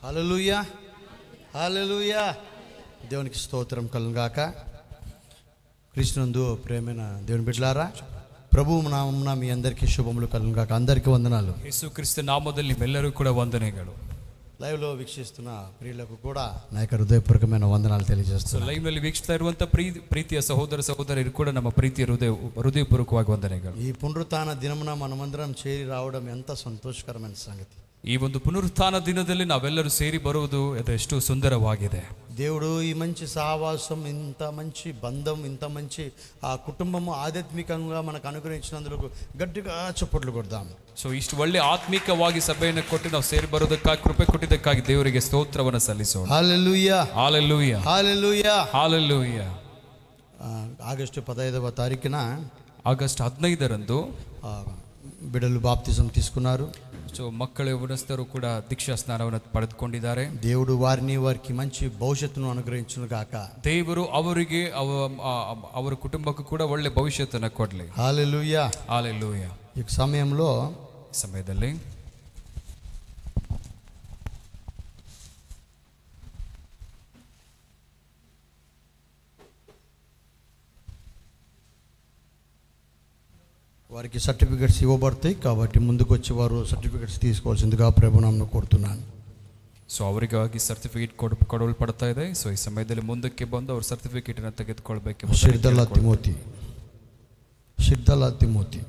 హల్లెలూయా, హల్లెలూయా. దేవునికి స్తోత్రం కలుగుగాక. క్రీస్తునందు ప్రేమైన దేవుని బిడ్డలారా, ప్రభువు నామమున మీ అందరికీ శుభములు కలుగుగాక. అందరికీ వందనాలు. ಯೇಸುಕ್ರಿಸ್ತ ನಾಮದಲ್ಲಿ ನಿಮ್ಮೆಲ್ಲರೂ ಕೂಡ ವಂದನೆಗಳು. లైవ్లో వీక్షిస్తున్న ప్రియులకు కూడా నా యొక్క హృదయపూర్వకమైన వందనాలు తెలియజేస్తున్నాను. ಲೈವ್ ನಲ್ಲಿ ವೀಕ್ಷಿಸ್ತಾ ಇರುವಂತ ಪ್ರೀತಿಯ ಸಹೋದರ ಸಹೋದರರು ಕೂಡ ನಮ್ಮ ಪ್ರೀತಿಯ ಹೃದಯಪೂರ್ವಕವಾಗಿ ವಂದನೆಗಳು. ఈ పునరుత్థాన దినమున మనమందరం చేరి రావడం ఎంత సంతోషకరమైన సంగతి. ಈ ಒಂದು ಪುನರುತ್ಥಾನ ದಿನದಲ್ಲಿ ನಾವೆಲ್ಲರೂ ಸೇರಿ ಬರುವುದು ಎಷ್ಟು ಸುಂದರವಾಗಿದೆ. దేవుడు ఈ మంచి సహవాసం, ఇంత మంచి బంధం, ఇంత మంచి ఆ కుటుంబము ఆధ్యాత్మికంగా మనకు అనుగ్రహించినందుకు గట్టిగా చప్పట్లు కొడదాం. ಸೊ ಇಷ್ಟು ಒಳ್ಳೆ ಆತ್ಮಿಕವಾಗಿ ಸಭೆಯನ್ನು ಕೊಟ್ಟು ನಾವು ಸೇರಿ ಬರೋದಕ್ಕಾಗಿ, ಕೃಪೆ ಕೊಟ್ಟಿದ್ದಕ್ಕಾಗಿ ದೇವರಿಗೆ ಸ್ತೋತ್ರವನ್ನು ಸಲ್ಲಿಸೋಣ. హల్లెలూయా, హల్లెలూయా, హల్లెలూయా, హల్లెలూయా. ఆగస్టు 15వ తారీఖున ಆಗಸ್ಟ್ 15ರಂದು బిడ్డలు బాప్తిజం తీసుకున్నారు. ಸೊ ಮಕ್ಕಳು ಯೌವನಸ್ಥರು ಕೂಡ ದೀಕ್ಷಾ ಸ್ನಾನವನ್ನು ಪಡೆದುಕೊಂಡಿದ್ದಾರೆ. దేవుడు వారికి మంచి భవిష్యత్తును అనుగ్రహించును గాక. ದೇವರು ಅವರಿಗೆ ಅವರ ಕುಟುಂಬಕ್ಕೂ ಕೂಡ ಒಳ್ಳೆ ಭವಿಷ್ಯತ್ತನ್ನು ಕೊಡಲಿ. హల్లెలూయా, హల్లెలూయా. ఈ సమయದಲ್ಲಿ వారికి సర్టిఫికెట్స్ ఇవ్వబడతాయి. కాబట్టి ముందుకు వచ్చి వారు సర్టిఫికెట్స్ తీసుకోవాల్సిందిగా ప్రభునామమున కోరుతున్నాను. ಸೊ ಅವರಿಗಾಗಿ ಸರ್ಟಿಫಿಕೇಟ್ ಕೊಡಲ್ಪಡ್ತಾ ಇದೆ. ಸೊ ಈ ಸಮಯದಲ್ಲಿ ಮುಂದಕ್ಕೆ ಬಂದು ಅವ್ರ ಸರ್ಟಿಫಿಕೇಟ್ ಅನ್ನು ತೆಗೆದುಕೊಳ್ಬೇಕು. షిర్దల తిమోతి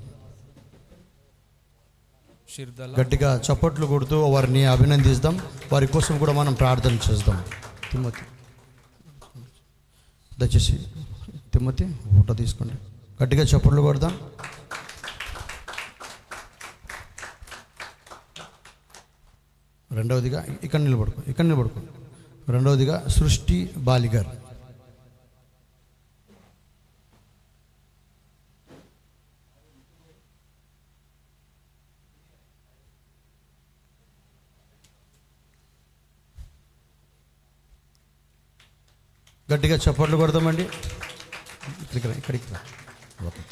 గట్టిగా చప్పట్లు కొడుతూ వారిని అభినందిస్తాం. వారి కోసం కూడా మనం ప్రార్థన చేద్దాం. తిమోతి, దయచేసి తిమోతి ఫోటో తీసుకోండి. గట్టిగా చప్పట్లు కొడదాం. రెండవదిగా ఇక్కడ నిలబడుకో. రెండవదిగా సృష్టి బాలిగర్. గట్టిగా చప్పట్లు కొడదామండి. ఇక్కడికి ఓకే,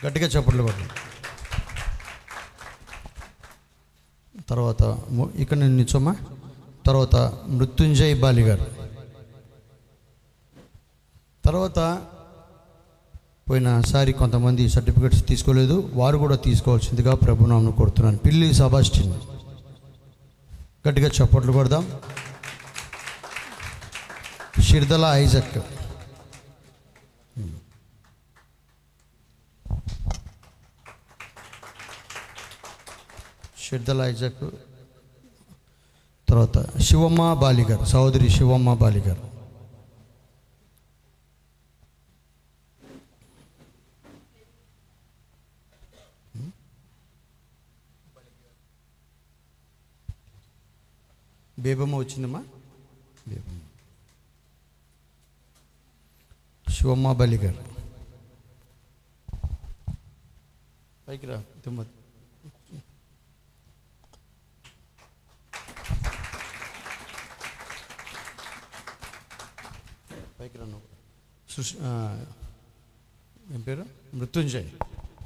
గట్టిగా చప్పట్లు కొడదాం. తర్వాత ఇక్కడ నిల్చోమ్మా. తర్వాత మృత్యుంజయ్ బాలిగారు. తర్వాత పోయినసారి కొంతమంది సర్టిఫికెట్స్ తీసుకోలేదు, వారు కూడా తీసుకోవాల్సిందిగా ప్రభునామమున కోరుతున్నాను. పిల్లి సెబాస్టిన్. గట్టిగా చప్పట్లు కొడదాం. షిర్దల ఐజక్. షిర్దల ఐజక్. తర్వాత శివమ్మ బాలిగారు, సహోదరి శివమ్మ బాలిగారు. బేబమ్మ వచ్చిందమ్మా. బేబమ్మ, శివమ్మ బాలిగారు. పైకి రా తిమ్మతి. పైకి రా నువ్వు. ఏం పేరు? మృత్యుంజయ్.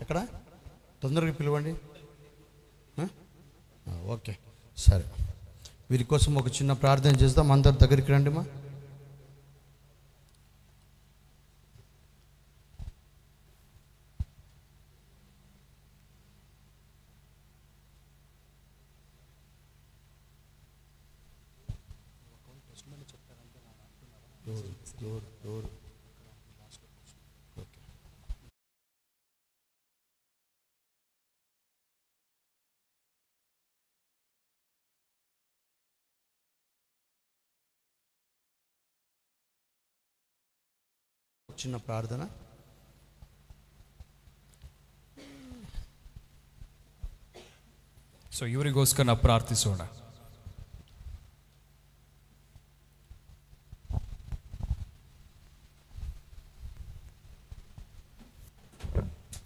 ఎక్కడ? తొందరగా పిలవండి. ఓకే, సరే. వీరి కోసం ఒక చిన్న ప్రార్థన చేద్దాం. అందరు దగ్గరికి రండి మా. చిన్న ప్రార్థన. ಸೊ ಇವರಿಗೋಸ್ಕರ ನಾವು ಪ್ರಾರ್ಥಿಸೋಣ.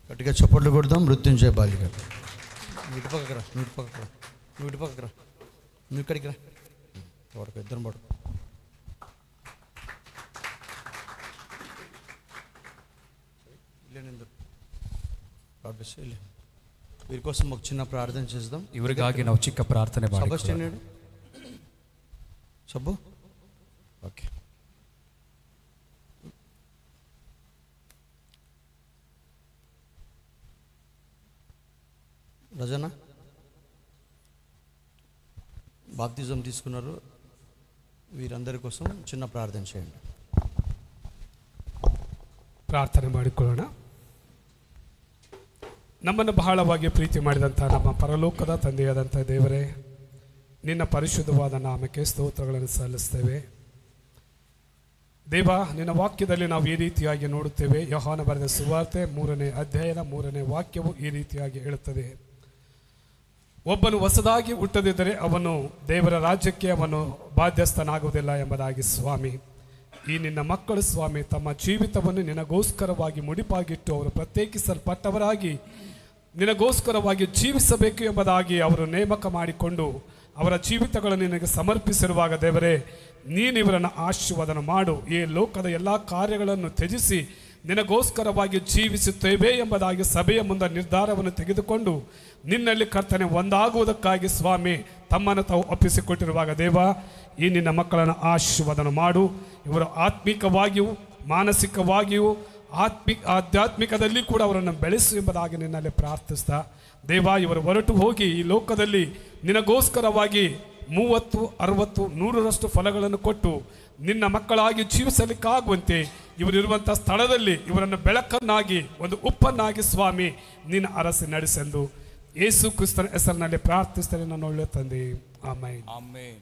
గట్టిగా చప్పట్లు కొడదాం. మృత్యుంజయ బాలిగారు. నువ్వు ఇటు పక్కకు రా. నువ్వు ఇక్కడికి రా. పడుకో, ఇద్దరం పడుకో. వీరి కోసం ఒక చిన్న ప్రార్థన చేద్దాం. ಇವರಿಗಾಗಿ ನಾವು ಚಿಕ್ಕ ಪ್ರಾರ್ಥನೆ ಸಬಸ್ಟಿನ್ సబ్బు ఓకే. రజన బాప్తిజం తీసుకున్నారు, వీరందరి కోసం చిన్న ప్రార్థన చేయండి. ಪ್ರಾರ್ಥನೆ ಮಾಡಿಕೊಳ್ಳೋಣ. ನಮ್ಮನ್ನು ಬಹಳವಾಗಿ ಪ್ರೀತಿ ಮಾಡಿದಂಥ ನಮ್ಮ ಪರಲೋಕದ ತಂದೆಯಾದಂಥ ದೇವರೇ, ನಿನ್ನ ಪರಿಶುದ್ಧವಾದ ನಾಮಕ್ಕೆ ಸ್ತೋತ್ರಗಳನ್ನು ಸಲ್ಲಿಸ್ತೇವೆ. ದೇವ, ನಿನ್ನ ವಾಕ್ಯದಲ್ಲಿ ನಾವು ಈ ರೀತಿಯಾಗಿ ನೋಡುತ್ತೇವೆ. ಯೋಹಾನ ಬರೆದ ಸುವಾರ್ತೆ 3ನೇ ಅಧ್ಯಾಯದ 3ನೇ ವಾಕ್ಯವು ಈ ರೀತಿಯಾಗಿ ಹೇಳುತ್ತದೆ, ಒಬ್ಬನು ಹೊಸದಾಗಿ ಹುಟ್ಟದಿದ್ದರೆ ಅವನು ದೇವರ ರಾಜ್ಯಕ್ಕೆ ಅವನು ಬಾಧ್ಯಸ್ಥನಾಗುವುದಿಲ್ಲ ಎಂಬುದಾಗಿ. ಸ್ವಾಮಿ, ಈ ನಿನ್ನ ಮಕ್ಕಳು ಸ್ವಾಮಿ ತಮ್ಮ ಜೀವಿತವನ್ನು ನಿನಗೋಸ್ಕರವಾಗಿ ಮುಡಿಪಾಗಿಟ್ಟು ಅವರು ಪ್ರತ್ಯೇಕಿಸಲ್ಪಟ್ಟವರಾಗಿ ನಿನಗೋಸ್ಕರವಾಗಿ ಜೀವಿಸಬೇಕು ಎಂಬುದಾಗಿ ಅವರು ನೇಮಕ ಮಾಡಿಕೊಂಡು ಅವರ ಜೀವಿತಗಳನ್ನು ನಿನಗೆ ಸಮರ್ಪಿಸಿರುವಾಗ ದೇವರೇ, ನೀನು ಇವರನ್ನು ಆಶೀರ್ವಾದನ ಮಾಡು. ಈ ಲೋಕದ ಎಲ್ಲ ಕಾರ್ಯಗಳನ್ನು ತ್ಯಜಿಸಿ ನಿನಗೋಸ್ಕರವಾಗಿ ಜೀವಿಸುತ್ತೇವೆ ಎಂಬುದಾಗಿ ಸಭೆಯ ಮುಂದೆ ನಿರ್ಧಾರವನ್ನು ತೆಗೆದುಕೊಂಡು ನಿನ್ನಲ್ಲಿ ಕರ್ತನೆ ಒಂದಾಗುವುದಕ್ಕಾಗಿ ಸ್ವಾಮಿ ತಮ್ಮನ್ನು ತಾವು ಒಪ್ಪಿಸಿಕೊಟ್ಟಿರುವಾಗ ದೇವ, ಈ ನಿನ್ನ ಮಕ್ಕಳನ್ನು ಆಶೀರ್ವಾದನ ಮಾಡು. ಇವರು ಆತ್ಮಿಕವಾಗಿಯೂ ಮಾನಸಿಕವಾಗಿಯೂ ಆಧ್ಯಾತ್ಮಿಕದಲ್ಲಿ ಕೂಡ ಅವರನ್ನು ಬೆಳೆಸು ಎಂಬುದಾಗಿ ನಿನ್ನಲ್ಲಿ ಪ್ರಾರ್ಥಿಸ್ತಾ ದೇವ, ಇವರು ಹೊರಟು ಹೋಗಿ ಈ ಲೋಕದಲ್ಲಿ ನಿನಗೋಸ್ಕರವಾಗಿ 30, 60, 100ರಷ್ಟು ಫಲಗಳನ್ನು ಕೊಟ್ಟು ನಿನ್ನ ಮಕ್ಕಳಾಗಿ ಜೀವಿಸಲಿಕ್ಕಾಗುವಂತೆ ಇವರಿರುವಂಥ ಸ್ಥಳದಲ್ಲಿ ಇವರನ್ನು ಬೆಳಕನ್ನಾಗಿ ಒಂದು ಉಪ್ಪನ್ನಾಗಿ ಸ್ವಾಮಿ ನೀನು ಅರಸಿ ನಡೆಸೆಂದು ಯೇಸು ಕ್ರಿಸ್ತನ ಹೆಸರಿನಲ್ಲಿ ಪ್ರಾರ್ಥಿಸ್ತೇನೆ ನನ್ನ ಒಳ್ಳೆಯ ತಂದೆ. ಆಮೆನ್. ಆಮೆನ್.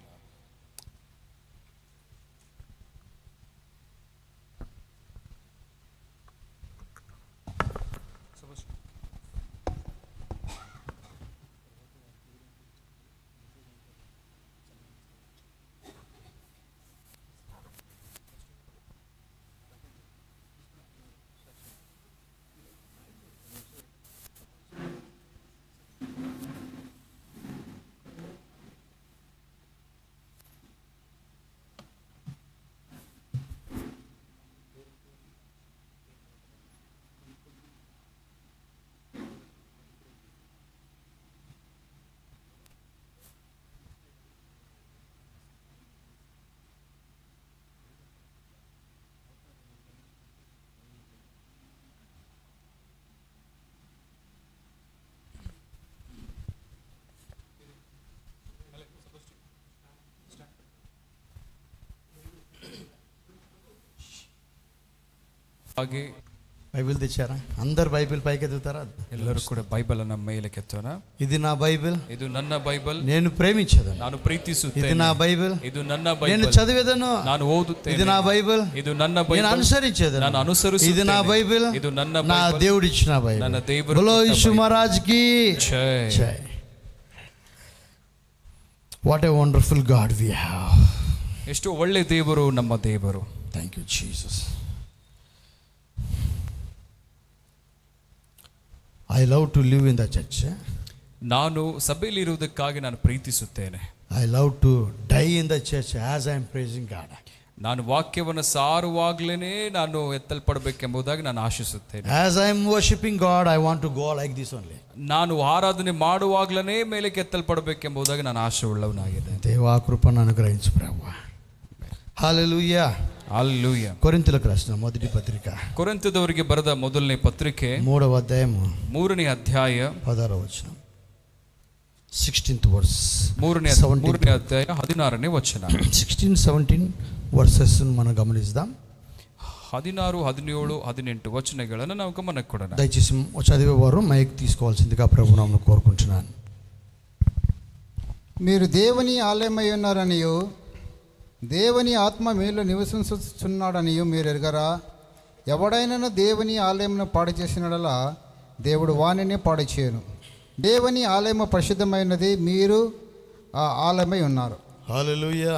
ಹಾಗೆ బైబిల్ తెచ్చారా? అందరు బైబిల్ పైకి ఎత్తుతారా? ಎಲ್ಲರೂ ಕೂಡ ಬೈಬಲ್ ಅನ್ನು ಮೇಲೆ ಕೆತ್ತೋಣ. ఇది నా బైబిల్, ಇದು ನನ್ನ ಬೈಬಲ್, నేను ప్రేమించదను. ನಾನು ಪ್ರೀತಿಸುತ್ತೇನೆ. ఇది నా బైబిల్, ಇದು ನನ್ನ నేను ಬೈಬಲ್, చదివేదను. ನಾನು ಓದುತ್ತೇನೆ. ఇది నా బైబిల్, ಇದು ನನ್ನ నేను ಬೈಬಲ್, అనుసరించేదను. ನಾನು అನುసరిಸುತ್ತೇನೆ. ఇది నా బైబిల్, ಇದು ನನ್ನ నా ಬೈಬಲ್, దేవుడు ఇచ్చిన బైబిల్. ನನ್ನ ದೇವರು బోలో ಕೊಟ್ಟ ಯೇಸು ಬೈಬಲ್. మహారాజ్ కి ಜೈ. జై. What a wonderful god we have. ಎಷ್ಟು ಒಳ್ಳೆ ದೇವರು ನಮ್ಮ ದೇವರು. Thank you Jesus. I love to live in the church. ನಾನು ಸಭೆಯಲ್ಲಿ ಇರುವುದಕ್ಕಾಗಿ ನಾನು ಪ್ರೀತಿಸುತ್ತೇನೆ. I love to die in the church as I am praising God. ನಾನು ವಾಕ್ಯವನ್ನು ಸಾರುವಾಗಲೇ ನಾನು ಎತ್ತಲ್ಪಡಬೇಕೆಂಬುದಾಗಿ ನಾನು ಆಶಿಸುತ್ತೇನೆ. As I am worshiping God, I want to go like this only. ನಾನು ಆರಾಧನೆ ಮಾಡುವಾಗಲೇ ಮೇಲೆ ಎತ್ತಲ್ಪಡಬೇಕೆಂಬುದಾಗಿ ನಾನು ಆಶೆ ಉಳ್ಳವನಾಗಿದೆ. దేవా కృపను అనుగ్రహించు ప్రభువా. హల్లెలూయా. హల్లెలూయా. కొరింథీయులకు రాసిన మొదటి పత్రిక, ಕೊರಿಂಥದವರಿಗೆ ಬರೆದ ಮೊದಲನೇ ಪತ್ರಿಕೆ 3వ అధ్యాయము 3ನೇ ಅಧ್ಯಾಯ 16వ వచనం. 16th verse. 3ನೇ ಅಧ್ಯಾಯ 16ನೇ ವಚನ. 16, 17 verses మనం గమనిద్దాం. 16, 17, 18 వచనಗಳನ್ನು ನಾವು గమనಕ್ಕೆ ಕೊಡೋಣ. దయచేసి చదివేవారు మైక్ తీసుకోవాల్సిందిగా ప్రభువును కోరుకుంటున్నాను. మీరు దేవుని ఆలయమై ఉన్నారనియు దేవుని ఆత్మ మీలో నివసించుచున్నాడనియు మీరు ఎరగరా? ఎవడైనను దేవుని ఆలయమును పాడు చేసినడలా దేవుడు వానిని పాడు చేయను. దేవుని ఆలయము పరిశుద్ధమైనది, మీరు ఆ ఆలయమై ఉన్నారు. హల్లెలూయా.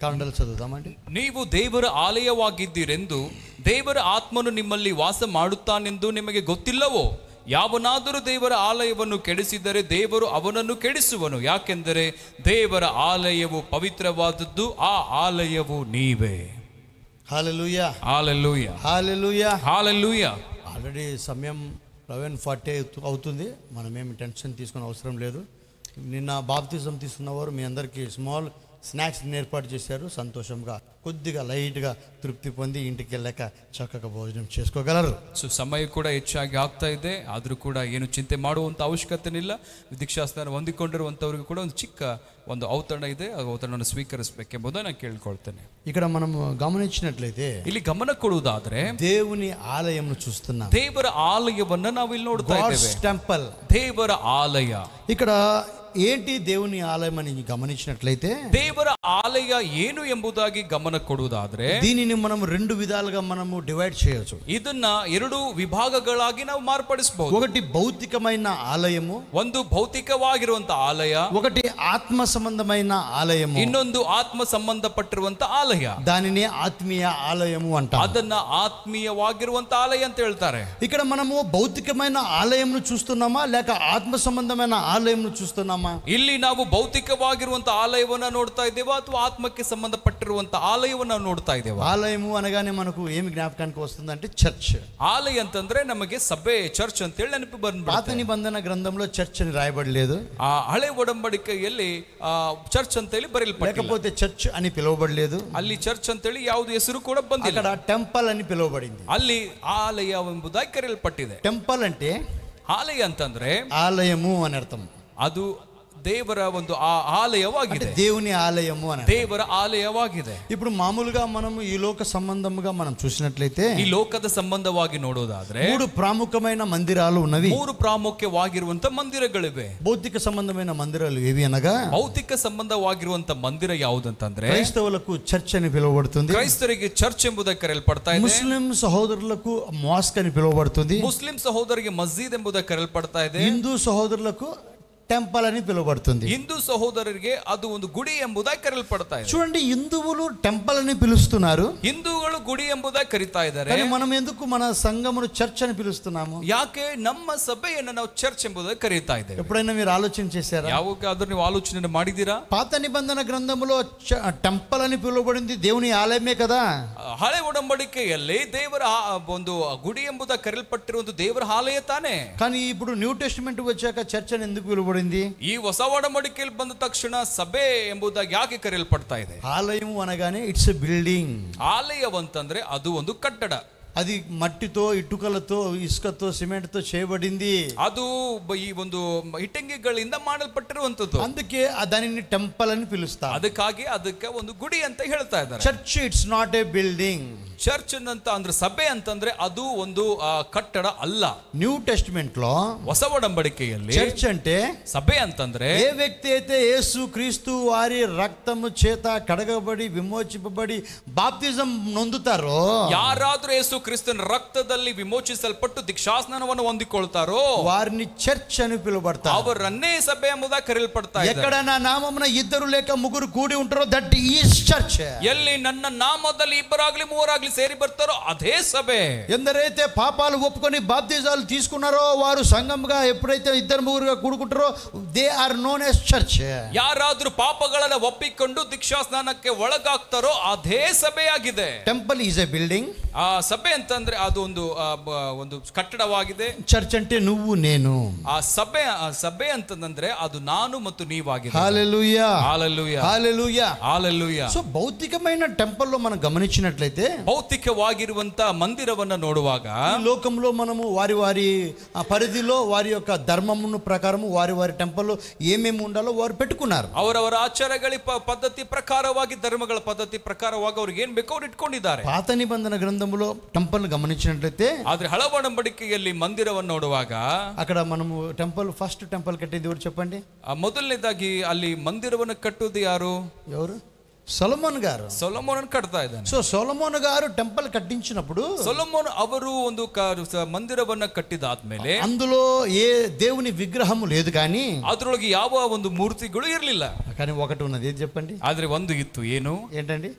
కాండలు చదువుదామండి. ನೀವು ದೇವರ ಆಲಯವಾಗಿದ್ದೀರೆಂದು ದೇವರ ಆತ್ಮನು ನಿಮ್ಮಲ್ಲಿ ವಾಸ ಮಾಡುತ್ತಾನೆಂದು ನಿಮಗೆ ಗೊತ್ತಿಲ್ಲವೋ? ಯಾವನಾದರೂ ದೇವರ ಆಲಯವನ್ನು ಕೆಡಿಸಿದರೆ ದೇವರು ಅವನನ್ನು ಕೆಡಿಸುವನು. ಯಾಕೆಂದರೆ ದೇವರ ಆಲಯವು ಪವಿತ್ರವಾದದ್ದು, ಆ ಆಲಯವು ನೀವೇ. హల్లెలూయా. హల్లెలూయా. హల్లెలూయా. హల్లెలూయా. ఆల్రెడీ సమయం 11:40 అవుతుంది. మనం ఏమి టెన్షన్ తీసుకునే అవసరం లేదు. నిన్న బాప్తిజం తీసుకున్నవారు మీ అందరికీ స్మాల్ స్నాక్స్ ఏర్పాటు చేశారు. సంతోషంగా కొద్దిగా లైట్గా తృప్తి పొంది ఇంటికి వెళ్ళాక చక్కగా ಭೋಜನ చేసుకోగలరు. ಸೊ ಸಮಯ ಕೂಡ ಹೆಚ್ಚಾಗಿ ಆಗ್ತಾ ಇದೆ, ಆದರೂ ಕೂಡ ಏನು ಚಿಂತೆ ಮಾಡುವಂಥ ಅವಶ್ಯಕತೆನಿಲ್ಲ. ದೀಕ್ಷಾಸ್ನಾನ ಹೊಂದಿಕೊಂಡಿರುವಂಥವ್ರಿಗೆ ಕೂಡ ಒಂದು ಚಿಕ್ಕ ಒಂದು ಔತಣ ಇದೆ, ಆ ಔತಣವನ್ನು ಸ್ವೀಕರಿಸಬೇಕೆಂಬುದನ್ನು ನಾನು ಕೇಳ್ಕೊಳ್ತೇನೆ. ఇక్కడ మనం గమనించినట్లయితే ಇಲ್ಲಿ ಗಮನ ಕೊಡುವುದಾದ್ರೆ దేవుని ఆలయంను చూస్తున్నాం. ದೇವರ ಆಲಯವನ್ನ ನಾವು ಇಲ್ಲಿ ನೋಡ್ತಾ ಇದ್ದೇವೆ. టెంపుల్, ದೇವರ ಆಲಯ. ఇక్కడ ఏంటి దేవుని ఆలయం అని గమనించినట్లయితే ದೇವರ ಆಲಯ ಏನು ಎಂಬುದಾಗಿ ಗಮನ ಕೊಡುವುದಾದ್ರೆ దీనిని మనం రెండు విధాలుగా మనము డివైడ్ చేయొచ్చు. ಇದನ್ನ ಎರಡು ವಿಭಾಗಗಳಾಗಿ ನಾವು ಮಾರ್ಪಡಿಸಬಹುದು. ఒకటి భౌతికమైన ఆలయము, ಒಂದು ಭೌತಿಕವಾಗಿರುವಂತ ಆಲಯ, ఒకటి ఆత్మ సంబంధమైన ఆలయము, ಇನ್ನೊಂದು ಆತ್ಮ ಸಂಬಂಧಪಟ್ಟಿರುವಂತ ಆಲಯ. దానిని ఆత్మీయ ఆలయము అంటారు. ಅದನ್ನ ಆತ್ಮೀಯವಾಗಿರುವಂತ ಆಲಯ ಅಂತ ಹೇಳ್ತಾರೆ. ఇక్కడ మనము భౌతికమైన ఆలయంను చూస్తున్నామా లేక ఆత్మ సంబంధమైన ఆలయంను చూస్తున్నామా? ಇಲ್ಲಿ ನಾವು ಭೌತಿಕವಾಗಿರುವಂತ ಆಲಯವನ್ನ ನೋಡ್ತಾ ಇದ್ದೇವಾ ಅಥವಾ ಆತ್ಮಕ್ಕೆ ಸಂಬಂಧಪಟ್ಟಿರುವಂತ ಆಲಯವನ್ನ ನೋಡ್ತಾ ಇದ್ದೇವಾ? ఆలయము అనగానే మనకు ఏమి జ్ఞాపకానికి వస్తుందంటే చర్చ్. ಆಲಯ ಅಂತಂದ್ರೆ ನಮಗೆ ಸಭೆ, ಚರ್ಚ್ ಅಂತ ಹೇಳಿ ನೆನಪು పాత ಬಂದ್ಬಿಡುತ್ತೆ. నిబంధన గ్రంథంలో చర్చ్ అని రాయబడలేదు, ಆ ಹಳೆ ಒಡಂಬಡಿಕೆಯಲ್ಲಿ ಚರ್ಚ್ ಅಂತ ಹೇಳಿ ಬರೆಯಲ್ಪಟ್ಟಿಲ್ಲ, లేకపోతే చర్చ్ అని పిలువబడలేదు. ಅಲ್ಲಿ ಚರ್ಚ್ ಅಂತ ಹೇಳಿ ಯಾವುದು ಹೆಸರು ಕೂಡ ಬಂದಿಲ್ಲ. అక్కడ టెంపుల్ అని పిలువబడింది. ಅಲ್ಲಿ ಆಲಯ ಎಂಬುದಾಗಿ ಕರೆಯಲ್ಪಟ್ಟಿದೆ. టెంపుల్ అంటే ಆಲಯ ಅಂತಂದ್ರೆ ఆలయము అని అర్థం. ಅದು ದೇವರ ಒಂದು ಆಲಯವಾಗಿದೆ, దేవుని ఆలయము అని. ದೇವರ ಆಲಯವಾಗಿದೆ. ఇప్పుడు మామూలుగా మనము ఈ లోక సంబంధముగా మనం చూసినట్లయితే ಈ ಲೋಕದ ಸಂಬಂಧವಾಗಿ ನೋಡೋದಾದ್ರೆ మూడు ప్రాముఖ్యమైన మందిరాలు ఉన్నవి. ಮೂರು ಪ್ರಾಮುಖ್ಯವಾಗಿರುವಂತ ಮಂದಿರಗಳಿವೆ. భౌతిక సంబంధమైన మందిరాలు ఏవి అనగా ಭೌತಿಕ ಸಂಬಂಧವಾಗಿರುವಂತ ಮಂದಿರ ಯಾವುದಂತಂದ್ರೆ క్రైస్తవులకు చర్చ్ అని పిలువబడుతుంది, ಕ್ರೈಸ್ತರಿಗೆ ಚರ್ಚ್ ಎಂಬುದಾಗಿ ಕರೆಯಲ್ಪಡ್ತಾ ಇದೆ. ముస్లిం సహోదరులకు మాస్క్ అని పిలువబడుతుంది, ಮುಸ್ಲಿಂ ಸಹೋದರಿಗೆ ಮಸ್ಜಿದ್ ಎಂಬುದಾಗಿ ಕರೆಯಲ್ಪಡ್ತಾ ಇದೆ. హిందూ సహోదరులకు టెంపుల్ అని పిలువబడుతుంది. ಹಿಂದೂ ಸಹೋದರರಿಗೆ ಅದು ಒಂದು ಗುಡಿ ಎಂಬುದಾಗಿ ಕರೆಯಲ್ಪಡ್ತಾ ಇದೆ. చూడండి, హిందువులు టెంపుల్ అని పిలుస్తున్నారు, ಹಿಂದೂಗಳು ಗುಡಿ ಎಂಬುದಾಗಿ ಕರೀತಾ ಇದ್ದಾರೆ. కానీ మనం ఎందుకు మన సంఘమును చర్చ్ అని పిలుస్తున్నాము? ಯಾಕೆ ನಮ್ಮ ಸಭೆಯನ್ನು ನಾವು ಚರ್ಚ್ ಎಂಬುದಾಗಿ ಕರೀತಾ ಇದ್ದೇವೆ? ఎప్పుడైనా మీరు ఆలోచన చేశారా? ಯಾವಾಗಾದ್ರೂ ನೀವು ಆಲೋಚನೆ ಮಾಡಿದ್ದೀರಾ? పాత నిబంధన గ్రంథములో టెంపుల్ అని పిలువబడింది దేవుని ఆలయమే కదా. ಹಳೆ ಒಡಂಬಡಿಕೆಯಲ್ಲಿ ದೇವರ ಒಂದು ಗುಡಿ ಎಂಬುದಾಗಿ ಕರೆಯಲ್ಪಟ್ಟಿರುವುದು ದೇವರ ಆಲಯ ತಾನೇ. కానీ ఇప్పుడు న్యూ టెస్టిమెంట్ వచ్చాక చర్చ్ అని ఎందుకు పిలువబడింది? ಈ ಹೊಸ ಒಡಂಬಡಿಕೆಯಲ್ಲಿ ಬಂದ ತಕ್ಷಣ ಸಭೆ ಎಂಬುದಾಗಿ ಯಾಕೆ ಕರೆಯಲ್ಪಡ್ತಾ ಇದೆ? ఆలయం అనగానే ఇట్స్ ఎ బిల్డింగ్. ಆಲಯವಂತಂದ್ರೆ ಅದು ಒಂದು ಕಟ್ಟಡ. అది మట్టితో, ఇటుకలతో, ఇసుకతో, సిమెంట్తో చేయబడింది. ಅದು ಈ ಒಂದು ಇಟ್ಟಂಗಿಗಳಿಂದ ಮಾಡಲ್ಪಟ್ಟಿರುವಂತದ್ದು. అందుకే దానిని టెంపుల్ అని పిలుస్తారు. ಅದಕ್ಕಾಗಿ ಅದಕ್ಕೆ ಒಂದು ಗುಡಿ ಅಂತ ಹೇಳ್ತಾ ಇದ್ದಾರೆ. Church it's not a building. Church ಅಂತ ಅಂದ್ರೆ ಸಭೆ ಅಂತಂದ್ರೆ ಅದು ಒಂದು ಕಟ್ಟಡ ಅಲ್ಲ. న్యూ టెస్టిమెంట్ లో ಹೊಸ ಒಡಂಬಡಿಕೆಯಲ್ಲಿ చర్చ్ అంటే ಸಭೆ ಅಂತಂದ್ರೆ ఏ వ్యక్తి అయితే యేసు క్రీస్తు వారి రక్తము చేత కడగబడి విమోచింపబడి బాప్తిజం నొందుతారో, ಯಾರಾದ್ರೂ ಯೇಸು ಕ್ರಿಸ್ತನ ರಕ್ತದಲ್ಲಿ ವಿಮೋಚಿಸಲ್ಪಟ್ಟು ದೀಕ್ಷಾಸ್ನಾನವನ್ನು ಹೊಂದಿಕೊಳ್ತಾರೋ వారిని చర్చ్ అని పిలువబడతారు. ಅವರನ್ನೇ ಸಭೆ ಎಂಬುದಾಗಿ ಕರೆಯಲ್ಪಡ್ತಾ ಇದೆ. ఎక్కడ నా నామమున ఇద్దరు లేక ముగ్గురు కూడి ఉంటారో దట్ ఈస్ చర్చ్. ಎಲ್ಲಿ ನನ್ನ నామದಲ್ಲಿ ఇద్దరాಗ್ಲಿ మూవరాగ్ಲಿ ಸೇರಿ ಬರ್ತಾರೋ ಅದೇ ಸಭೆ. ఎందరైతే పాపాలు ఒప్పుకొని బాప్తిజాలు తీసుకున్నారో వారు సంఘంగా ఎప్పుడైతే ఇద్దరు ముగ్గురుగా కూడుకుంటారో they are known as church. ಯಾರಾದ್ರೂ ಪಾಪಗಳನ್ನ ಒಪ್ಪಿಕೊಂಡು ದೀಕ್ಷಾಸ್ನಾನಕ್ಕೆ ಒಳಗಾಗ್ತಾರೋ ಅದೇ ಸಭೆಯಾಗಿದೆ. Temple is a building. ಆ ಸಭೆ ಅಂತಂದ್ರೆ ಅದು ಒಂದು ಕಟ್ಟಡವಾಗಿದೆ. చర్చ్ అంటే నువ్వు నేను. ಆ ಸಭೆ ಅಂತಂದ್ರೆ ಅದು ನಾನು ಮತ್ತು ನೀವಾಗಿದೆ. హల్లెలూయా, హల్లెలూయా, హల్లెలూయా, హల్లెలూయా. సో భౌతికమైన టెంపుల్ లో మనం గమనించినట్లయితే ಭೌತಿಕವಾಗಿರುವಂತ ಮಂದಿರವನ್ನ ನೋಡುವಾಗ ఈ లోకంలో మనము వారి వారి పరిధిలో వారి యొక్క ధర్మమును ప్రకారము వారి వారి టెంపుల్లో ఏమేమి ఉండాలో వారు పెట్టుకున్నారు. ಅವರವರ ಆಚಾರಗಳ ಪದ್ಧತಿ ಪ್ರಕಾರವಾಗಿ, ಧರ್ಮಗಳ ಪದ್ಧತಿ ಪ್ರಕಾರವಾಗಿ ಅವ್ರಿಗೆ ಏನ್ ಬೇಕೋ ಅವ್ರು ಇಟ್ಕೊಂಡಿದ್ದಾರೆ. పాత నిబంధన గ్రంథంలో టెంపుల్ గమనించినట్లయితే ಆದ್ರೆ ಹಳ ಒಡಂಬಡಿಕೆಯಲ್ಲಿ ಮಂದಿರವನ್ನು ನೋಡುವಾಗ అక్కడ మనము టెంపుల్ ఫస్ట్ టెంపుల్ కట్టేది ఎవరు చెప్పండి? ಮೊದಲನೇದಾಗಿ ಅಲ್ಲಿ ಮಂದಿರವನ್ನು ಕಟ್ಟುವುದು ಯಾರು? ఎవరు? సొలొమోన్ గారు. ಸೊಲೊಮೋನ್ ಕಟ್ತಾ ಇದ್ದಾನೆ. సో సొలొమోన్ గారు టెంపుల్ కట్టించినప్పుడు ಸೊಲೊಮోನ್ ಅವರು ಒಂದು ಮಂದಿರವನ್ನ ಕಟ್ಟಿದಾದ್ಮೇಲೆ అందులో ఏ దేవుని విగ్రహము లేదు, కానీ ಅದ್ರೊಳಗೆ ಯಾವ ಒಂದು ಮೂರ್ತಿಗಳು ಇರಲಿಲ್ಲ. కానీ ఒకటి ఉన్నది, ఏది చెప్పండి? ಆದ್ರೆ ಒಂದು ಇತ್ತು. ಏನು? ఏంటండి?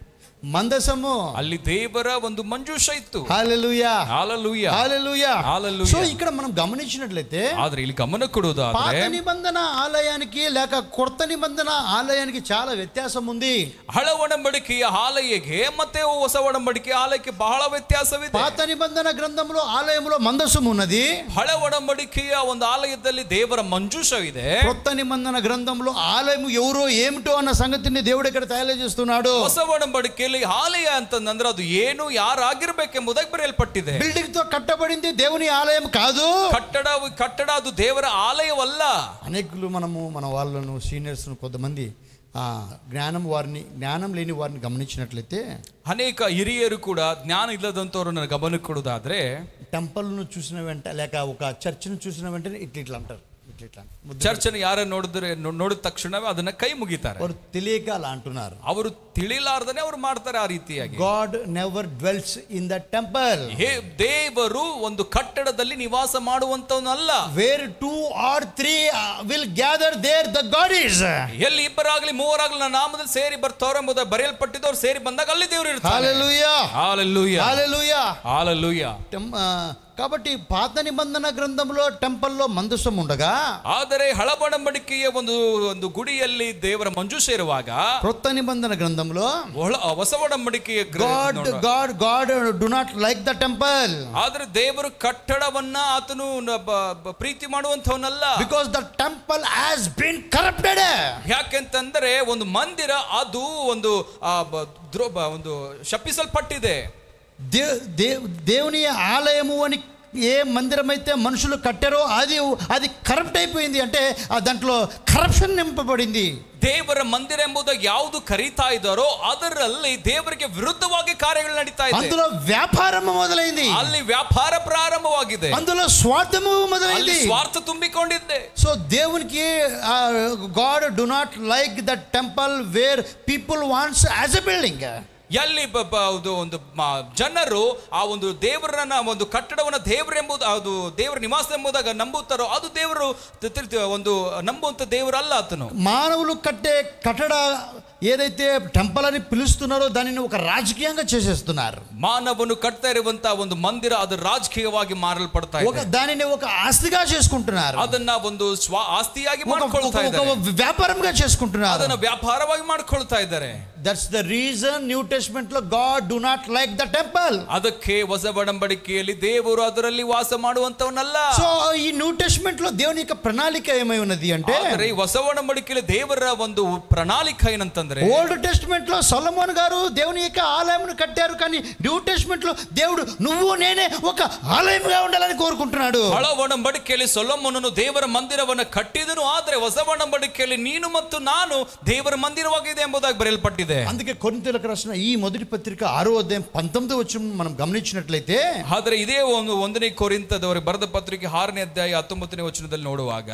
మందసము. ಅಲ್ಲಿ ದೇವರ ಒಂದು ಮಂಜೂಷ ಇತ್ತು. హల్లెలూయా, హల్లెలూయా, హల్లెలూయా, హల్లెలూయా. సో ఇక్కడ మనం గమనించినట్లయితే ಆದ್ರೆ ಇಲ್ಲಿ ಗಮನ ಕೊಡುವುದಾದ್ರೆ పాత నిబంధన ఆలయానికి లేక కొత్త నిబంధన ఆలయానికి చాలా వ్యత్యాసం ఉంది. ಹಳ ಒಡಂಬಡಿಕೆಯ ಆಲಯಕ್ಕೆ ಮತ್ತೆ ಹೊಸ ಒಡಂಬಡಿಕೆಯ ಆಲಯಕ್ಕೆ ಬಹಳ ವ್ಯತ್ಯಾಸವಿದೆ. పాత నిబంధన గ్రంథంలో ఆలయంలో మందసం ఉన్నది. ಹಳ ಒಡಂಬಡಿಕೆಯ ಒಂದು ಆಲಯದಲ್ಲಿ ದೇವರ ಮಂಜೂಷವಿದೆ. కొత్త నిబంధన గ్రంథంలో ఆలయం ఎవరో ఏమిటో అన్న సంగతిని దేవుడు ఇక్కడ తెలియజేస్తున్నాడు. ಹೊಸ ಒಡಂಬಡಿಕೆಯಲ್ಲಿ ಆಲಯ ಅಂತಂದ್ರೆ ಅದು ಏನು, ಯಾರಾಗಿರ್ಬೇಕೆಂಬುದಾಗಿ ಬರೆಯಲ್ಪಟ್ಟಿದೆ. బిల్డింగ్ తో కట్టబడింది దేవుని ఆలయం కాదు. కట్టడ ಅದು ದೇವರ ಆಲಯವಲ್ಲ. అనేకులు మన వాళ్ళను సీనియర్స్ కొంతమంది ಜ್ಞಾನಂ లేని వారిని గమనించినట్లయితే ಅನೇಕ ಹಿರಿಯರು ಕೂಡ ಜ್ಞಾನ ಇಲ್ಲದಂತವರನ್ನ ಗಮನಕ್ಕೆ ಕೊಡೋದಾದ್ರೆ టెంపుల్ను చూసిన వెంట లేక ఒక చర్చ్ను చూసిన వెంటనే ఇట్లా అంటారు. ಚರ್ಚ್ ಯಾರ ನೋಡಿದ ತಕ್ಷಣವೇ ಅದನ್ನ ಕೈ ಮುಗಿತಾರೆ. ಅವರು ತಿಳಿಯಕ ಅಲ್ಲ ಅಂటున్నారు. ಅವರು ತಿಳಿಲಾರ್ದನೆ ಅವರು ಮಾಡ್ತಾರೆ ಆ ರೀತಿಯಾಗಿ. God never dwells in the temple. ದೇವರು ಒಂದು ಕಟ್ಟಡದಲ್ಲಿ ನಿವಾಸ ಮಾಡುವಂತವನಲ್ಲ. Where 2 or 3 will gather, there the God is. ಎಲ್ಲಿ ಇಬ್ಬರಾಗಲಿ ಮೂವರಾಗಲಿ ನನ್ನ ನಾಮದಲ್ಲಿ ಸೇರಿ ಬರ್ತಾರೋ ಎಂಬುದಾಗಿ ಬರೆಯಲ್ಪಟ್ಟಿದ್ದವರು ಸೇರಿ ಬಂದಾಗ ಅಲ್ಲಿ ದೇವರು ಇರ್ತಾರೆ. Hallelujah. Hallelujah. Hallelujah. Hallelujah. కాబట్టి పాత నిబంధన గ్రంథంలో టెంపుల్లో మందసం ఉండగా, ಆದರೆ ಹಳಬಡಂಬಡಿಕೆಯ ಒಂದು ಗುಡಿಯಲ್ಲಿ ದೇವರ ಮಂಜು ಸೇರುವಾಗ, కొత్త నిబంధన గ్రంథంలో ಹೊಸ ಒಡಂಬಡಿಕೆಯ God do not like the temple. ಆದರೆ ದೇವರು ಕಟ್ಟಡವನ್ನ ಆತನು ಪ್ರೀತಿ ಮಾಡುವಂತವನಲ್ಲ. Because the temple has been corrupted. ಯಾಕೆಂತಂದ್ರೆ ಒಂದು ಮಂದಿರ ಅದು ಒಂದು ಶಪಿಸಲ್ಪಟ್ಟಿದೆ. దేవుని ఆలయము అని ఏ మందిరం అయితే మనుషులు కట్టారో అది కరప్ట్ అయిపోయింది. అంటే దాంట్లో కరప్షన్ నింపబడింది. ದೇವರ ಮಂದಿರ ಎಂಬುದಾಗಿ ಯಾವುದು ಕರೀತಾ ಇದ್ದಾರೋ ಅದರಲ್ಲಿ ದೇವರಿಗೆ ವಿರುದ್ಧವಾಗಿ ಕಾರ್ಯಗಳು ನಡೀತಾ ಇದೆ. అందులో వ్యాపారం మొదలైంది. ಅಲ್ಲಿ ವ್ಯಾಪಾರ ಪ್ರಾರಂಭವಾಗಿದೆ. అందులో స్వార్థము మొదలైంది. ಸ್ವಾರ್ಥ ತುಂಬಿಕೊಂಡಿದೆ. సో దేవునికి God do not like the temple where people wants as a building. ಎಲ್ಲಿ ಒಂದು ಜನರು ಆ ಒಂದು ದೇವರನ್ನ ಒಂದು ಕಟ್ಟಡವನ್ನ ದೇವರೆಂಬುದು ಅದು ದೇವರ ನಿವಾಸ ಎಂಬುದಾಗ ನಂಬುತ್ತಾರೋ ಅದು ದೇವರು ಒಂದು ನಂಬುವಂತ ದೇವರಲ್ಲ ಆತನು. మానవులు కట్టే కట్టడ ఏదైతే టెంపుల్ అని పిలుస్తున్నారో దానిని ఒక రాజకీయంగా చేసేస్తున్నారు. మానవును కట్ತಾ ఇರುವಂತ ಒಂದು ಮಂದಿರ ಅದು ರಾಜಕೀಯವಾಗಿ ಮಾರಲ್ಪಡ್ತಾ ಇದೆ. దానిని ఒక ఆస్తిగా చేసుకుంటున్నారు. ಅದನ್ನ ಒಂದು ಆಸ್ತಿಯಾಗಿ ಮಾಡ್ಕೊಳ್ತಾ ಇದ್ದಾರೆ. వ్యాపారంగా చేసుకుంటున్నారు. ಅದನ್ನ ವ್ಯಾಪಾರವಾಗಿ ಮಾಡ್ಕೊಳ್ತಾ ಇದ್ದಾರೆ. That's the reason New Testament lo God do not like the temple. ಅದಕ್ಕೆ ಹೊಸ ಒಡಂಬಡಿಕೆಯಲ್ಲಿ ದೇವರು ಅದರಲ್ಲಿ ವಾಸ ಮಾಡುವಂತವನಲ್ಲ. సో ఈ న్యూ టెస్ట్మెంట్ లో దేవుని యొక్క ప్రణాళిక ఏమై ఉన్నది అంటే, ಆದರೆ ಹೊಸ ಒಡಂಬಡಿಕೆಯಲ್ಲಿ ದೇವರ ಒಂದು ಪ್ರಣಾಳಿಕ ಏನಂತಂದ್ರೆ, ఓల్డ్ టెస్ట్మెంట్ లో సొలొమోన్ గారు దేవుని యొక్క ఆలయంను కట్టారు. కానీ న్యూ టెస్ట్మెంట్ లో దేవుడు నువ్వు నేనే ఒక ఆలయంగా ఉండాలని కోరుకుంటున్నాడు. ಹಳ ಒಡಂಬಡಿಕೆಯಲ್ಲಿ ಸೊಲೊಮೋನನು ದೇವರ ಮಂದಿರವನ್ನು ಕಟ್ಟಿದನು. ಆದರೆ ಹೊಸ ಒಡಂಬಡಿಕೆಯಲ್ಲಿ ನೀನು ಮತ್ತು ನಾನು ದೇವರ ಮಂದಿರವಾಗಿದೆ ಎಂಬುದಾಗಿ ಬರೆಯಲ್ಪಟ್ಟಿದೆ. అందుకే కొరింథీయులకు రాసిన ఈ మొదటి పత్రిక 6వ అధ్యాయం 19వ వచనం మనం గమనించినట్లయితే, ಆದರೆ ಇದೇ ಒಂದನೇ ಕೊರಿಂಥದವರಿಗೆ ಬರೆದ ಪತ್ರಿಕೆ 6ನೇ ಅಧ್ಯಾಯ 19ನೇ ವಚನದಲ್ಲಿ ನೋಡುವಾಗ,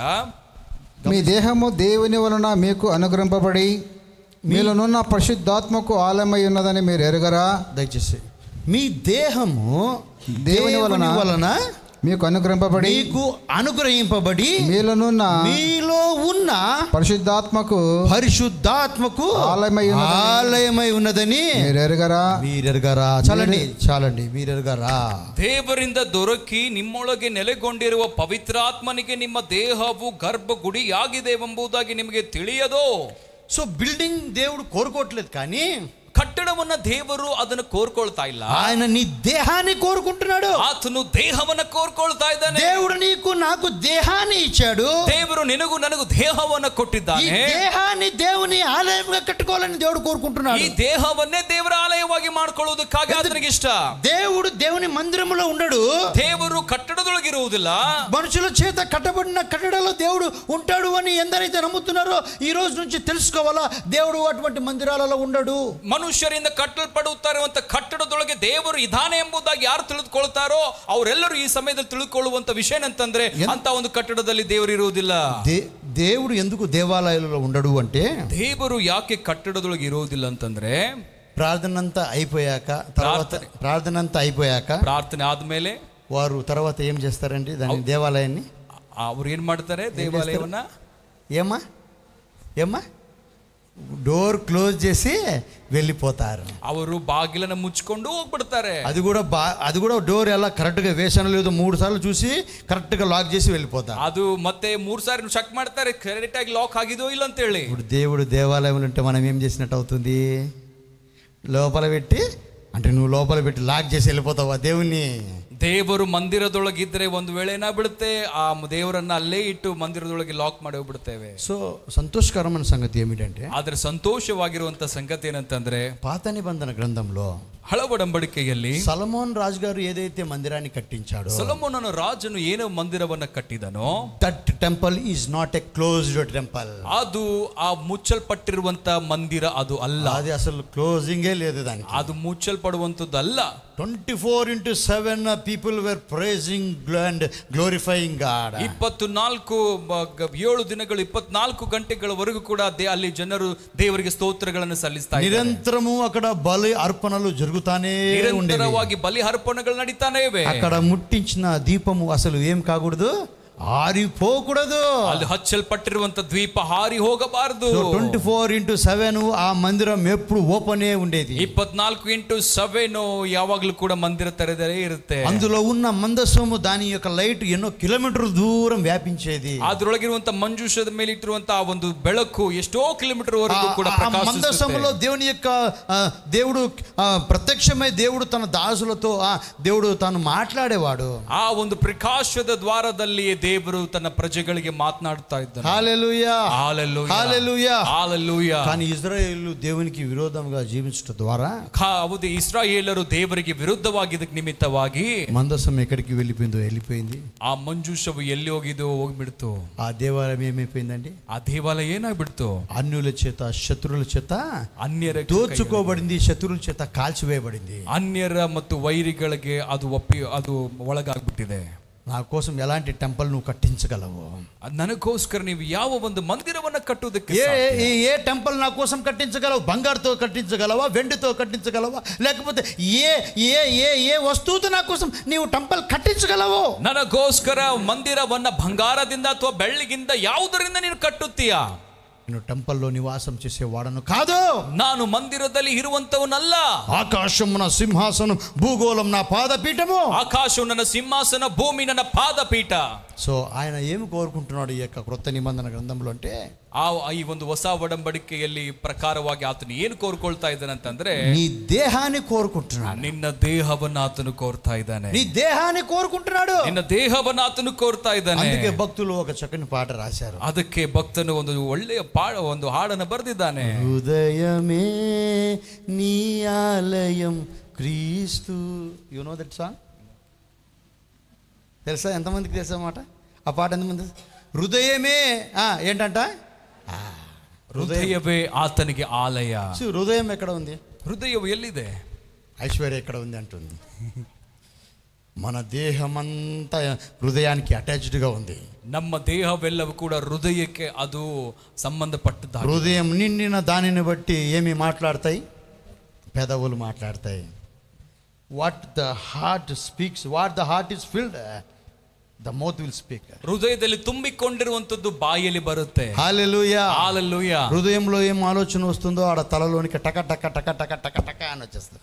మీ దేహము దేవుని వలన మీకు అనుగ్రహింపబడి మీలోనున్న పరిశుద్ధాత్మకు ఆలయమై ఉన్నదని మీరు ఎరుగరా? దయచేసి మీ దేహము దేవుని వలన మీకు అనుగ్రహింపబడి మీలో ఉన్న పరిశుద్ధాత్మకు ఆలయమై ఉన్నదని మీరు ఎరుగరా? చాలండి మీరు ఎరుగరా? ದೇವರಿಂದ ದೊರಕಿ ನಿಮ್ಮೊಳಗೆ ನೆಲೆಗೊಂಡಿರುವ ಪವಿತ್ರಾತ್ಮನಿಗೆ ನಿಮ್ಮ ದೇಹವು ಗರ್ಭ ಗುಡಿಯಾಗಿದೆ ಎಂಬುದಾಗಿ ನಿಮಗೆ ತಿಳಿಯದೋ? సో బిల్డింగ్ దేవుడు కోరుకోవట్లేదు, కానీ ಕಟ್ಟಡವನ್ನ ದೇವರು ಅದನ್ನು ಕೋರ್ಕೊಳ್ತಾ ಇಲ್ಲ. ఆయన నీ దేహాన్ని కోరుకుంటున్నాడు. ಆತನು ದೇಹವನ್ನ ಕೋರ್ಕೊಳ್ತಾ ಇದ್ದಾನೆ. దేవుడు నీకు నాకు దేహాన్ని ఇచ్చాడు. ದೇವರು ನಿನಗೂ ನನಗೂ ದೇಹವನ್ನ ಕೊಟ್ಟಿದ್ದಾನೆ. ఈ దేహాన్ని దేవుని ఆలయంగా కట్టుకోవాలని దేవుడు కోరుకుంటున్నాడు. ಈ ದೇಹವನ್ನೇ ದೇವರ ಆಲಯವಾಗಿ ಮಾಡ್ಕೊಳ್ಳುವುದಕ್ಕಾಗಿ ಆತನಿಗೆ ಇಷ್ಟ. దేవుడు దేవుని మందిరంలో ఉండడు. ದೇವರು ಕಟ್ಟಡದೊಳಗಿರುವುದಿಲ್ಲ. మనుషుల చేత కట్టబడిన కట్టడలో దేవుడు ఉంటాడు అని ఎందరైతే నమ్ముతున్నారో ఈ రోజు నుంచి తెలుసుకోవాలా, దేవుడు అటువంటి మందిరాలలో ఉండడు. ಮನುಷ್ಯರಿಂದ ಕಟ್ಟಲ್ಪಡುತ್ತಾ ಇರುವಂತ ಕಟ್ಟಡದೊಳಗೆ ದೇವರು ಇದಾನೆ ಎಂಬುದಾಗಿ ಯಾರು ತಿಳಿದುಕೊಳ್ತಾರೋ ಅವರೆಲ್ಲರೂ ಈ ಸಮಯದಲ್ಲಿ ತಿಳ್ಕೊಳ್ಳುವಂತ ವಿಷಯ ಏನಂತಂದ್ರೆ ಅಂತ ಒಂದು ಕಟ್ಟಡದಲ್ಲಿ ದೇವರು ಇರುವುದಿಲ್ಲ. దేవుడు ఎందుకు దేవాలయాలలో ఉండడు అంటే, ದೇವರು ಯಾಕೆ ಕಟ್ಟಡದೊಳಗೆ ಇರುವುದಿಲ್ಲ ಅಂತಂದ್ರೆ, ప్రార్థన అంతా అయిపోయాక ಪ್ರಾರ್ಥನೆ ಆದ್ಮೇಲೆ వారు తర్వాత ఏం చేస్తారండి దాని దేవాలయాన్ని? ಅವ್ರು ಏನ್ ಮಾಡ್ತಾರೆ? ದೇವಾಲಯವನ್ನ ఏమా డోర్ క్లోజ్ చేసి వెళ్ళిపోతారు. ಅವರು ಬಾಗಿಲನ್ನು ಮುಚ್ಚಿಕೊಂಡು ಹೋಗ್ಬಿಡ್ತಾರೆ. అది కూడా డోర్ ఎలా కరెక్ట్గా వేసానో లేదో 3 సార్లు చూసి కరెక్ట్గా లాక్ చేసి వెళ్ళిపోతారు. ಅದು ಮತ್ತೆ 3 ಸಾರಿ ಚೆಕ್ ಮಾಡ್ತಾರೆ ಕರೆಕ್ಟ್ ಆಗಿ ಲಾಕ್ ಆಗಿದೋ ಇಲ್ಲ ಅಂತ ಹೇಳಿ. ఇప్పుడు దేవుడు దేవాలయంలో ఉంటే మనం ఏం చేసినట్టు అవుతుంది? లోపల పెట్టి, అంటే నువ్వు లోపల పెట్టి లాక్ చేసి వెళ్ళిపోతావా దేవుణ్ణి? ದೇವರು ಮಂದಿರದೊಳಗಿದ್ರೆ ಒಂದು ವೇಳೆ ಏನಾಗ್ಬಿಡುತ್ತೆ, ಆ ದೇವರನ್ನ ಅಲ್ಲೇ ಇಟ್ಟು ಮಂದಿರದೊಳಗೆ ಲಾಕ್ ಮಾಡಿ ಹೋಗ್ಬಿಡ್ತೇವೆ. సో సంతోషకరమైన సంగతి ఏమిటంటే, ಆದ್ರೆ ಸಂತೋಷವಾಗಿರುವಂತ ಸಂಗತಿ ಏನಂತಂದ್ರೆ, పాత నిబంధన గ్రంథంలో ಹಳ ಒಡಂಬಡಿಕೆಯಲ್ಲಿ సొలొమోన్ రాజు గారు ఏదైతే మందిరాన్ని కట్టించాడో, ಸೊಲೊಮೋನನ ರಾಜನು ಏನೋ ಮಂದಿರವನ್ನ ಕಟ್ಟಿದನೋ, that temple is not a closed temple. ಅದು ಆ ಮುಚ್ಚಲ್ಪಟ್ಟಿರುವಂತ ಮಂದಿರ ಅದು ಅಲ್ಲ. అది అసలు క్లోజింగే లేదు దానికి. ಅದು ಮುಚ್ಚಲ್ಪಡುವಂತದ್ದು ಅಲ್ಲ. 24/7 people were praising and glorifying God. 7 ದಿನಗಳು 24 ಗಂಟೆಗಳವರೆಗೂ ಕೂಡ ಅಲ್ಲಿ ಜನರು ದೇವರಿಗೆ ಸ್ತೋತ್ರಗಳನ್ನು ಸಲ್ಲಿಸ್ತಾ ಇದ್ದಾರೆ. నిరంతరము అక్కడ బలి అర్పణలు జరుగుతానే ఉండేవి. ನಿರಂತರವಾಗಿ ಬಲಿ ಅರ್ಪಣೆಗಳು ನಡೀತಾನೆ ಇವೆ. అక్కడ ముట్టించిన దీపము అసలు ఏం కాకూడదు, ఆరిపోకూడదు. ಅಲ್ಲಿ ಹಚ್ಚಲ್ಪಟ್ಟಿರುವಂತ ದ್ವೀಪ ಹಾರಿ ಹೋಗಬಾರದು. 24/7 ఆ మందిరం ఎప్పుడు ఓపెనే ఉండేది. 24/7 ಯಾವಾಗಲೂ ಕೂಡ ಮಂದಿರ ತೆರೆದೇ ಇರುತ್ತೆ. అందులో ఉన్న మందసము దాని యొక్క లైట్ ఎన్నో కిలోమీటర్ దూరం వ్యాపించేది. ಅದರೊಳಗಿರುವಂತ ಮಂಜೂಷದ ಮೇಲೆ ಇಟ್ಟಿರುವಂತಹ ಒಂದು ಬೆಳಕು ಎಷ್ಟೋ ಕಿಲೋಮೀಟರ್ ವರೆಗೂ ಕೂಡ ಪ್ರಕಾಶಿಸುತ್ತೆ. మందసములో దేవుని యొక్క దేవుడు ప్రత్యక్షమై దేవుడు తన దాసులతో దేవుడు తాను మాట్లాడేవాడు. ಆ ಒಂದು ಪ್ರಕಾಶದ ದ್ವಾರದಲ್ಲಿ ದೇವರು ತನ್ನ ಪ್ರಜೆಗಳಿಗೆ ಮಾತನಾಡ್ತಾ ಇದ್ದಾನೆ. హల్లెలూయా, హల్లెలూయా, హల్లెలూయా, హల్లెలూయా. కానీ ఇశ్రాయేలు దేవునికి విరోధంగా జీవించడం ద్వారా, ಹೌದು, ಇಸ್ರಾಯೇಲರು ದೇವರಿಗೆ ವಿರುದ್ಧವಾಗಿದ್ದಕ್ಕೆ ನಿಮಿತ್ತವಾಗಿ మందసం ఎక్కడికి వెళ్ళిపోయింది. ಆ ಮಂಜೂಷವು ಎಲ್ಲಿ ಹೋಗಿದ್ದು ಹೋಗ್ಬಿಡ್ತು. ఆ దేవాలయం ఏమైపోయిందండి? ಆ ದೇವಾಲಯ ಏನಾಗ್ಬಿಡ್ತು? అన్యుల చేత, శత్రువుల చేత ಅನ್ಯರ దోచుకోబడింది, శత్రువుల చేత కాల్చివేయబడింది. ಅನ್ಯರ ಮತ್ತು ವೈರಿಗಳಿಗೆ ಅದು ಒಳಗಾಗ್ಬಿಟ್ಟಿದೆ. నా కోసం ఎలాంటి టెంపుల్ నువ్వు కట్టించగలవు? ನನಗೋಸ್ಕರ ನೀವು ಯಾವ ಒಂದು ಮಂದಿರವನ್ನ ಕಟ್ಟುವುದಕ್ಕೆ ఏ టెంపుల్ నా కోసం కట్టించగలవు? బంగారుతో కట్టించగలవా? వెండితో కట్టించగలవా? లేకపోతే ఏ ఏ ఏ ఏ వస్తువుతో నా కోసం నీవు టెంపుల్ కట్టించగలవు? ನನಗೋಸ್ಕರ ಮಂದಿರವನ್ನ ಬಂಗಾರದಿಂದ ಅಥವಾ ಬೆಳ್ಳಿಗಿಂದ ಯಾವುದರಿಂದ ನೀನು ಕಟ್ಟುತ್ತೀಯಾ? నేను టెంపుల్లో నివాసం చేసేవాడను కాదు. ನಾನು ಮಂದಿರದಲ್ಲಿ ಇರುವಂತವನಲ್ಲ. ఆకాశం నా సింహాసనం, భూగోళం నా పాదపీఠము. ಆಕಾಶವು ನನ್ನ ಸಿಂಹಾಸನ, ಭೂಮಿ ನನ್ನ ಪಾದಪೀಠ. సో ఆయన ఏమి కోరుకుంటున్నాడు ఈ యొక్క క్రొత్త నిబంధన గ్రంథంలో అంటే, ಈ ಒಂದು ಹೊಸ ಒಡಂಬಡಿಕೆಯಲ್ಲಿ ಪ್ರಕಾರವಾಗಿ ಆತನು ಏನು ಕೋರ್ಕೊಳ್ತಾ ಇದ್ದಾನೆ ಅಂತಂದ್ರೆ, నీ దేహాన్ని కోరుకుంటున్నాడు. ನಿನ್ನ ದೇಹವನ್ನು ಆತನು ಕೋರ್ತಾ ಇದ್ದಾನೆ. నీ దేహాన్ని కోరుకుంటున్నాడు. ನಿನ್ನ ದೇಹವನ್ನು ಆತನು ಕೋರ್ತಾ ಇದ್ದಾನೆ. అందుకే భక్తులు ఒక చక్కని పాట రాశారు. ಅದಕ್ಕೆ ಭಕ್ತನು ಒಂದು ಒಳ್ಳೆಯ ಒಂದು ಹಾಡನ್ನು ಬರೆದಿದ್ದಾನೆ. హృదయమే నీ ఆలయం క్రీస్తు. You know that song? తెలుసా? ఎంతమందికి తెలుసా మాట? ఆ పాట ఎంతమంది? హృదయమే ఏంటంట? ಹೃದಯವೇ ಆತನಿಗೆ ಆಲಯ. హృదయం ఎక్కడ ఉంది? ಹೃದಯವು ಎಲ್ಲಿದೆ? ఐశ్వర్య ఎక్కడ ఉంది అంటుంది. మన దేహమంతా హృదయానికి అటాచ్డ్గా ఉంది. ನಮ್ಮ ದೇಹವೆಲ್ಲವೂ ಕೂಡ ಹೃದಯಕ್ಕೆ ಅದು ಸಂಬಂಧಪಟ್ಟದ್ದು. హృదయం నిండిన దానిని బట్టి ఏమి మాట్లాడతాయి? పెదవులు మాట్లాడతాయి. What the heart speaks, what the heart is filled, the mouth will speak. ಹೃದಯದಲ್ಲಿ ತುಂಬಿಕೊಂಡಿರುವಂತದ್ದು ಬಾಯಲ್ಲಿ ಬರುತ್ತೆ. హల్లెలూయా, హల్లెలూయా. హృదయంలో ఏం ఆలోచన వస్తుందో ఆడ తలలోనికి టక టక టక టక టక టక అని వచ్చేస్తుంది.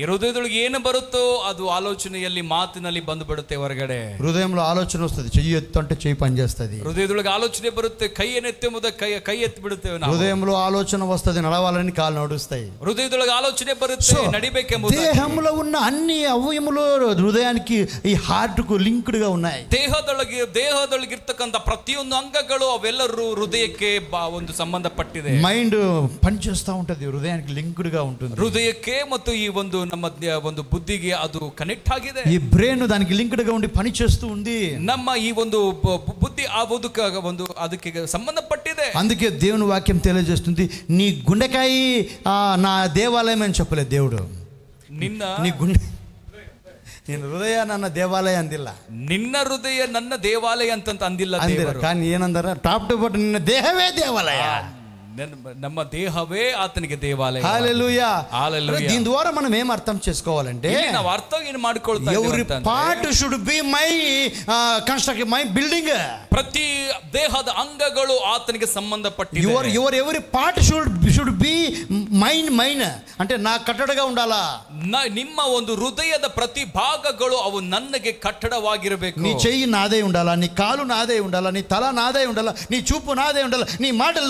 ಹೃದಯದೊಳಗೆ ಏನು ಬರುತ್ತೋ ಅದು ಆಲೋಚನೆಯಲ್ಲಿ, ಮಾತಿನಲ್ಲಿ ಬಂದು ಬಿಡುತ್ತೆ ಹೊರಗಡೆ. హృదయంలో ఆలోచన వస్తుంది, చెయ్యి ఎత్తు అంటే చెయ్యి పని చేస్తుంది. ಹೃದಯದೊಳಗೆ ಆಲೋಚನೆ ಬರುತ್ತೆ, ಕೈಯನ್ನೆತ್ತೆ ಮುದ ಕೈ ಎತ್ತಿ ಬಿಡುತ್ತೇವೆ ನಾವು. హృదయంలో ఆలోచన వస్తుంది, నడవాలని కాళ్ళు నడుస్తాయి. హృదయದೊಳಗೆ ಆಲೋಚನೆ ಬರುತ್ತೆ, ನಡಿಬೇಕೆಂಬುದು. దేహంలో ఉన్న అన్ని అవయములు హృదయానికి, ఈ హార్ట్ కు లింక్డ్ గా ఉన్నాయి. ದೇಹದೊಳಗಿರ್ತಕ್ಕಂಥ ಪ್ರತಿಯೊಂದು ಅಂಗಗಳು ಅವೆಲ್ಲರೂ ಹೃದಯಕ್ಕೆ ಒಂದು ಸಂಬಂಧಪಟ್ಟಿದೆ. మైండ్ పనిచేస్తూ ఉంటుంది, హృదయానికి లింక్డ్ గా ఉంటుంది. ಹೃದಯಕ್ಕೆ ಮತ್ತು ಈ ಒಂದು ನಮ್ಮ ಒಂದು ಬುದ್ಧಿಗೆ ಅದು ಕನೆಕ್ಟ್ ಆಗಿದೆ. ఈ బ్రెయిన్ దానికి లింక్డ్ గా ఉండి పని చేస్తూ ఉంది. ನಮ್ಮ ಈ ಒಂದು ಬುದ್ಧಿ ಆ ಒಂದು ಅದಕ್ಕೆ ಸಂಬಂಧಪಟ್ಟಿದೆ. అందుకే దేవుని వాక్యం తెలియజేస్తుంది, నీ గుండెకాయ నా దేవాలయం అని చెప్పలేదు దేవుడు. నీ గుండె, నేను హృదయ ನನ್ನ దేవాలయ అందిಲ್ಲ. ನಿನ್ನ ಹೃದಯ ನನ್ನ ದೇವಾಲಯ ಅಂತ ಅಂದಿಲ್ಲ ದೇವರು. కానీ ಏನಂದಾರ? ಟಾಪ್ ಟು ಬಾಟಮ್ ನಿನ್ನ ದೇಹವೇ ದೇವಾಲಯ. ನಮ್ಮ ದೇಹವೇ ಆತನಿಗೆ ದೇವಾಲಯ. హల్లెలూయా, హల్లెలూయా. దీని ద్వారా మనం ఏం అర్థం చేసుకోవాలంటే, ನಾವು ಅರ್ಥ ಏನು ಮಾಡ್ಕೊಳ್ತಾ ఎవరి part should be my construct my building. ಪ್ರತಿ ದೇಹದ ಅಂಗಗಳು ಆತನಿಗೆ ಸಂಬಂಧಪಟ್ಟಿದೆ. ఎవరి పార్ట్ షుడ్ బి మైన్ అంటే నా కట్టడగా ఉండాలా. ನಿಮ್ಮ ಒಂದು ಹೃದಯದ ಪ್ರತಿ ಭಾಗಗಳು ಅವು ನನಗೆ ಕಟ್ಟಡವಾಗಿರಬೇಕು. నీ చెయ్యి నాదే ఉండాలా, నీ కాలు నాదే ఉండాలా, నీ తల నాదే ఉండాలా, నీ చూపు నాదే ఉండాలా, నీ మాటలు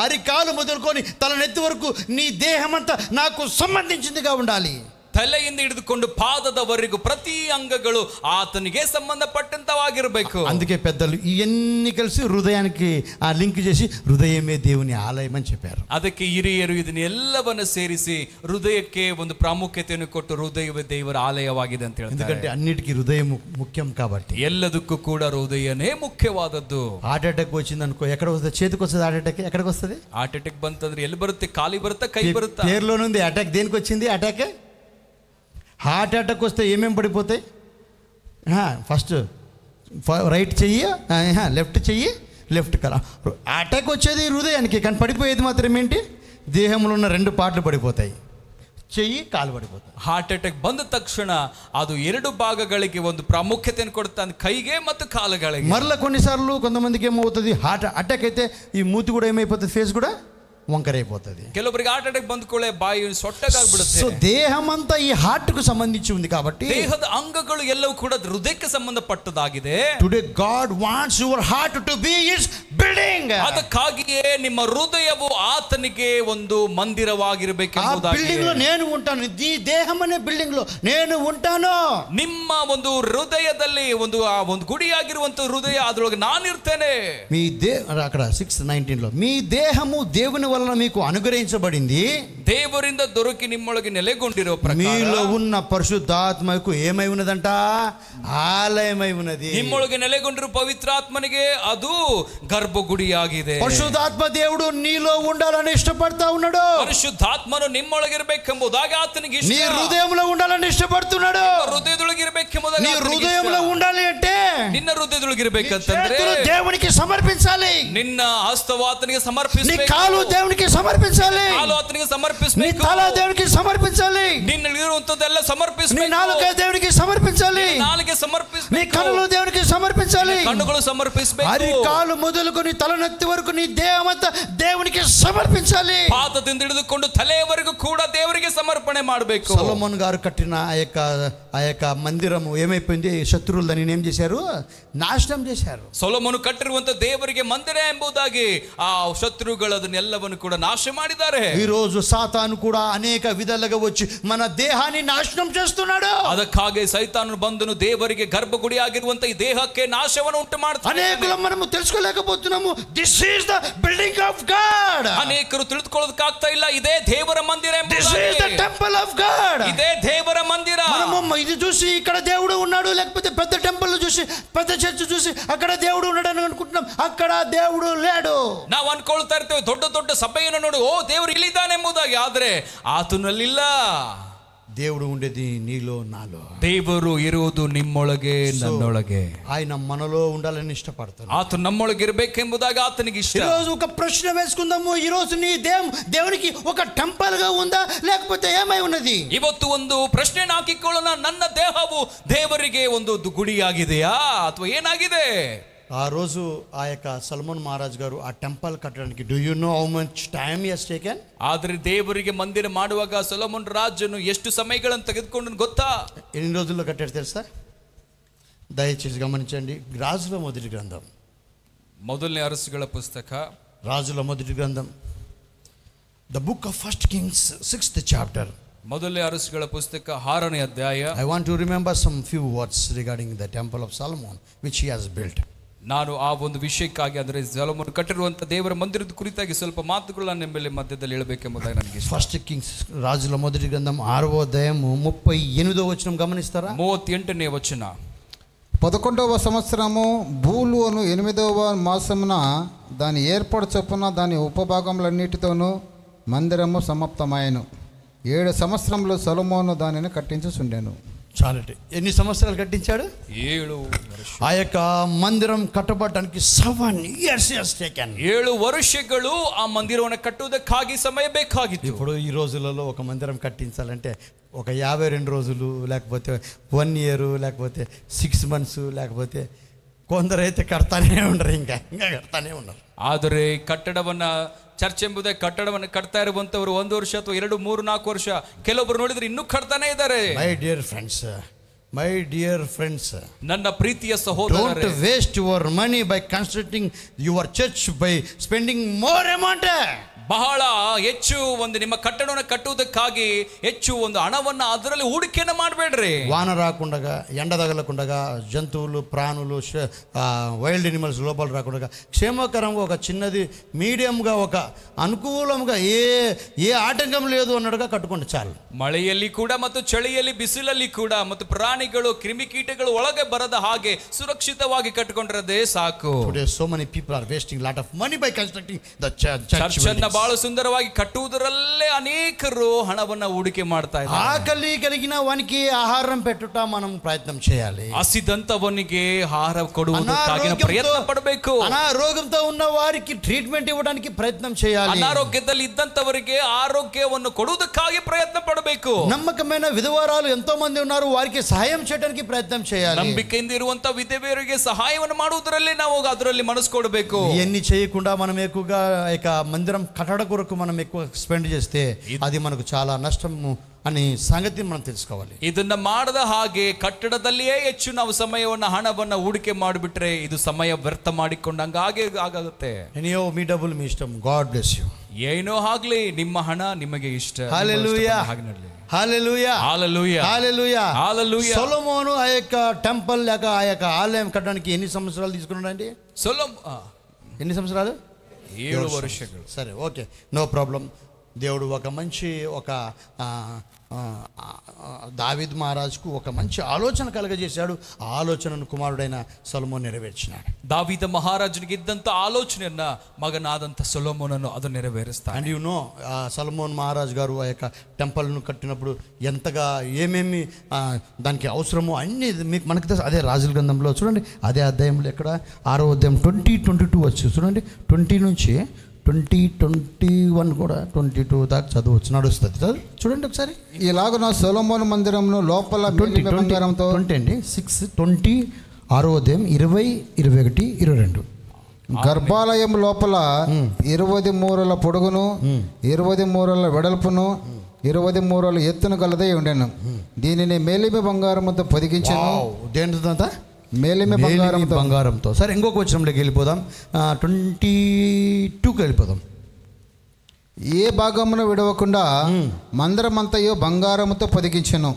అరికాలు మొదలుకొని తలనెత్తి వరకు నీ దేహమంతా నాకు సంబంధించిందిగా ఉండాలి. ತಲೆಯಿಂದ ಹಿಡಿದುಕೊಂಡು ಪಾದದವರೆಗೂ ಪ್ರತಿ ಅಂಗಗಳು ಆತನಿಗೆ ಸಂಬಂಧಪಟ್ಟಂತವಾಗಿರಬೇಕು. అందుకే పెద్దలు ఇవన్నీ కలిసి హృదయానికి ఆ లింక్ చేసి హృదయమే దేవుని ఆలయం అని చెప్పారు. ಅದಕ್ಕೆ ಹಿರಿಯರು ಇದನ್ನ ಎಲ್ಲವನ್ನು ಸೇರಿಸಿ ಹೃದಯಕ್ಕೆ ಒಂದು ಪ್ರಾಮುಖ್ಯತೆಯನ್ನು ಕೊಟ್ಟು ಹೃದಯವೇ ದೇವರ ಆಲಯವಾಗಿದೆ ಅಂತ ಹೇಳ್ತಾರೆ. ఎందుకంటే అన్నిటికీ హృదయం ముఖ్యం కాబట్టి. ಎಲ್ಲದಕ್ಕೂ ಕೂಡ ಹೃದಯನೇ ಮುಖ್ಯವಾದದ್ದು. హార్ట్ అటాక్ వచ్చింది అనుకో, ఎక్కడ వస్తుంది? చేతికి వస్తుంది. హార్ట్ అటాక్ ఎక్కడికి వస్తుంది? ಹಾರ್ಟ್ ಅಟ್ಯಾಕ್ ಬಂತಂದ್ರೆ ಎಲ್ಲಿ ಬರುತ್ತೆ? ఖాళీ ಬರುತ್ತಾ, ಕೈ ಬರುತ್ತಾ? పేరులోనుంది అటాక్. దేనికి వచ్చింది అటాక్? హార్ట్ అటాక్ వస్తే ఏమేమి పడిపోతాయి? ఫస్ట్ రైట్ చెయ్యి, లెఫ్ట్ చెయ్యి, లెఫ్ట్ కల. అటాక్ వచ్చేది హృదయానికి, కానీ పడిపోయేది మాత్రం ఏంటి? దేహంలో ఉన్న 2 పార్ట్లు పడిపోతాయి, చెయ్యి కాలు పడిపోతాయి. ಹಾರ್ಟ್ ಅಟ್ಯಾಕ್ ಬಂದ ತಕ್ಷಣ ಅದು 2 ಭಾಗಗಳಿಗೆ ಒಂದು ಪ್ರಾಮುಖ್ಯತೆಯನ್ನು ಕೊಡುತ್ತೆ, ಕೈಗೆ ಮತ್ತು ಕಾಲುಗಳಿಗೆ. మరలా కొన్నిసార్లు కొంతమందికి ఏమవుతుంది, హార్ట్ అటాక్ అయితే ఈ మూతి కూడా ఏమైపోతుంది, ఫేస్ కూడా వంకరైపోతుంది. ಕೆಲವರಿಗೆ ಹಾರ್ಟ್ ಅಟ್ಯಾಕ್ ಬಂದ್ಕೊಳ್ಳೆ ಬಾಯಿ ಸೊಟ್ಟಗಾಗ್ಬಿಡುತ್ತೆ. సో దేహం అంతా ఈ హార్ట్ కు సంబంధించి ఉంది కాబట్టి ದೇಹದ ಅಂಗಗಳು ಎಲ್ಲವೂ ಕೂಡ ಹೃದಯಕ್ಕೆ ಸಂಬಂಧಪಟ್ಟದಾಗಿದೆ. Today God wants your heart to be his building. ಅದಕ್ಕಾಗಿಯೇ ನಿಮ್ಮ ಹೃದಯವು ಆತನಿಗೆ ಒಂದು ಮಂದಿರವಾಗಿರಬೇಕೆಂಬುದಾಗಿ. బిల్డింగ్ లో నేను ఉంటాను, ఈ దేహం అనే బిల్డింగ్ లో నేను ఉంటాను. ನಿಮ್ಮ ಒಂದು ಹೃದಯದಲ್ಲಿ ಒಂದು ಗುಡಿಯಾಗಿರುವಂತ ಹೃದಯ, ಅದರೊಳಗೆ ನಾನಿರ್ತೇನೆ. మీ అక్కడ 6:19 లో మీ దేహము దేవుని వలన మీకు అనుగ్రహించబడింది, ದೇವರಿಂದ ದೊರಕಿ ನಿಮ್ಮೊಳಗೆ ನೆಲೆಗೊಂಡಿರೋ ಪ್ರಕಾರ మీలో ఉన్న పరిశుద్ధాత్మకు ఏమై ఉన్నదంట? ఆలయమై ఉన్నది. ನಿಮ್ಮೊಳಗೆ ನೆಲೆಗೊಂಡಿರೋ ಪವಿತ್ರಾತ್ಮನಿಗೆ ಅದು ಗರ್ಭಗುಡಿಯಾಗಿದೆ. పరిశుద్ధాత్మ దేవుడు నీలో ఉండాలని ఇష్టపడతా ఉన్నాడు. ಪರಿಶುದ್ಧಾತ್ಮನು ನಿಮ್ಮೊಳಗಿರಬೇಕೆಂಬುದಾಗಿ ಆತನಿಗೆ ಇಷ್ಟ. నీ హృదయంలో ఉండాలని ఇష్టపడుతున్నాడు. ಹೃದಯದೊಳಗಿರಬೇಕೆಂಬುದಾಗಿ నీ హృదయంలో ఉండాలి అంటే ನಿನ್ನ ಹೃದಯದೊಳಗಿರಬೇಕಂತಂದ್ರೆ దేవునికి సమర్పించాలి. ನಿನ್ನ ಹಸ್ತವಾತನಿಗೆ నీ ಸಮರ್ಪಿಸಬೇಕು. కాలు దేవునికి సమర్పించాలి. ಕಾಲು ಆತನಿಗೆ నీ ಸಮರ್ಪಿಸಬೇಕು. తల దేవునికి సమర్పించాలి. ನಿನ್ನಲ್ಲಿರುವಂತದ್ದೆಲ್ಲ నీ ಸಮರ್ಪಿಸಬೇಕು. నాలుక దేవునికి సమర్పించాలి. ನಾಲಿಗೆ నీ ಸಮರ್ಪಿಸಬೇಕು. కన్నులు దేవునికి సమర్పించాలి. కన్నుಗಳು సమర్ಪಿಸಬೇಕು. అరికాలు మొదలుకొని తలనెత్తి వరకు నీ దేహమంతా దేవునికి సమర్పించాలి. ಪಾದದಿಂದ ಹಿಡಿದುಕೊಂಡು ತಲೆಯವರೆಗೂ ಕೂಡ ದೇವರಿಗೆ ಸಮರ್ಪಣೆ ಮಾಡಬೇಕು. సొలొమోన్ గారు కట్టిన ఆ యొక్క మందిరము ఏమైపోయింది? శత్రువులు దాన్ని ఏం చేశారు? నాశనం చేశారు. ಸೊಲೊಮೋನು ಕಟ್ಟಿರುವಂತ ದೇವರಿಗೆ ಮಂದಿರ ಎಂಬುದಾಗಿ ಆ ಶತ್ರುಗಳು ಅದನ್ನೆಲ್ಲವನ್ನು ಕೂಡ ನಾಶ ಮಾಡಿದ್ದಾರೆ. ఈ రోజు సాతాను కూడా అనేక విధాలుగా వచ్చి మన దేహాన్ని నాశనం చేస్తున్నాడు. ಅದಕ್ಕಾಗಿ ಸೈತಾನನು ಬಂದನು ದೇವರಿಗೆ ಗರ್ಭಗುಡಿ ಆಗಿರುವಂತ ಈ ದೇಹಕ್ಕೆ ನಾಶವನ್ನು ಉಂಟು ಮಾಡ್ತಾನೆ. అనేకులు మనము తెలుసుకోలేకపోతున్నాము. This is the building of God. ಅನೇಕರು ತಿಳಿದುಕೊಳ್ಳೋದಕ್ಕಾಗ್ತಾ ಇಲ್ಲ, ಇದೇ ದೇವರ ಮಂದಿರ this is the temple of God. ಇದೇ ದೇವರ ಮಂದಿರ. మనము ఇది చూసి ఇక్కడ దేవుడు ఉన్నాడు, లేకపోతే పెద్ద టెంపుల్ చూసి పెద్ద చర్చ్ చూసి అక్కడ దేవుడు ఉన్నాడని అనుకుంటున్నాం. అక్కడ దేవుడు లేడు. ನಾವು ಅನ್ಕೊಳ್ತಾ ಇರ್ತೇವೆ ದೊಡ್ಡ ದೊಡ್ಡ ಸಭೆಯನ್ನು ನೋಡಿ, ಓ ದೇವರು ಇಲ್ಲಿದ್ದಾನೆ ಎಂಬುದಾಗಿ. ಆದ್ರೆ ಆತನಲ್ಲಿಲ್ಲ. దేవుడు ఉండేది నీలో నాలో. ದೇವರು ಇರುವುದು ನಿಮ್ಮೊಳಗೆ, ನನ್ನೊಳಗೆ. ఆయన మనలో ఉండాలని ఇష్టపడతాడు. ಆತ ನಮ್ಮೊಳಗೆ ಇರಬೇಕೆಂಬುದಾಗಿ ಆತನಿಗೆ ಇಷ್ಟ. ఈ రోజు ఒక ప్రశ్న వేసుకుందాము. ఈ రోజు నీ దేవునికి ఒక టెంపుల్ గా ఉందా, లేకపోతే ఏమై ఉన్నది? ಇವತ್ತು ಒಂದು ಪ್ರಶ್ನೆಯನ್ನು ಹಾಕಿಕೊಳ್ಳೋಣ. ನನ್ನ ದೇಹವು ದೇವರಿಗೆ ಒಂದು ಗುಡಿಯಾಗಿದೆಯಾ ಅಥವಾ ಏನಾಗಿದೆ? ఆ రోజు ఆ యొక్క సల్మాన్ మహారాజ్ గారు ఆ టెంపుల్ కట్టడానికి do you know how much time he has taken? ಆದರೆ ದೇವರಿಗೆ ಮಂದಿರ ಮಾಡುವಾಗ ಸೊಲೊಮೋನ್ ರಾಜನು ಎಷ್ಟು ಸಮಯಗಳನ್ನು ತೆಗೆದುಕೊಂಡು ಗೊತ್ತಾ? ఎన్ని రోజుల్లో కట్టాడు తెలుసా? దయచేసి గమనించండి. రాజుల మొదటి గ్రంథం, ಮೊದಲನೇ ಅರಸುಗಳ ಪುಸ್ತಕ, రాజుల మొదటి గ్రంథం, the book of first Kings 6th chapter. ಮೊದಲನೇ ಅರಸುಗಳ ಪುಸ್ತಕ 6ನೇ ಅಧ್ಯಾಯ. I want to remember some few words regarding the temple of Solomon which he has built. ನಾನು ಆ ಒಂದು ವಿಷಯಕ್ಕಾಗಿ, ಅಂದರೆ ಸೊಲೊಮೋನ್ ಕಟ್ಟಿರುವಂತ ದೇವರ ಮಂದಿರದ ಕುರಿತಾಗಿ ಸ್ವಲ್ಪ ಮಾತುಗಳನ್ನು ನಿಮ್ಮಲ್ಲಿ ಮಧ್ಯದಲ್ಲಿ ಹೇಳಬೇಕೆಂಬುದಾಗಿ ನನಗೆ ಇಷ್ಟ. ఫస్ట్ కింగ్స్ రాజుల మొదటి గ్రంథం 6వ అధ్యాయము 38వ వచనం గమనిస్తారా? 38ನೇ ವಚನ. 11వ సంవత్సరము బూలు అను 8వ మాసమున దాని ఏర్పాటు చొప్పున దాని ఉపభాగములన్నిటితోనూ మందిరము సమాప్తమాయెను. 7 సంవత్సరంలో సొలొమోను దానిని కట్టించుచుండెను. చాలండి. ఎన్ని సంవత్సరాలు కట్టించాడు? 7 ఆ యొక్క మందిరం కట్టబడడానికి 7 years has taken. 7 ವರ್ಷಗಳು ಆ ಮಂದಿರವನ್ನು ಕಟ್ಟುವುದಕ್ಕಾಗಿ ಸಮಯ ಬೇಕಾಗಿತ್ತು. ఇప్పుడు ఈ రోజులలో ఒక మందిరం కట్టించాలంటే ఒక 52 రోజులు, లేకపోతే 1 year, లేకపోతే 6 months, లేకపోతే కొందరైతే కడతానే ఉండరు, ఇంకా కడతానే ఉన్నారు. ಆದರೆ ಕಟ್ಟಡವನ್ನ, ಚರ್ಚ್ ಎಂಬುದೇ ಕಟ್ಟಡವನ್ನು ಕಟ್ತಾ ಇರುವಂತವರು 1 ವರ್ಷ ಅಥವಾ 2, 3, 4 ವರ್ಷ, ಕೆಲವೊಬ್ರು ನೋಡಿದ್ರೆ ಇನ್ನೂ ಕಟ್ತಾನೆ ಇದ್ದಾರೆ. My dear friends, my dear friends, ನನ್ನ ಪ್ರೀತಿಯ don't ಸಹೋದರರೇ, waste your money by constructing your church by spending more amount. ಬಹಳ ಹೆಚ್ಚು ಒಂದು ನಿಮ್ಮ ಕಟ್ಟಡವನ್ನು ಕಟ್ಟುವುದಕ್ಕಾಗಿ ಹೆಚ್ಚು ಒಂದು ಹಣವನ್ನ ಅದರಲ್ಲಿ ಹೂಡಿಕೆಯನ್ನು ಮಾಡಬೇಡ್ರಿ. వాన రాకుండగా, ఎండ తగలకుండగా, జంతువులు, ప్రాణులు, వైల్డ్ ఎనిమల్స్ లోపల రాకుండా క్షేమకరంగా ఒక చిన్నది మీడియంగా ఒక అనుకూలంగా ఏ ఆటంకం లేదు అన్నట్టుగా కట్టుకోండి చాలు. ಮಳೆಯಲ್ಲಿ ಕೂಡ ಮತ್ತು ಚಳಿಯಲ್ಲಿ ಬಿಸಿಲಲ್ಲಿ ಕೂಡ ಮತ್ತು ಪ್ರಾಣಿಗಳು ಕ್ರಿಮಿಕೀಟಗಳು ಒಳಗೆ ಬರದ ಹಾಗೆ ಸುರಕ್ಷಿತವಾಗಿ ಕಟ್ಟಿಕೊಂಡಿರೋದೇ ಸಾಕು. Today so many people are wasting lot of money by constructing the church. ಚರ್ಚನ್ನ ಬಹಳ ಸುಂದರವಾಗಿ ಕಟ್ಟುವುದರಲ್ಲೇ ಅನೇಕರು ಹಣವನ್ನ ಹೂಡಿಕೆ ಮಾಡ್ತಾ ಇದ್ದಾರೆ. ఆకలి కలిగిన వానికి ఆహారం పెట్టుట మనం ప్రయత్నం చేయాలి. ಹಸಿದಂತವನಿಗೆ ಆಹಾರ ಕೊಡುವುದಕ್ಕಾಗಿ ಪ್ರಯತ್ನ ಪಡಬೇಕು. అనారోగ్యంతో ఉన్న వారికి ట్రీట్మెంట్ ఇవ్వడానికి ప్రయత్నం చేయాలి. ಅನಾರೋಗ್ಯದಲ್ಲಿ ಇದ್ದಂತವರಿಗೆ ಆರೋಗ್ಯವನ್ನು ಕೊಡುವುದಕ್ಕಾಗಿ ಪ್ರಯತ್ನ ಪಡಬೇಕು. నమ్మకమైన విధవరాలు ఎంతో మంది ఉన్నారు, వారికి సహాయం చేయడానికి ప్రయత్నం చేయాలి. ನಂಬಿಕೆಯಿಂದ ಇರುವಂತ ವಿಧವೆಯರಿಗೆ ಸಹಾಯವನ್ನು ಮಾಡುವುದರಲ್ಲಿ ನಾವು ಅದರಲ್ಲಿ ಮನಸ್ಸು ಕೊಡಬೇಕು. ఇవన్నీ చేయకుండా మనం ఎక్కువగా ఇక మందిరం కట్టడ కొరకు మనం ఎక్కువ స్పెండ్ చేస్తే అది మనకు చాలా నష్టము అని సంగతి మనం తెలుసుకోవాలి. ಇದನ್ನ ಮಾಡದ ಹಾಗೆ ಕಟ್ಟಡದಲ್ಲಿಯೇ ಹೆಚ್ಚು ನಾವು ಸಮಯವನ್ನ ಹಣವನ್ನ ಹೂಡಿಕೆ ಮಾಡಿಬಿಟ್ರೆ ಇದು ಸಮಯ ವ್ಯರ್ಥ ಮಾಡಿಕೊಂಡಂಗ ಆಗುತ್ತೆ. ఎనియో మీ డబ్బులు మీ ఇష్టం. God bless you. ಏನೋ ಆಗ್ಲಿ, ನಿಮ್ಮ ಹಣ ನಿಮಗೆ ಇಷ್ಟ. హల్లెలూయా, హల్లెలూయా, హల్లెలూయా, హల్లెలూయా, హల్లెలూయా. సొలొమోను ఆ యొక్క టెంపుల్ లేక ఆ యొక్క ఆలయం కట్టడానికి ఎన్ని సంవత్సరాలు తీసుకున్నాడండి? ఎన్ని సంవత్సరాలు? 7 ವರ್ಷಗಳು. సరే, ఓకే, నో ప్రాబ్లం. దేవుడు ఒక మంచి దావీదు మహారాజుకు ఒక మంచి ఆలోచన కలగజేశాడు. ఆ ఆలోచనను కుమారుడైన సొలొమోను నెరవేర్చినాడు. దావీద మహారాజునికి ఇద్దంత ఆలోచనన్న మగనాదంత సొలొమోనను అది నెరవేరుస్తాడు. అండ్ యు నో, సొలొమోను మహారాజు గారు ఆ యొక్క టెంపుల్ను కట్టినప్పుడు ఎంతగా ఏమేమి దానికి అవసరమో అన్ని మనకి తెలుసు. అదే రాజుల గ్రంథంలో చూడండి, అదే అధ్యాయంలో ఎక్కడ 6వ అధ్యాయం 20-22 వచ్చి చూడండి. 20 నుంచి 20-21 కూడా 22 దాకా చదవచ్చు, నడుస్తుంది. చూడండి ఒకసారి. ఇలాగున సొలొమోను మందిరంలో లోపల బంగారంతో 6:20 6వ అధ్యాయం 20, 21, 22. గర్భాలయం లోపల 20 మూరల పొడుగును 20 మూరల వెడల్పును 20 మూరల ఎత్తును గలదై ఉండెను. దీనిని మేలిమి బంగారముతో పొదిగించెను. దేనితో? మేలిమి బంగారంతో. సరే, ఇంకొక వచనంలోకి వెళ్ళిపోదాం. 22కి వెళ్ళిపోదాం. ఏ భాగమును విడవకుండా మందిరమంతయు బంగారముతో పొదిగించెను.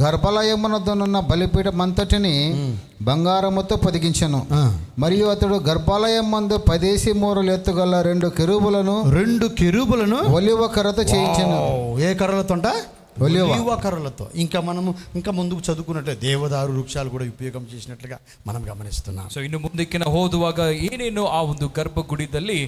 గర్భాలయముననున్న బలిపీఠం అంతటిని బంగారముతో పొదిగించెను. మరియు అతడు గర్భాలయం మందు 10 మూరలు ఎత్తుగల 2 కెరూబులను ఒలివ కర్రతో చేయించెను. ఏ కర్రలతో? ఒలివ కర్రలతో. ఇంకా ముందుకు చదువుకున్నట్లే దేవదారు వృక్షాలు కూడా ఉపయోగం చేసినట్లుగా మనం గమనిస్తున్నాం. ಸೊ ಇನ್ನು ಮುಂದಕ್ಕಿನ ಹೋದುವಾಗ ಏನೇನು ಆ ಒಂದು ಗರ್ಭಗುಡಿದಲ್ಲಿ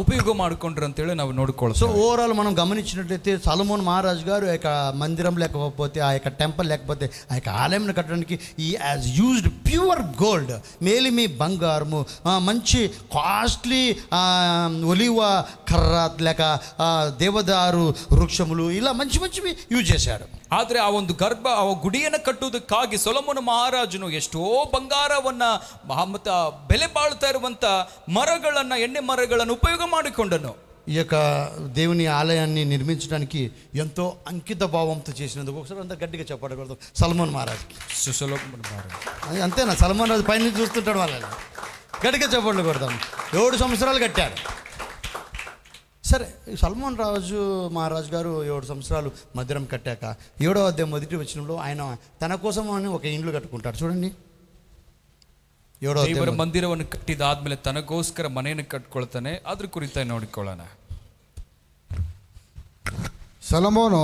ಉಪಯೋಗ ಮಾಡಿಕೊಂಡ್ರು ಅಂತೇಳಿ ನಾವು ನೋಡ್ಕೊಳ್ಳೋದು. సో ఓవరాల్ మనం గమనించినట్లయితే సొలొమోను మహారాజు గారు ఆ యొక్క మందిరం లేకపోతే, ఆ యొక్క టెంపుల్ లేకపోతే, ఆ యొక్క ఆలయం కట్టడానికి ఈ యాజ్ యూజ్డ్ ప్యూర్ గోల్డ్, మేలిమి బంగారము, మంచి కాస్ట్లీ ఒలివ కర్ర లేక దేవదారు వృక్షములు, ఇలా మంచివి యూజ్ చేశాడు. ಆದರೆ ಆ ಒಂದು ಗುಡಿಯನ್ನು ಕಟ್ಟುವುದಕ್ಕಾಗಿ ಸೊಲೊಮೋನ ಮಹಾರಾಜನು ಎಷ್ಟೋ ಬಂಗಾರವನ್ನ ಮತ್ತು ಬೆಲೆ ಬಾಳ್ತಾ ಇರುವಂತ ಮರಗಳನ್ನ, ಎಣ್ಣೆ ಮರಗಳನ್ನು ಉಪಯೋಗ ಮಾಡಿಕೊಂಡನು. ఈ యొక్క దేవుని ఆలయాన్ని నిర్మించడానికి ఎంతో అంకిత భావంతో చేసినందుకు ఒకసారి అంత గట్టిగా చెప్పకూడదు సొలొమోను మహారాజుకి. అది అంతేనా? సొలొమోను రాజు పైన చూస్తుంటాడు, వాళ్ళని గట్టిగా చెప్పకూడదాం. 7 సంవత్సరాలు కట్టాడు. సరే, సొలొమోను మహారాజు గారు 7 సంవత్సరాలు మందిరం కట్టాక 7వ అధ్యాయం 1వ వచనంలో ఆయన తన కోసం అని ఒక ఇండ్లు కట్టుకుంటాడు. చూడండి, ದೇವರ ಮಂದಿರವನ್ನು ಕಟ್ಟಿದಾದ್ಮೇಲೆ ತನಗೋಸ್ಕರ ಮನೆಯನ್ನು ಕಟ್ಕೊಳ್ತಾನೆ. ಅದ್ರ ಕುರಿತಾಗಿ ನೋಡಿಕೊಳ್ಳೋಣ. సొలొమోను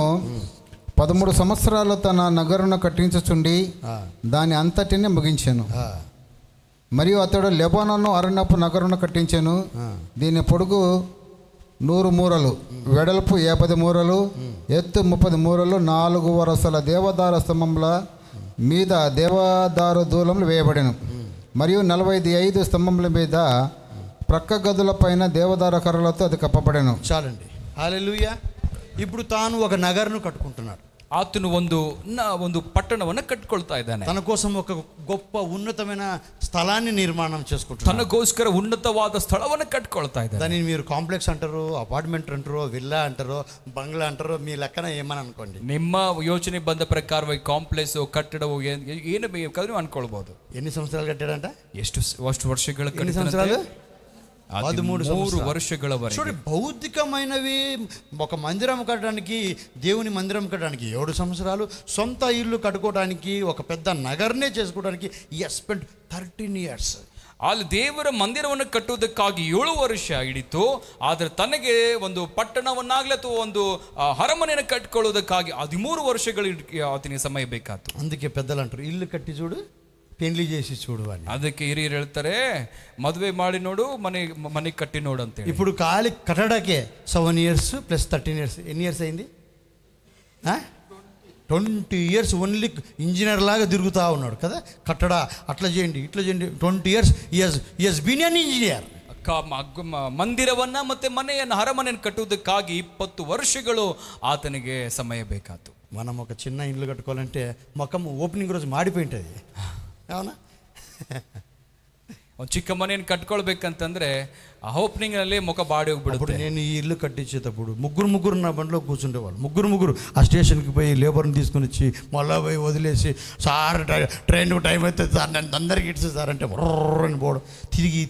13 సంవత్సరాలు తన నగరును కట్టించుచుండి దాని అంతటిని ముగించెను. మరియు అతడు లెబానోను అరణ్యపు నగరును కట్టించెను. దీని పొడుగు 100 మూరలు, వెడల్పు 50 మూరలు, ఎత్తు 30 మూరలు, 4 వరుసల దేవదారు స్తంభముల మీద దేవదారు దూలములు వేయబడెను. మరియు 45 స్తంభముల మీద ప్రక్క గదుల పైన దేవదారు కర్రలతో అది కప్పబడెను. చాలండి. హల్లెలూయా. ఇప్పుడు తాను ఒక నగరును కట్టుకుంటున్నాడు. ಆತನು ಒಂದು ಪಟ್ಟಣವನ್ನು ಕಟ್ಕೊಳ್ತಾ ಇದ್ದಾನೆ. తన కోసం ఒక గొప్ప ఉన్నతమైన స్థలాన్ని నిర్మాణం చేసుకుంటున్నాడు. ತನಗೋಸ್ಕರ ಉನ್ನತವಾದ ಸ್ಥಳವನ್ನು ಕಟ್ಕೊಳ್ತಾ ಇದ್ದಾನೆ. దాన్ని మీరు కాంప్లెక్స్ అంటారు, అపార్ట్మెంట్ అంటారు, విల్లా అంటారు, బంగ్లా అంటారు, మీ లెక్కన ఏమని అనుకోండి. ನಿಮ್ಮ ಯೋಚನೆ ಬಂದ ಪ್ರಕಾರವಾಗಿ ಕಾಂಪ್ಲೆಕ್ಸ್ ಕಟ್ಟಡವು ಏನು ಬೇಕಾದ್ರೂ ಅನ್ಕೊಳ್ಬಹುದು. ఎన్ని సంవత్సరాలు కట్టాడంట? ಎಷ್ಟು ವರ್ಷಗಳ ఎన్ని సంవత్సరాలు? 13 ವರ್ಷಗಳವರೆಗೆ. చూడండి, భౌతికమైనవి ఒక మందిరం కట్టడానికి, దేవుని మందిరం కట్టడానికి 7 సంవత్సరాలు, సొంత ఇల్లు కట్టుకోవడానికి, ఒక పెద్ద నగర్నే చేసుకోవడానికి స్పెండ్ 13 years. ಅಲ್ಲಿ ದೇವರ ಮಂದಿರವನ್ನು ಕಟ್ಟುವುದಕ್ಕಾಗಿ 7 ವರ್ಷ ಹಿಡಿತು. ಆದರೆ ತನಗೆ ಒಂದು ಪಟ್ಟಣವನ್ನಾಗಲಿ ಅಥವಾ ಒಂದು ಅರಮನೆಯನ್ನು ಕಟ್ಟಿಕೊಳ್ಳುವುದಕ್ಕಾಗಿ 13 ವರ್ಷಗಳು ಆತನಿಗೆ ಸಮಯ ಬೇಕಾಯ್ತು. అందుకే పెద్దలు అంటారు, ఇల్లు కట్టి చూడు, పెళ్లి చేసి చూడు అని. ಅದಕ್ಕೆ ಹಿರಿಯರು ಹೇಳ್ತಾರೆ, ಮದುವೆ ಮಾಡಿ ನೋಡು, ಮನೆ ಕಟ್ಟಿ ನೋಡು ಅಂತ. ఇప్పుడు ఖాళీ కట్టడాకే 7 years ప్లస్ 13 years. ఎన్ని ఇయర్స్ అయింది? 20 years ఓన్లీ ఇంజనీర్ లాగా తిరుగుతూ ఉన్నాడు కదా. కట్టడ అట్లా చేయండి, ఇట్లా చేయండి. 20 years he has been an engineer. ಮಂದಿರವನ್ನ ಮತ್ತೆ ಮನೆಯನ್ನು ಅರಮನೆಯನ್ನು ಕಟ್ಟುವುದಕ್ಕಾಗಿ 20 ವರ್ಷಗಳು ಆತನಿಗೆ ಸಮಯ ಬೇಕಾಯ್ತು. మనం ఒక చిన్న ఇల్లు కట్టుకోవాలంటే మొఖం ఓపెనింగ్ రోజు మాడిపోయి ఉంటుంది, అవునా? ಒಂದು ಚಿಕ್ಕ ಮನೆಯನ್ನು ಕಟ್ಕೊಳ್ಬೇಕಂತಂದ್ರೆ ಆ ಓಪನಿಂಗ್ ನಲ್ಲಿ ಮುಖ ಬಾಡಿ ಹೋಗ್ಬಿಡುತ್ತೆ. నేను ఈ ఇల్లు కట్టించేటప్పుడు ముగ్గురు నా బండిలో కూర్చుండేవాళ్ళు. ముగ్గురు ఆ స్టేషన్కి పోయి లేబర్ని తీసుకుని వచ్చి మళ్ళా పోయి వదిలేసి, సార్ ట్రైన్ టైం అయితే సార్ నన్ను అందరికి ఇట్స్ సార్ అంటే అని పోవడం, తిరిగి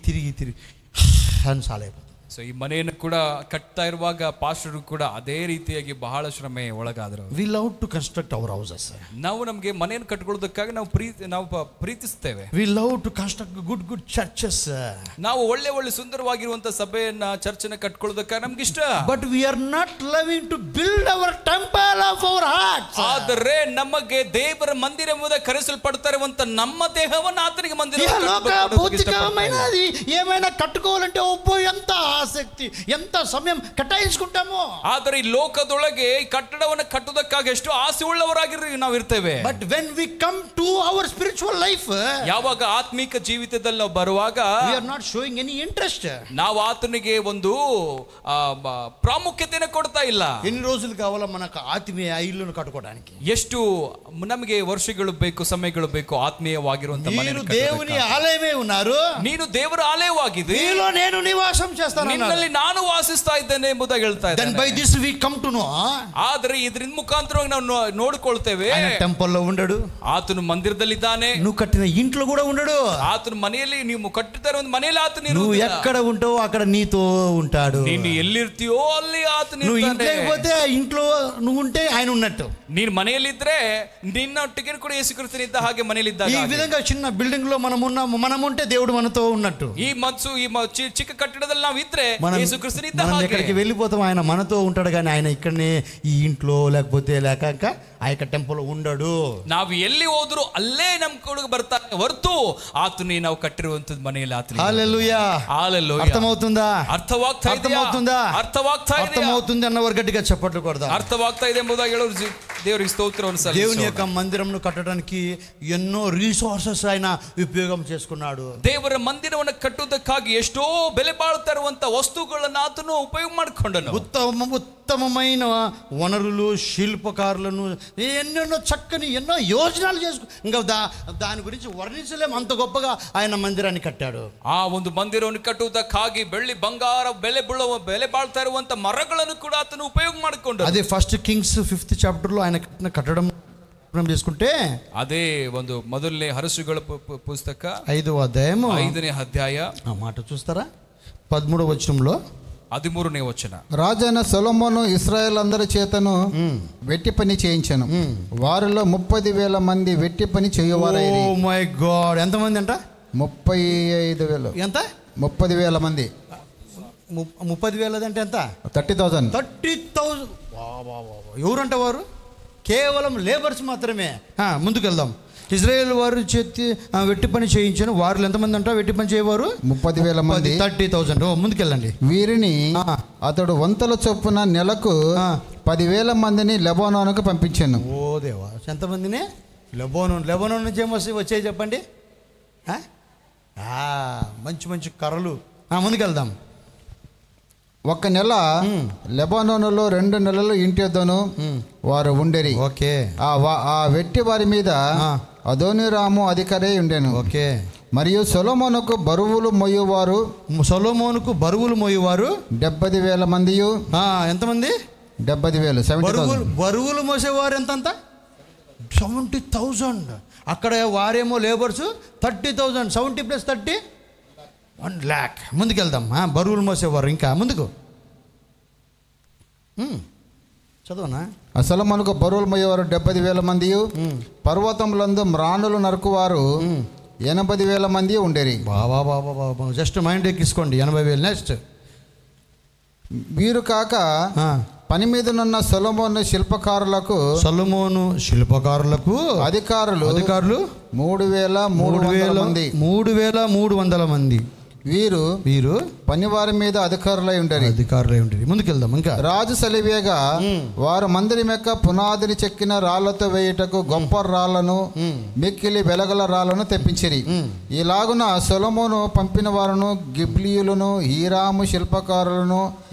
అని చాలా అయిపోతుంది. ಸೊ ಈ ಮನೆಯನ್ನು ಕೂಡ ಕಟ್ತಾ ಇರುವಾಗ ಪಾಸ್ಟರು ಕೂಡ ಅದೇ ರೀತಿಯಾಗಿ ಬಹಳ ಶ್ರಮೆ ಒಳಗಾದ್ರು. We love to construct our houses. ನಾವು ನಮಗೆ ಮನೆಯನ್ನು ಕಟ್ಕೊಳ್ಳೋದಕ್ಕಾಗಿ ನಾವು ಪ್ರೀತಿಸ್ತೇವೆ. We love to construct good churches. ನಾವು ಒಳ್ಳೆ ಸುಂದರವಾಗಿರುವಂತ ಸಭೆಯನ್ನ ಚರ್ಚನ್ನ ಕಟ್ಕೊಳ್ಳೋದಕ್ಕಾಗಿ ನಮ್ಗೆ ಇಷ್ಟ. But we are not loving to build our temple of our hearts. ಆದರೆ ನಮಗೆ ದೇವರ ಮಂದಿರ ಎಂಬುದಾಗಿ ಕರೆಸಲ್ಪಡ್ತಾ ಇರುವಂತ ನಮ್ಮ ದೇಹವನ್ನು ಆತನಿಗೆ ಮಂದಿರ. భౌతికమైనది ఏమైనా కట్టుకోవాలంటే ఒబ్బో ఎంత ఆసక్తి, ఎంత సమయం కేటాయించుకుంటామో. ಆದರೆ ಈ ಲೋಕದೊಳಗೆ ಈ ಕಟ್ಟಡವನ್ನು ಕಟ್ಟುವುದಕ್ಕಾಗಿ ಎಷ್ಟು ಆಸೆ ಉಳ್ಳವರಾಗಿ ನಾವು ಇರ್ತೇವೆ. But when we come to our spiritual life, ಯಾವಾಗ ಆತ್ಮಿಕ ಜೀವಿತದಲ್ಲಿ ನಾವು ಬರುವಾಗ we are not showing any interest. ನಾವು ಆತನಿಗೆ ಒಂದು ಪ್ರಾಮುಖ್ಯತೆಯನ್ನು ಕೊಡ್ತಾ ಇಲ್ಲ. ఎన్ని రోజులు కావాలో మనకు ఆత్మీయ ఇల్లును కట్టుకోవడానికి? ಎಷ್ಟು ನಮಗೆ ವರ್ಷಗಳು ಬೇಕು, ಸಮಯಗಳು ಬೇಕು ಆತ್ಮೀಯವಾಗಿರುವಂತ మీరు దేవుని ఆలయమే ఉన్నారు, ನೀನು ದೇವರ ಆಲಯವಾಗಿದೆ, నీలో నేను నివాసం చేస్తాను, ನಿನ್ನಲ್ಲಿ ನಾನು ವಾಸಿಸ್ತಾ ಇದ್ದೇನೆ ಎಂಬುದಾಗಿ ಹೇಳ್ತಾ ಇದ್ದಾನೆ. Then by this we come to know. ಆದರೆ ಇದರಿಂದ ಮುಖಾಂತರವಾಗಿ ನಾವು ನೋಡಿಕೊಳ್ತೇವೆ, ఆయన టెంపుల్లో ఉండడు, ಆತನು ಮಂದಿರದಲ್ಲಿದ್ದಾನೆ. నువ్వు కట్టిన ఇంట్లో కూడా ఉండడు. ಆತನು ಮನೆಯಲ್ಲಿ, ನೀವು ಕಟ್ಟುತ್ತಾರೆ ಒಂದು ಮನೆಯಲ್ಲಿ ಆತನು నువ్వు ఎక్కడ ఉంటావో అక్కడ నీతో ఉంటాడు. ನೀನು ಎಲ್ಲಿರ್ತೀಯೋ ಅಲ್ಲಿ ಆತನು నువ్వు ಇರ್ತಾನೆ. ఇంట్లోకి పోతే ఇంట్లో నువ్వు ఉంటే ఆయన ఉన్నట్టు. ನೀನು ಮನೆಯಲ್ಲಿದ್ರೆ ನಿನ್ನೊಟ್ಟಿಗೆ ಕೂಡ ಯೇಸು ಕ್ರಿಸ್ತನು ಇದ್ದ ಹಾಗೆ ಮನೆಯಲ್ಲಿ ಇದ್ದಾಗ. ఈ విధంగా చిన్న బిల్డింగ్ లో మనం ఉంటే దేవుడు మనతో ఉన్నట్టు. ಈ ಚಿಕ್ಕ ಕಟ್ಟಡದಲ್ಲಿ ನಾವು ಇದ್ರೆ ಯೇಸು ಕ್ರಿಸ್ತನು ಇದ್ದ మనం ಹಾಗೆ. ఎక్కడికి వెళ్ళిపోతాం, ఆయన మనతో ఉంటాడు, కానీ ఆయన ఇక్కడనే ఈ ఇంట్లో లేకపోతే లేక ఆ యొక్క టెంపుల్ ఉండడు. ನಾವು ಎಲ್ಲಿ ಹೋದ್ರು ಅಲ್ಲೇ ನಮ್ ಕೊಡುಗೆ ಬರ್ತಾನೆ ಹೊರತು ಆತನೇ ನಾವು ಕಟ್ಟಿರುವಂತದ್ದು ಮನೆಯಲ್ಲಿ ಆತನೇ. హల్లెలూయా. హల్లెలూయా. అర్థమవుతుందా? ಅರ್ಥವಾಗ್ತಾ అర్థమవుతుంది అన్నవారు గట్టిగా చప్పట్లు కొడదాం. అర్థವಾಗ್ತಾ ಇದೆ ಎಂಬುದಾಗಿ ಹೇಳೋರು ದೇವರಿಗೆ ಸ್ತೋತ್ರವನ್ನು ಸಲ್ಲಿಸೋಣ. దేవుని యొక్క మందిరంను కట్టడానికి ఎన్నో రిసోర్సెస్ ఆయన ఉపయోగం చేసుకున్నాడు. ದೇವರ ಮಂದಿರವನ್ನು ಕಟ್ಟುವುದಕ್ಕಾಗಿ ಎಷ್ಟೋ ಬೆಲೆ ಬಾಳುತ್ತಾ ಇರುವಂತ ವಸ್ತುಗಳನ್ನು ಆತನು ಉಪಯೋಗ ಮಾಡಿಕೊಂಡನು. ఉత్తమమైన వనరులు, శిల్పకారులను, ఎన్నెన్నో చక్కని ఎన్నో యోజనాలు చేసుకు, ఇంకా దాని గురించి వర్ణించలేము, అంత గొప్పగా ఆయన మందిరాన్ని కట్టాడు. ಆ ಒಂದು ಮಂದಿರವನ್ನು ಕಟ್ಟುವುದಕ್ಕಾಗಿ ಬೆಳ್ಳಿ ಬಂಗಾರ ಬೆಲೆ ಬಾಳ್ತಾ ಇರುವಂತ ಮರಗಳನ್ನು ಕೂಡ ಆತನು ಉಪಯೋಗ ಮಾಡಿಕೊಂಡ. అదే ఫస్ట్ కింగ్స్ 5th chapter లో ఆయన కట్టడం చేసుకుంటే, అదే ಒಂದು ಮೊದಲನೇ ಅರಸುಗಳ ಪುಸ್ತಕ 5వ అధ్యాయం 5ನೇ ಅಧ್ಯಾಯ ఆ మాట చూస్తారా? 13వ వచనంలో 13ನೇ వచನ. రాజైన సొలొమోను ఇశ్రాయేల్ అందరి చేతను వెట్టి పని చేయించాను, వారిలో 30,000 మంది వెట్టి పని చేయువారైరి. ఓ మై గాడ్, ఎంతమంది అంట? 35,000. ఎంత? 30,000 మంది. 30,000 అంటే ఎంత? 30,000. 30,000. ఎవరంట వారు? కేవలం లేబర్స్ మాత్రమే. ముందుకెళ్దాం. ఇజ్రాయేల్ వారు చేతి వెట్టి పని చేయించాను, వారు ఎంతమంది అంట వెట్టి పని చేయవారు? 30,000 మంది. 30,000. ముందుకెళ్ళండి. వీరిని అతడు వంతల చొప్పున నెలకు 10,000 మందిని లెబానోనుకు పంపించాను. ఓ దేవా, ఎంతమందిని? లెబానోన్ నుంచి వచ్చాయి చెప్పండి. మంచి కర్రలు. ముందుకెళ్దాం. ఒక నెల లెబానోనులో 2 నెలలు ఇంటి వద్దను వారు ఉండేరి. ఓకే. ఆ వెట్టి వారి మీద అదోనీరాము అధికారి ఉండెను. ఓకే. మరియు సొలొమోనుకు బరువులు మోయువారు 70,000 మంది. ఎంతమంది? 70,000. బరువులు మోసేవారు ఎంతంత? 70,000. అక్కడ వారేమో లేబర్స్ 30,000. 70 + 30 1,00,000. ముందుకెళ్దాం. బరువులు మోసేవారు. ఇంకా ముందుకు చదవనా? సొలొమోనుకు బరువులు మోయేవారు 70,000 మంది. పర్వతములందు మ్రాణులు నరుకువారు 80,000 మంది ఉండేరి. బాబా జస్ట్ మైండ్ ఎక్కించుకోండి. 80,000. నెక్స్ట్ వీరు కాక పని మీదనున్న సొలొమోను శిల్పకారులకు అధికారులు 3,300 మంది. 3,300 మంది. వీరు పనివారి మీద అధికారులై ఉండేది. ముందుకెళ్దాం. ఇంకా రాజు సలివేగా వారు మందిరం యొక్క పునాదిని చెక్కిన రాళ్లతో వేయుటకు గొప్ప రాళ్లను, మిక్కిలి వెలగల రాళ్లను తెప్పించిరి. ఇలాగున సొలొమోను పంపిన వారును గిబ్లీయులను, హీరాము శిల్పకారులను,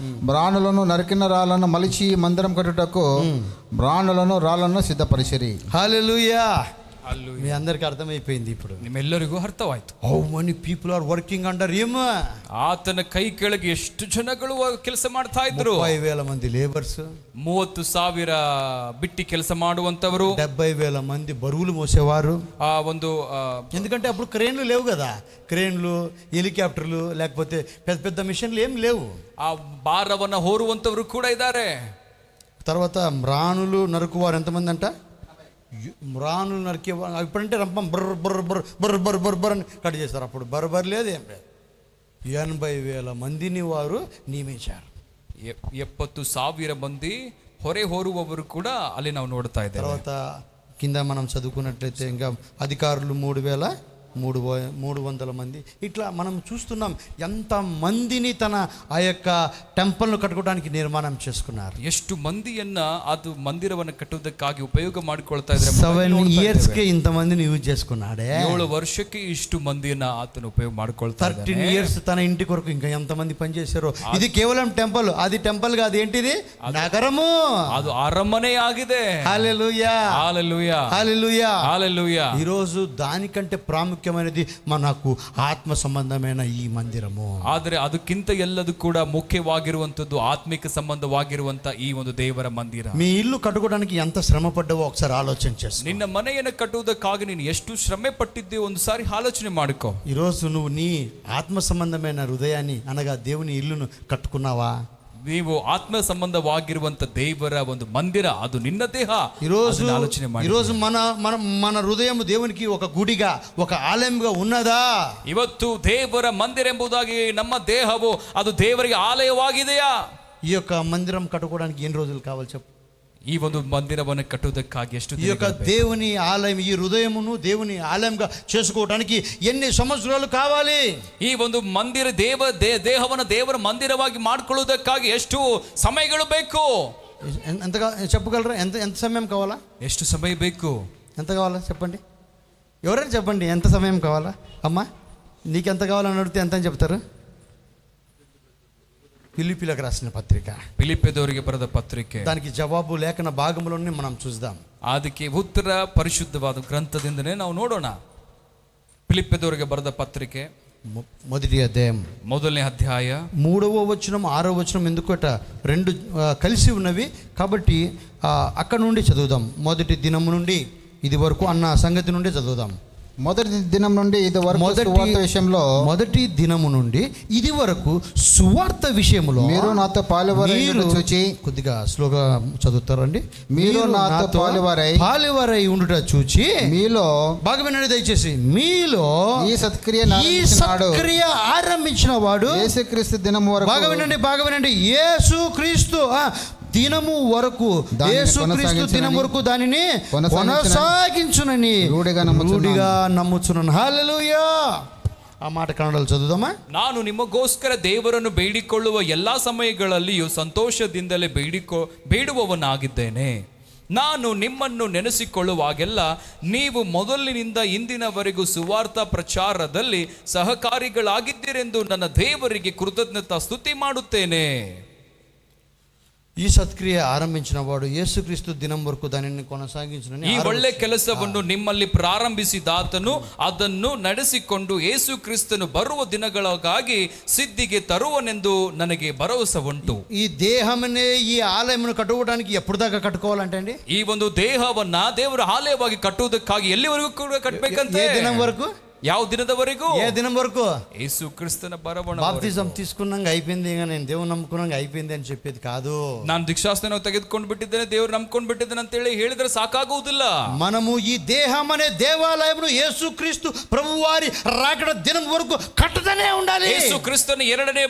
బ్రాణులను, నరికిన రాళ్లను మలిచి మందిరం కట్టుటకు బ్రాణులను, రాళ్లను సిద్ధపరిచిరి. హల్లెలూయా. మీ అందరికి అర్థమైపోయింది. ఇప్పుడు ನಿಮ್ಮೆಲ್ಲರಿಗೂ ಅರ್ಥವಾಯ್ತು. How many people are working under him. ಆತನ ಕೈ ಕೆಳಗೆ ಎಷ್ಟು ಜನಗಳು ಕೆಲಸ ಮಾಡ್ತಾ ಇದ್ರು? 30,000 మంది లేబర్స్, 30,000 ಬಿಟ್ಟಿ ಕೆಲಸ ಮಾಡುವಂತವರು, 70,000 మంది బరువులు మోసేవారు. ఎందుకంటే అప్పుడు క్రేన్లు లేవు కదా. క్రేన్లు, హెలికాప్టర్లు, లేకపోతే పెద్ద పెద్ద మిషన్లు ఏం లేవు. ಆ ಭಾರವನ್ನ ಹೊರುವಂತವರು ಕೂಡ ಇದ್ದಾರೆ. తర్వాత మ్రాణులు నరుకువారు ఎంతమంది అంట? మ్రాణులు నరికే. ఇప్పుడంటే రంపం బర్ర బర్ర బర్ర బర్ర బర్ర బర్ర బర్ర అని కట్ చేస్తారు. అప్పుడు బర్ర లేదు, ఏం లేదు. 80,000 మందిని వారు నియమించారు. 70,000 మంది ಹೊರೆ ಹೊರುವವರು ಕೂಡ ಅಲ್ಲಿ ನಾವು ನೋಡ್ತಾ ಇದ್ದೇವೆ. తర్వాత కింద మనం చదువుకున్నట్లయితే ఇంకా అధికారులు 3,300 మంది. ఇట్లా మనం చూస్తున్నాం ఎంత మందిని తన ఆ యొక్క టెంపుల్ను కట్టుకోవడానికి నిర్మాణం చేసుకున్నారు. ಎಷ್ಟು ಮಂದಿಯನ್ನ ಅದು ಮಂದಿರವನ್ನು ಕಟ್ಟುವುದಕ್ಕಾಗಿ ಉಪಯೋಗ ಮಾಡಿಕೊಳ್ತಾ ಇದ್ದಾರೆ. 7 yearsಗೆ ఇంతమందిని యూజ్ చేసుకున్నాడే. 7 ವರ್ಷಕ್ಕೆ ಇಷ್ಟು ಮಂದಿಯನ್ನ ಆತನು ಉಪಯೋಗ ಮಾಡಿಕೊಳ್ತಾ ಇದ್ದಾನೆ. 13 years తన ఇంటి కొరకు ఇంకా ఎంతమంది పనిచేశారో. ఇది కేవలం టెంపుల్, అది టెంపుల్ కాదు. ఏంటిది? నగరము. ಅದು ಅರಮನೆ ಆಗಿದೆ. హల్లెలూయా, హల్లెలూయా, హల్లెలూయా, హల్లెలూయా. ఈరోజు దానికంటే ప్రాముఖ్యమైనది మనకు ఆత్మ సంబంధమైన ఈ మందిరము. ಆದರೆ ಅದಕ್ಕಿಂತ ಎಲ್ಲದೂ ಕೂಡ ಮುಖ್ಯವಾಗಿರುವಂತದ್ದು ಆತ್ಮಿಕ ಸಂಬಂಧವಾಗಿರುವಂತ ಈ ಒಂದು ದೇವರ ಮಂದಿರ. మీ ఇల్లు కట్టుకోవడానికి ఎంత శ్రమ పడ్డావో ఒకసారి ఆలోచన చేసు. ನಿನ್ನ ಮನೆಯನ್ನು ಕಟ್ಟುವುದಕ್ಕಾಗಿ ನೀನು ಎಷ್ಟು ಶ್ರಮೆ ಪಟ್ಟಿದ್ದೀಯೋ ಒಂದು ಸಾರಿ ಆಲೋಚನೆ ಮಾಡಿಕೋ. ఈరోజు నువ్వు నీ ఆత్మ సంబంధమైన హృదయాన్ని అనగా దేవుని ఇల్లును కట్టుకున్నావా? ನೀವು ಆತ್ಮ ಸಂಬಂಧವಾಗಿರುವಂತ ದೇವರ ಒಂದು ಮಂದಿರ, ಅದು ನಿನ್ನ ದೇಹ. ఈరోజు మన హృదయం దేవునికి ఒక గుడిగా, ఒక ఆలయంగా ఉన్నదా? ಇವತ್ತು ದೇವರ ಮಂದಿರ ಎಂಬುದಾಗಿ ನಮ್ಮ ದೇಹವು ಅದು ದೇವರಿಗೆ ಆಲಯವಾಗಿದೆಯಾ? ఈ యొక్క మందిరం కట్టుకోవడానికి ఎన్ని రోజులు కావాలి చెప్పు? ఈ ಒಂದು ಮಂದಿರವನ್ನು ಕಟ್ಟುವುದಕ್ಕಾಗಿ ಎಷ್ಟು ఈ యొక్క దేవుని ఆలయం, ఈ హృదయమును దేవుని ఆలయంగా చేసుకోవడానికి ఎన్ని సంవత్సరాలు కావాలి? ಈ ಒಂದು ಮಂದಿರ ದೇಹವನ್ನು ದೇವರ ಮಂದಿರವಾಗಿ ಮಾಡಿಕೊಳ್ಳುವುದಕ್ಕಾಗಿ ಎಷ್ಟು ಸಮಯಗಳು ಬೇಕು? ఎంతగా చెప్పగలరా? ఎంత సమయం కావాలా? ಎಷ್ಟು ಸಮಯ ಬೇಕು? ఎంత కావాలా చెప్పండి. ఎవరైనా చెప్పండి, ఎంత సమయం కావాలా? అమ్మా, నీకెంత కావాలని అడిగితే ఎంత అని చెప్తారు? ఫిలిప్పీలకు రాసిన పత్రిక, ఫిలిప్పీదವರಿಗೆ ಬರೆದ ಪತ್ರಿಕೆ, దానికి జవాబు లేఖన భాగంలోనే మనం చూద్దాం. ಅದಕ್ಕೆ ಉತ್ತರ ಪರಿಶುದ್ಧವಾದ ಗ್ರಂಥದಿಂದನೇ ನಾವು ನೋಡೋಣ. ಫಿಲಿಪ್ಪದವರಿಗೆ ಬರೆದ ಪತ್ರಿಕೆ మొదటి అధ్యాయం, ಮೊದಲನೇ ಅಧ್ಯಾಯ 3వ వచనం 6వ వచనం ఎందుకట రెండు కలిసి ఉన్నవి కాబట్టి అక్కడ నుండి చదువుదాం. మొదటి దినము నుండి ఇది వరకు అన్న సంగతి నుండి చదువుదాం. మొదటి దినం నుండి ఇది వరకు సువార్త విషయంలో, మొదటి దినము నుండి ఇది వరకు సువార్త విషయంలో మీరు నాతో పాలువారై చూచి, కొద్దిగా స్లోగా చదువుతారండి. మీరు నాతో పాలువారై ఉండుట చూచి, మీలో బాగా వినండి దయచేసి, మీలో ఈ సత్క్రియ ఆరంభించిన వాడు యేసుక్రీస్తు దినము వరకు, బాగా వినండి, యేసుక్రీస్తు దినము వరకు, యేసుక్రీస్తు దినం వరకు దానిని కొనసాగించునని రూఢిగా నమ్ముచున్నాను. హల్లెలూయా. ఆ మాట కన్నడలో చదువుదామా? ನಾನು ನಿಮಗೋಸ್ಕರ ದೇವರನ್ನು ಬೇಡಿಕೊಳ್ಳುವ ಎಲ್ಲಾ ಸಮಯಗಳಲ್ಲಿಯೂ ಸಂತೋಷದಿಂದಲೇ ಬೇಡುವವನಾಗಿದ್ದೇನೆ. ನಾನು ನಿಮ್ಮನ್ನು ನೆನೆಸಿಕೊಳ್ಳುವಾಗೆಲ್ಲ ನೀವು ಮೊದಲಿನಿಂದ ಇಂದಿನವರೆಗೂ ಸುವಾರ್ಥ ಪ್ರಚಾರದಲ್ಲಿ ಸಹಕಾರಿಗಳಾಗಿದ್ದೀರೆಂದು ನನ್ನ ದೇವರಿಗೆ ಕೃತಜ್ಞತಾ ಸ್ತುತಿ ಮಾಡುತ್ತೇನೆ. ఈ సత్క్రియ ఆరంభించిన వాడు యేసుక్రీస్తు దినం వరకు దానిని కొనసాగించునని ಈ ಒಳ್ಳೆ ಕೆಲಸವನ್ನು ನಿಮ್ಮಲ್ಲಿ ಪ್ರಾರಂಭಿಸಿದಾತನು ಅದನ್ನು ನಡೆಸಿಕೊಂಡು ಯೇಸುಕ್ರಿಸ್ತನು ಬರುವ ದಿನಗಳಿಗಾಗಿ ಸಿದ್ಧಿಗೆ ತರುವನೆಂದು ನನಗೆ ಭರವಸೆ ಉಂಟು. ఈ దేహమనే ఈ ఆలయమును కట్టుకోవడానికి ఎప్పుడు దాకా కట్టుకోవాలంటే అండి, ಈ ಒಂದು ದೇಹವನ್ನ ದೇವರ ಆಲಯವಾಗಿ ಕಟ್ಟುವುದಕ್ಕಾಗಿ ಎಲ್ಲಿವರೆಗೂ ಕೂಡ ಕಟ್ಟಬೇಕಂತೆ? ఏ దినం వరకు? ಯಾವ ದಿನದವರೆಗೂ? ఏ దినం వరకు? యేసు క్రీస్తుನ ಬರವಣ. బాప్తిజం తీసుకున్నాక అయిపోయింది, ఇక నేను దేవుని నమ్ముకున్నాక అయిపోయింది అని చెప్పేది కాదు. ನಾನು ದೀಕ್ಷಾಸ್ನಾನ ತೆಗೆದುಕೊಂಡು ಬಿಟ್ಟಿದ್ದೇನೆ, ದೇವರು ನಂಬ್ಕೊಂಡು ಬಿಟ್ಟಿದ್ದೇನೆ ಅಂತ ಹೇಳಿ ಹೇಳಿದ್ರೆ ಸಾಕಾಗುವುದಿಲ್ಲ. మనము ఈ దేహం అనే దేవాలయమును యేసుక్రీస్తు ప్రభువారి రాకడ దినం వరకు కట్టుతూనే ఉండాలి. ಯೇಸು ಕ್ರಿಸ್ತನ ಎರಡನೇ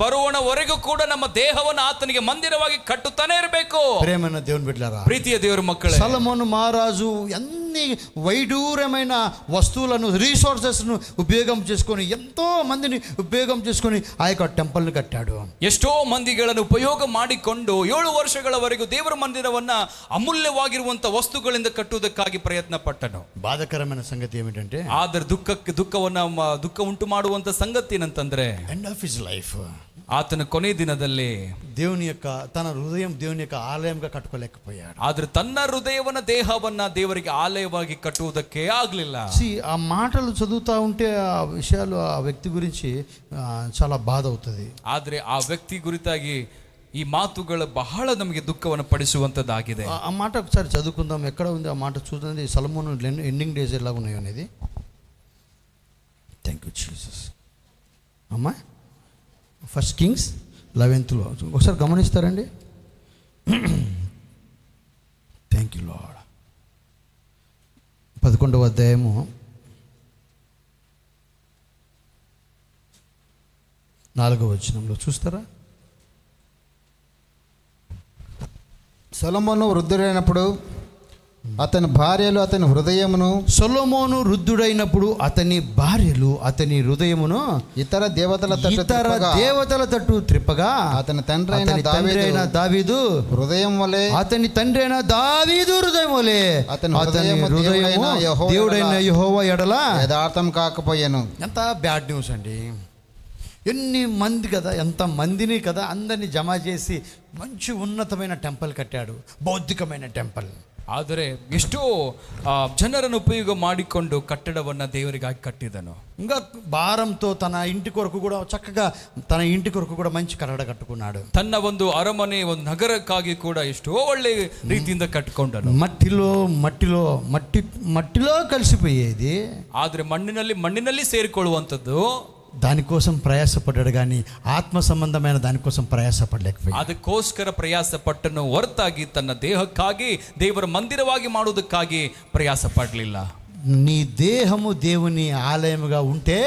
ಬರುವಣವರೆಗೂ ಕೂಡ ನಮ್ಮ ದೇಹವನ್ನು ಆತನಿಗೆ ಮಂದಿರವಾಗಿ ಕಟ್ಟುತ್ತಾನೆ ಇರಬೇಕು. ప్రేమైన దేవుని బిడ్డలారా, ಪ್ರೀತಿಯ ದೇವರ ಮಕ್ಕಳೇ, సొలొమోను మహారాజు ఎన్ని వైడూర్యమైన వస్తువులను రిసోర్సెస్ను ఉపయోగం చేసుకొని ఎంతో మందిని ఉపయోగం చేసుకొని ఆ యొక్క టెంపుల్ని కట్టాడు. ಎಷ್ಟೋ ಮಂದಿಗಳನ್ನು ಉಪಯೋಗ ಮಾಡಿಕೊಂಡು 7 ವರ್ಷಗಳವರೆಗೂ ದೇವರ ಮಂದಿರವನ್ನ ಅಮೂಲ್ಯವಾಗಿರುವಂತ ವಸ್ತುಗಳಿಂದ ಕಟ್ಟುವುದಕ್ಕಾಗಿ ಪ್ರಯತ್ನ ಪಟ್ಟನು. బాధకరమైన సంగతి ఏమిటంటే, ಆದರೆ ದುಃಖ ಉಂಟು ಮಾಡುವಂತ ಸಂಗತಿ ಏನಂತಂದ್ರೆ, ఎండ్ ఆఫ్ హిస్ లైఫ్ ಆತನ ಕೊನೆ ದಿನದಲ್ಲಿ దేవుని యొక్క తన హృదయం దేవుని యొక్క ఆలయంగా కట్టుకోలేకపోయాడు. ಆದ್ರೆ ತನ್ನ ಹೃದಯವನ್ನ ದೇಹವನ್ನ ದೇವರಿಗೆ ಆಲಯವಾಗಿ ಕಟ್ಟುವುದಕ್ಕೆ ಆಗ್ಲಿಲ್ಲ. ఆ మాటలు చదువుతా ఉంటే ఆ విషయాలు ఆ వ్యక్తి గురించి చాలా బాధ అవుతుంది. ಆದ್ರೆ ಆ ವ್ಯಕ್ತಿ ಕುರಿತಾಗಿ ಈ ಮಾತುಗಳು ಬಹಳ ನಮಗೆ ದುಃಖವನ್ನು ಪಡಿಸುವಂತದ್ದಾಗಿದೆ. ఆ మాట ఒకసారి చదువుకుందాం. ఎక్కడ ఉంది ఆ మాట? చూడండి, సొలొమోను ఎండింగ్ డేస్ ఎలా ఉన్నాయో అనేది. Thank you Jesus. అమ్మా, 1 Kings 11లో ఒకసారి గమనిస్తారండి. Thank you lord. 11వ అధ్యాయము 4వ వచనంలో చూస్తారా? సొలొమోను వృద్ధుడైనప్పుడు అతని భార్యలు అతని హృదయమును, సొలొమోను వృద్ధుడైనప్పుడు అతని భార్యలు అతని హృదయమును ఇతర దేవతల తట్టు త్రిప్పగా అతని తండ్రి అయిన దావీదు హృదయం వలె, అతని తండ్రి అయిన దావీదు హృదయం వలె అతని హృదయము దేవుడైన యెహోవా ఎడల యథార్థం కాకపోయాను. ఎంత బ్యాడ్ న్యూస్ అండి! ఎన్ని మంది కదా, ఎంత మందిని కదా అందరినీ జమ చేసి మంచి ఉన్నతమైన టెంపుల్ కట్టాడు, బౌద్ధికమైన టెంపుల్. ಆದರೆ ಎಷ್ಟೋ ಜನರನ್ನು ಉಪಯೋಗ ಮಾಡಿಕೊಂಡು ಕಟ್ಟಡವನ್ನ ದೇವರಿಗಾಗಿ ಕಟ್ಟಿದನು. ఇంకా భారంతో తన ఇంటి కొరకు కూడా చక్కగా తన ఇంటి కొరకు కూడా మంచి కట్టడ కట్టుకున్నాడు. ತನ್ನ ಒಂದು ಅರಮನೆ, ಒಂದು ನಗರಕ್ಕಾಗಿ ಕೂಡ ಎಷ್ಟೋ ಒಳ್ಳೆ ರೀತಿಯಿಂದ ಕಟ್ಟಿಕೊಂಡನು. మట్టిలో కలిసిపోయేది, ಆದ್ರೆ ಮಣ್ಣಿನಲ್ಲಿ ಸೇರಿಕೊಳ್ಳುವಂಥದ್ದು. దానికోసం ప్రయాసపడ్డాడు కానీ ఆత్మ సంబంధమైన దానికోసం ప్రయాసపడలేకపోయాడు. ಅದಕ್ಕೋಸ್ಕರ ಪ್ರಯಾಸ ಪಟ್ಟನು ಹೊರತಾಗಿ ತನ್ನ ದೇಹಕ್ಕಾಗಿ ದೇವರ ಮಂದಿರವಾಗಿ ಮಾಡುವುದಕ್ಕಾಗಿ ಪ್ರಯಾಸ ಪಡಲಿಲ್ಲ. నీ దేహము దేవుని ఆలయముగా ఉంటే,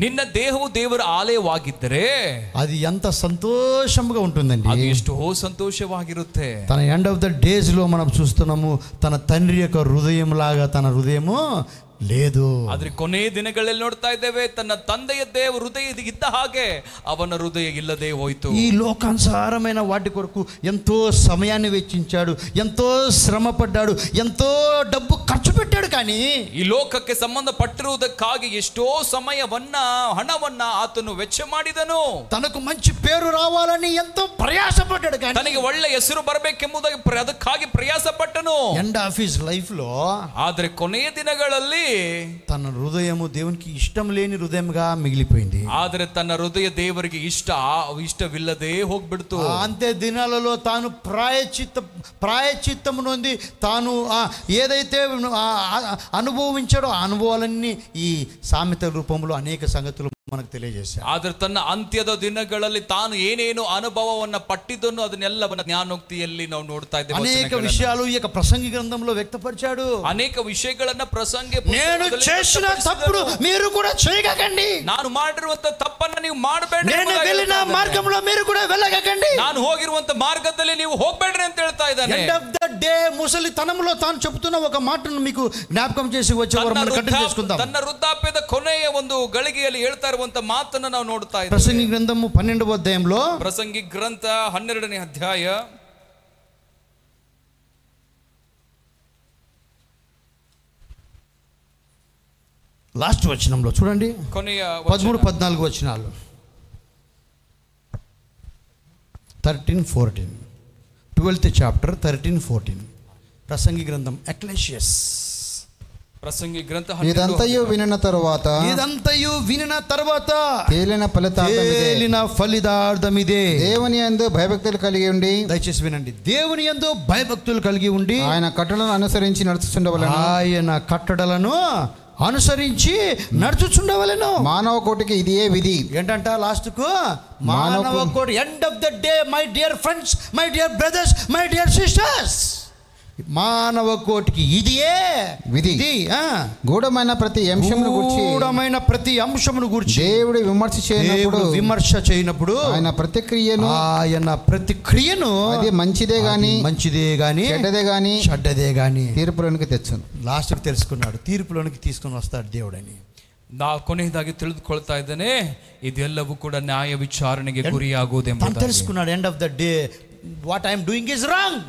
ನಿನ್ನ ದೇಹವು ದೇವರ ಆಲಯವಾಗಿದ್ದರೆ అది ఎంత సంతోషంగా ఉంటుందండి. ಅದು ಎಷ್ಟೋ ಸಂತೋಷವಾಗಿರುತ್ತೆ. తన ఎండ్ ఆఫ్ ద డేస్ లో మనం చూస్తున్నాము, తన తండ్రి యొక్క హృదయం లాగా తన హృదయము లేదు. ಆದ್ರೆ ಕೊನೆ ದಿನಗಳಲ್ಲಿ ನೋಡ್ತಾ ಇದ್ದೇವೆ, ತನ್ನ ತಂದೆಯ ಹೃದಯ ಇದ್ದ ಹಾಗೆ ಅವನ ಹೃದಯ ಇಲ್ಲದೆ ಹೋಯಿತು. ఈ లోకానుసారమైన వాటి కొరకు ఎంతో సమయాన్ని వెచ్చించాడు, ఎంతో శ్రమ పడ్డాడు, ఎంతో డబ్బు ఖర్చు పెట్టాడు. కానీ ಈ ಲೋಕಕ್ಕೆ ಸಂಬಂಧಪಟ್ಟಿರುವುದಕ್ಕಾಗಿ ಎಷ್ಟೋ ಸಮಯವನ್ನ, ಹಣವನ್ನ ಆತನು ವೆಚ್ಚ ಮಾಡಿದನು. తనకు మంచి పేరు రావాలని ఎంతో ప్రయాసపడ్డాడు. కానీ ತನಗೆ ಒಳ್ಳೆ ಹೆಸರು ಬರಬೇಕೆಂಬುದಾಗಿ ಅದಕ್ಕಾಗಿ ಪ್ರಯಾಸ ಪಟ್ಟನು. ఎండ్ ఆఫ్ హిస్ లైఫ్ లో ಆದ್ರೆ ಕೊನೆಯ ದಿನಗಳಲ್ಲಿ తన హృదయము దేవునికి ఇష్టం లేని హృదయంగా మిగిలిపోయింది. ಆದರೆ ತನ್ನ ಹೃದಯ ದೇವರಿಗೆ ಇಷ್ಟವಿಲ್ಲದೆ ಹೋಗ್ಬಿಡ್ತು. అంతే దినాలలో తాను ప్రాయచిత్తము నొంది తాను ఏదైతే అనుభవించాడో ఆ అనుభవాలన్నీ ఈ సామెత రూపంలో అనేక సంగతులు మనకు తెలియజేశాడు. ಆದರೆ ತನ್ನ ಅಂತ್ಯದ ದಿನಗಳಲ್ಲಿ ತಾನು ಏನೇನು ಅನುಭವವನ್ನ ಪಟ್ಟಿದ್ದನ್ನು ಅದನ್ನೆಲ್ಲವನ್ನ ಜ್ಞಾನೋಕ್ತಿಯಲ್ಲಿ ನಾವು ನೋಡ್ತಾ ಇದ್ದೇವೆ. అనేక విషయాలు ఈ యొక్క ప్రసంగి గ్రంథంలో వ్యక్తపరిచాడు. ಅನೇಕ ವಿಷಯಗಳನ್ನ ಪ್ರಸಂಗಿ, నేను చేసిన తప్పుడు మీరు కూడా చేయకండి, ನಾನು ಮಾಡಿರುವಂತ ತಪ್ಪನ್ನ ನೀವು ಮಾಡಬೇಡಿ, నేను వెళ్ళిన మార్గంలో మీరు కూడా వెళ్ళకండి, ನಾನು ಹೋಗಿರುವಂತ ಮಾರ್ಗದಲ್ಲಿ ನೀವು ಹೋಗಬೇಡ್ರಿ ಅಂತ ಹೇಳ್ತಾ ఇದ್ದಾನೆ. ఎండ్ ఆఫ్ ద డే ముసలితనంలో తాను చెప్తున్న ఒక మాటను మీకు జ్ఞాపకం చేసి వచ్చేవారు మనం కంటిన్యూ చేసుకుందాం. ತನ್ನ ವೃದ್ಧಾಪ್ಯದ ಕೊನೆಯ ಒಂದು ಗಳಿಗೆಯಲ್ಲಿ ಹೇಳ್ತಾ ಇರುವಂತ ಮಾತನ್ನ ನಾವು ನೋಡ್ತಾ ಇದ್ದೇವೆ. ప్రసంగి గ్రంథము 12వ అధ్యాయంలో, ಪ್ರಸಂಗಿ ಗ್ರಂಥ 12ನೇ ಅಧ್ಯಾಯ లాస్ట్ వచనంలో చూడండి, ಕೊನೆಯ 13-14 వచనాలు, 13-14, 12th చాప్టర్ 13-14, ప్రసంగి గ్రంథం ఎక్లెసియస్. ప్రసంగి గ్రంథ ఇదంతయు వినిన తరువాత తేలిన ఫలితార్థమిదే. దేవుని యందు భయభక్తులు కలిగి ఉండి, దయచేసి వినండి, దేవుని యందు భయభక్తులు కలిగి ఉండి ఆయన కట్టడలను అనుసరించి నడుచుచుండవలెను. ఆయన కట్టడలను అనుసరించి నడుచుచుండవలెను. మానవ కోటికి ఇదే విధి. ఏంటంట లాస్ట్కు మానవ కోటి, end of the day my dear friends, my dear brothers, my dear sisters, మానవ కోటికి ఇదియే విధి. గూఢమైన ప్రతి అంశమును గూర్చి దేవుడు విమర్శ చేయనప్పుడు ఆయన ప్రతిక్రియను అది మంచిదే గాని చెడ్డదే గాని తీర్పులోనికి తెచ్చును. లాస్ట్కి తెలుసుకున్నాడు, తీర్పులోనికి తీసుకొని వస్తాడు దేవుడని. ನಾ ಕೊನೆಯದಾಗಿ ತಿಳಿದುಕೊಳ್ತಾ ಇದ್ದೇನೆ, ಇದೆಲ್ಲವೂ ಕೂಡ ನ್ಯಾಯ ವಿಚಾರಣೆಗೆ ಗುರಿಯಾಗುವುದೆಂಬುದನ್ನು తెలుసుకున్నాడు. End of the day what I am doing is wrong.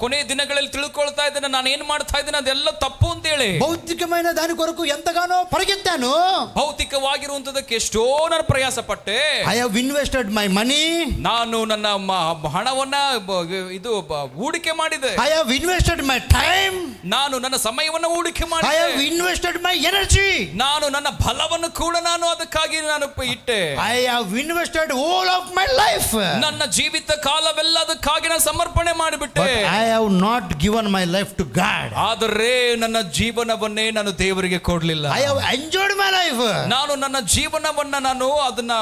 ಕೊನೆಯ ದಿನಗಳಲ್ಲಿ ತಿಳ್ಕೊಳ್ತಾ ಇದ್ದೇನೆ, ನಾನು ಏನ್ ಮಾಡ್ತಾ ಇದ್ದೇನೆ ಅದೆಲ್ಲ ತಪ್ಪು ಅಂತ ಹೇಳಿ. ಭೌತಿಕమైన దాని కొరకు ఎంతగానో పరిగెత్తాను, ಭೌತಿಕವಾಗಿರುವಂತದಕ್ಕೆ ಎಷ್ಟೋ ನಾನು ಪ್ರಯಾಸ ಪಟ್ಟೆ. ಐ ಹ್ಯಾವ್ ಇನ್ವೆಸ್ಟೆಡ್ ಮೈ ಮನಿ, ನಾನು ನನ್ನ ಹಣವನ್ನ ಇದು ಹೂಡಿಕೆ ಮಾಡಿದೆ. I have invested my time, ನಾನು ನನ್ನ ಸಮಯವನ್ನು ಹೂಡಿಕೆ ಮಾಡಿದೆ. I have invested my energy, ನಾನು ನನ್ನ ಬಲವನ್ನು ಕೂಡ ನಾನು ಅದಕ್ಕಾಗಿ ನಾನು ಇಟ್ಟೆ. I have invested all of my life, ನನ್ನ ಜೀವಿತ ಕಾಲವೆಲ್ಲ ಅದಕ್ಕಾಗಿ ನಾನು ಸಮರ್ಪಣೆ ಮಾಡಿಬಿಟ್ಟೆ. I have not given my life to God. ಆದರೆ ನನ್ನ ಜೀವನವನ್ನೇ ನಾನು ದೇವರಿಗೆ ಕೊಡಲಿಲ್ಲ. I have enjoyed my life. ನಾನು ನನ್ನ ಜೀವನವನ್ನ ನಾನು ಅದನ್ನ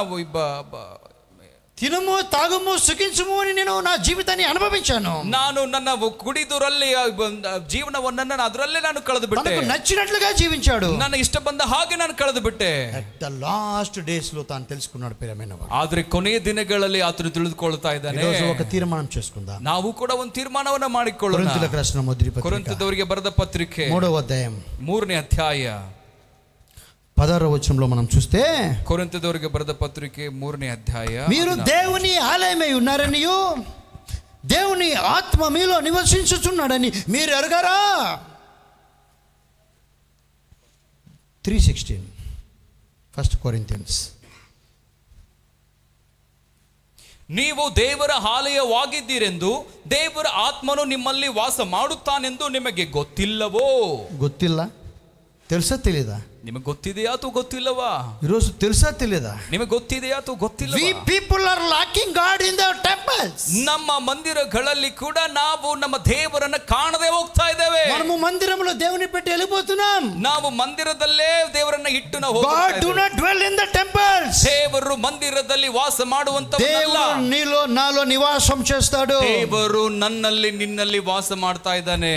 తినుము తాగుము సుఖించుము అని నేను నా జీవితాన్ని అనుభవించాను. ನಾನು ನನ್ನ ಕುಡಿದುರಲ್ಲಿ ಜೀವನವನ್ನ ನಾನು ಅದರಲ್ಲೇ ನಾನು ಕಳೆದು ಬಿಟ್ಟೆ. ನನಗೆ నచ్చినట్లుగా జీవించాడు, ನನ್ನ ಇಷ್ಟ ಬಂದ ಹಾಗೆ ನಾನು ಕಳೆದು ಬಿಟ್ಟೆ. at the last days లో తాను తెలుసుకున్నాడు ప్రియమైనవారు. ಆದ್ರೆ ಕೊನೆಯ ದಿನಗಳಲ್ಲಿ ಆತನು ತಿಳಿದುಕೊಳ್ತಾ ಇದ್ದಾನೆ. ఈరోజు ఒక తీర్మానం చేసుకుందాం, ನಾವು ಕೂಡ ಒಂದು ತೀರ್ಮಾನವನ್ನ ಮಾಡಿಕೊಳ್ಳೋಣ. కొరింథీయులకు రాసిన మొదటి పత్రిక, కొరింథದವರಿಗೆ ಬರೆದ ಪತ್ರಿಕೆ 3వ అధ్యాయం 3ನೇ ಅಧ್ಯಾಯ 16వ వచనంలో మనం చూస్తే, కొరింథದವರಿಗೆ ಬರೆದ పత్రిಕೆ 3ನೇ అధ్యాయ, మీరు దేవుని ఆలయమై ఉన్నారనియు దేవుని ఆత్మ మీలో నివసించుచున్నాడని మీరు ఎరగరా. 3:16 1 Corinthians. ನೀವು ದೇವರ ಆಲಯವಾಗಿದ್ದೀರೆಂದು ದೇವರ ಆತ್ಮನು ನಿಮ್ಮಲ್ಲಿ ವಾಸ ಮಾಡುತ್ತಾನೆಂದು ನಿಮಗೆ ಗೊತ್ತಿಲ್ಲವೋ. ಗೊತ್ತಿಲ್ಲ, తెలుసా తెలీదా? ನಿಮಗೆ ಗೊತ್ತಿದೆಯಾ ಅಥವಾ ಗೊತ್ತಿಲ್ಲವಾ? ఈరోజు తెలుసా తెలీదా? ನಿಮಗೆ ಗೊತ್ತಿದೆಯಾ ಅಥವಾ ಗೊತ್ತಿಲ್ಲ? We people are lacking God in their temples. ನಮ್ಮ ಮಂದಿರಗಳಲ್ಲಿ ಕೂಡ ನಾವು ನಮ್ಮ ದೇವರನ್ನ ಕಾಣದೆ ಹೋಗ್ತಾ ಇದ್ದೇವೆ. మనము మందిరంలో దేవుని పెట్టి వెళ్ళిపోతున్నాం. ನಾವು ಮಂದಿರದಲ್ಲೇ ದೇವರನ್ನ ಇಟ್ಟು ನಾವು God do not dwell in the temples. ದೇವರು ಮಂದಿರದಲ್ಲಿ ವಾಸ ಮಾಡುವಂತವನಲ್ಲ. దేవుడు నీలో నాలో నివాసం చేస్తాడు. ದೇವರು ನನ್ನಲ್ಲಿ ನಿನ್ನಲ್ಲಿ ವಾಸ ಮಾಡ್ತಾ ಇದ್ದಾನೆ.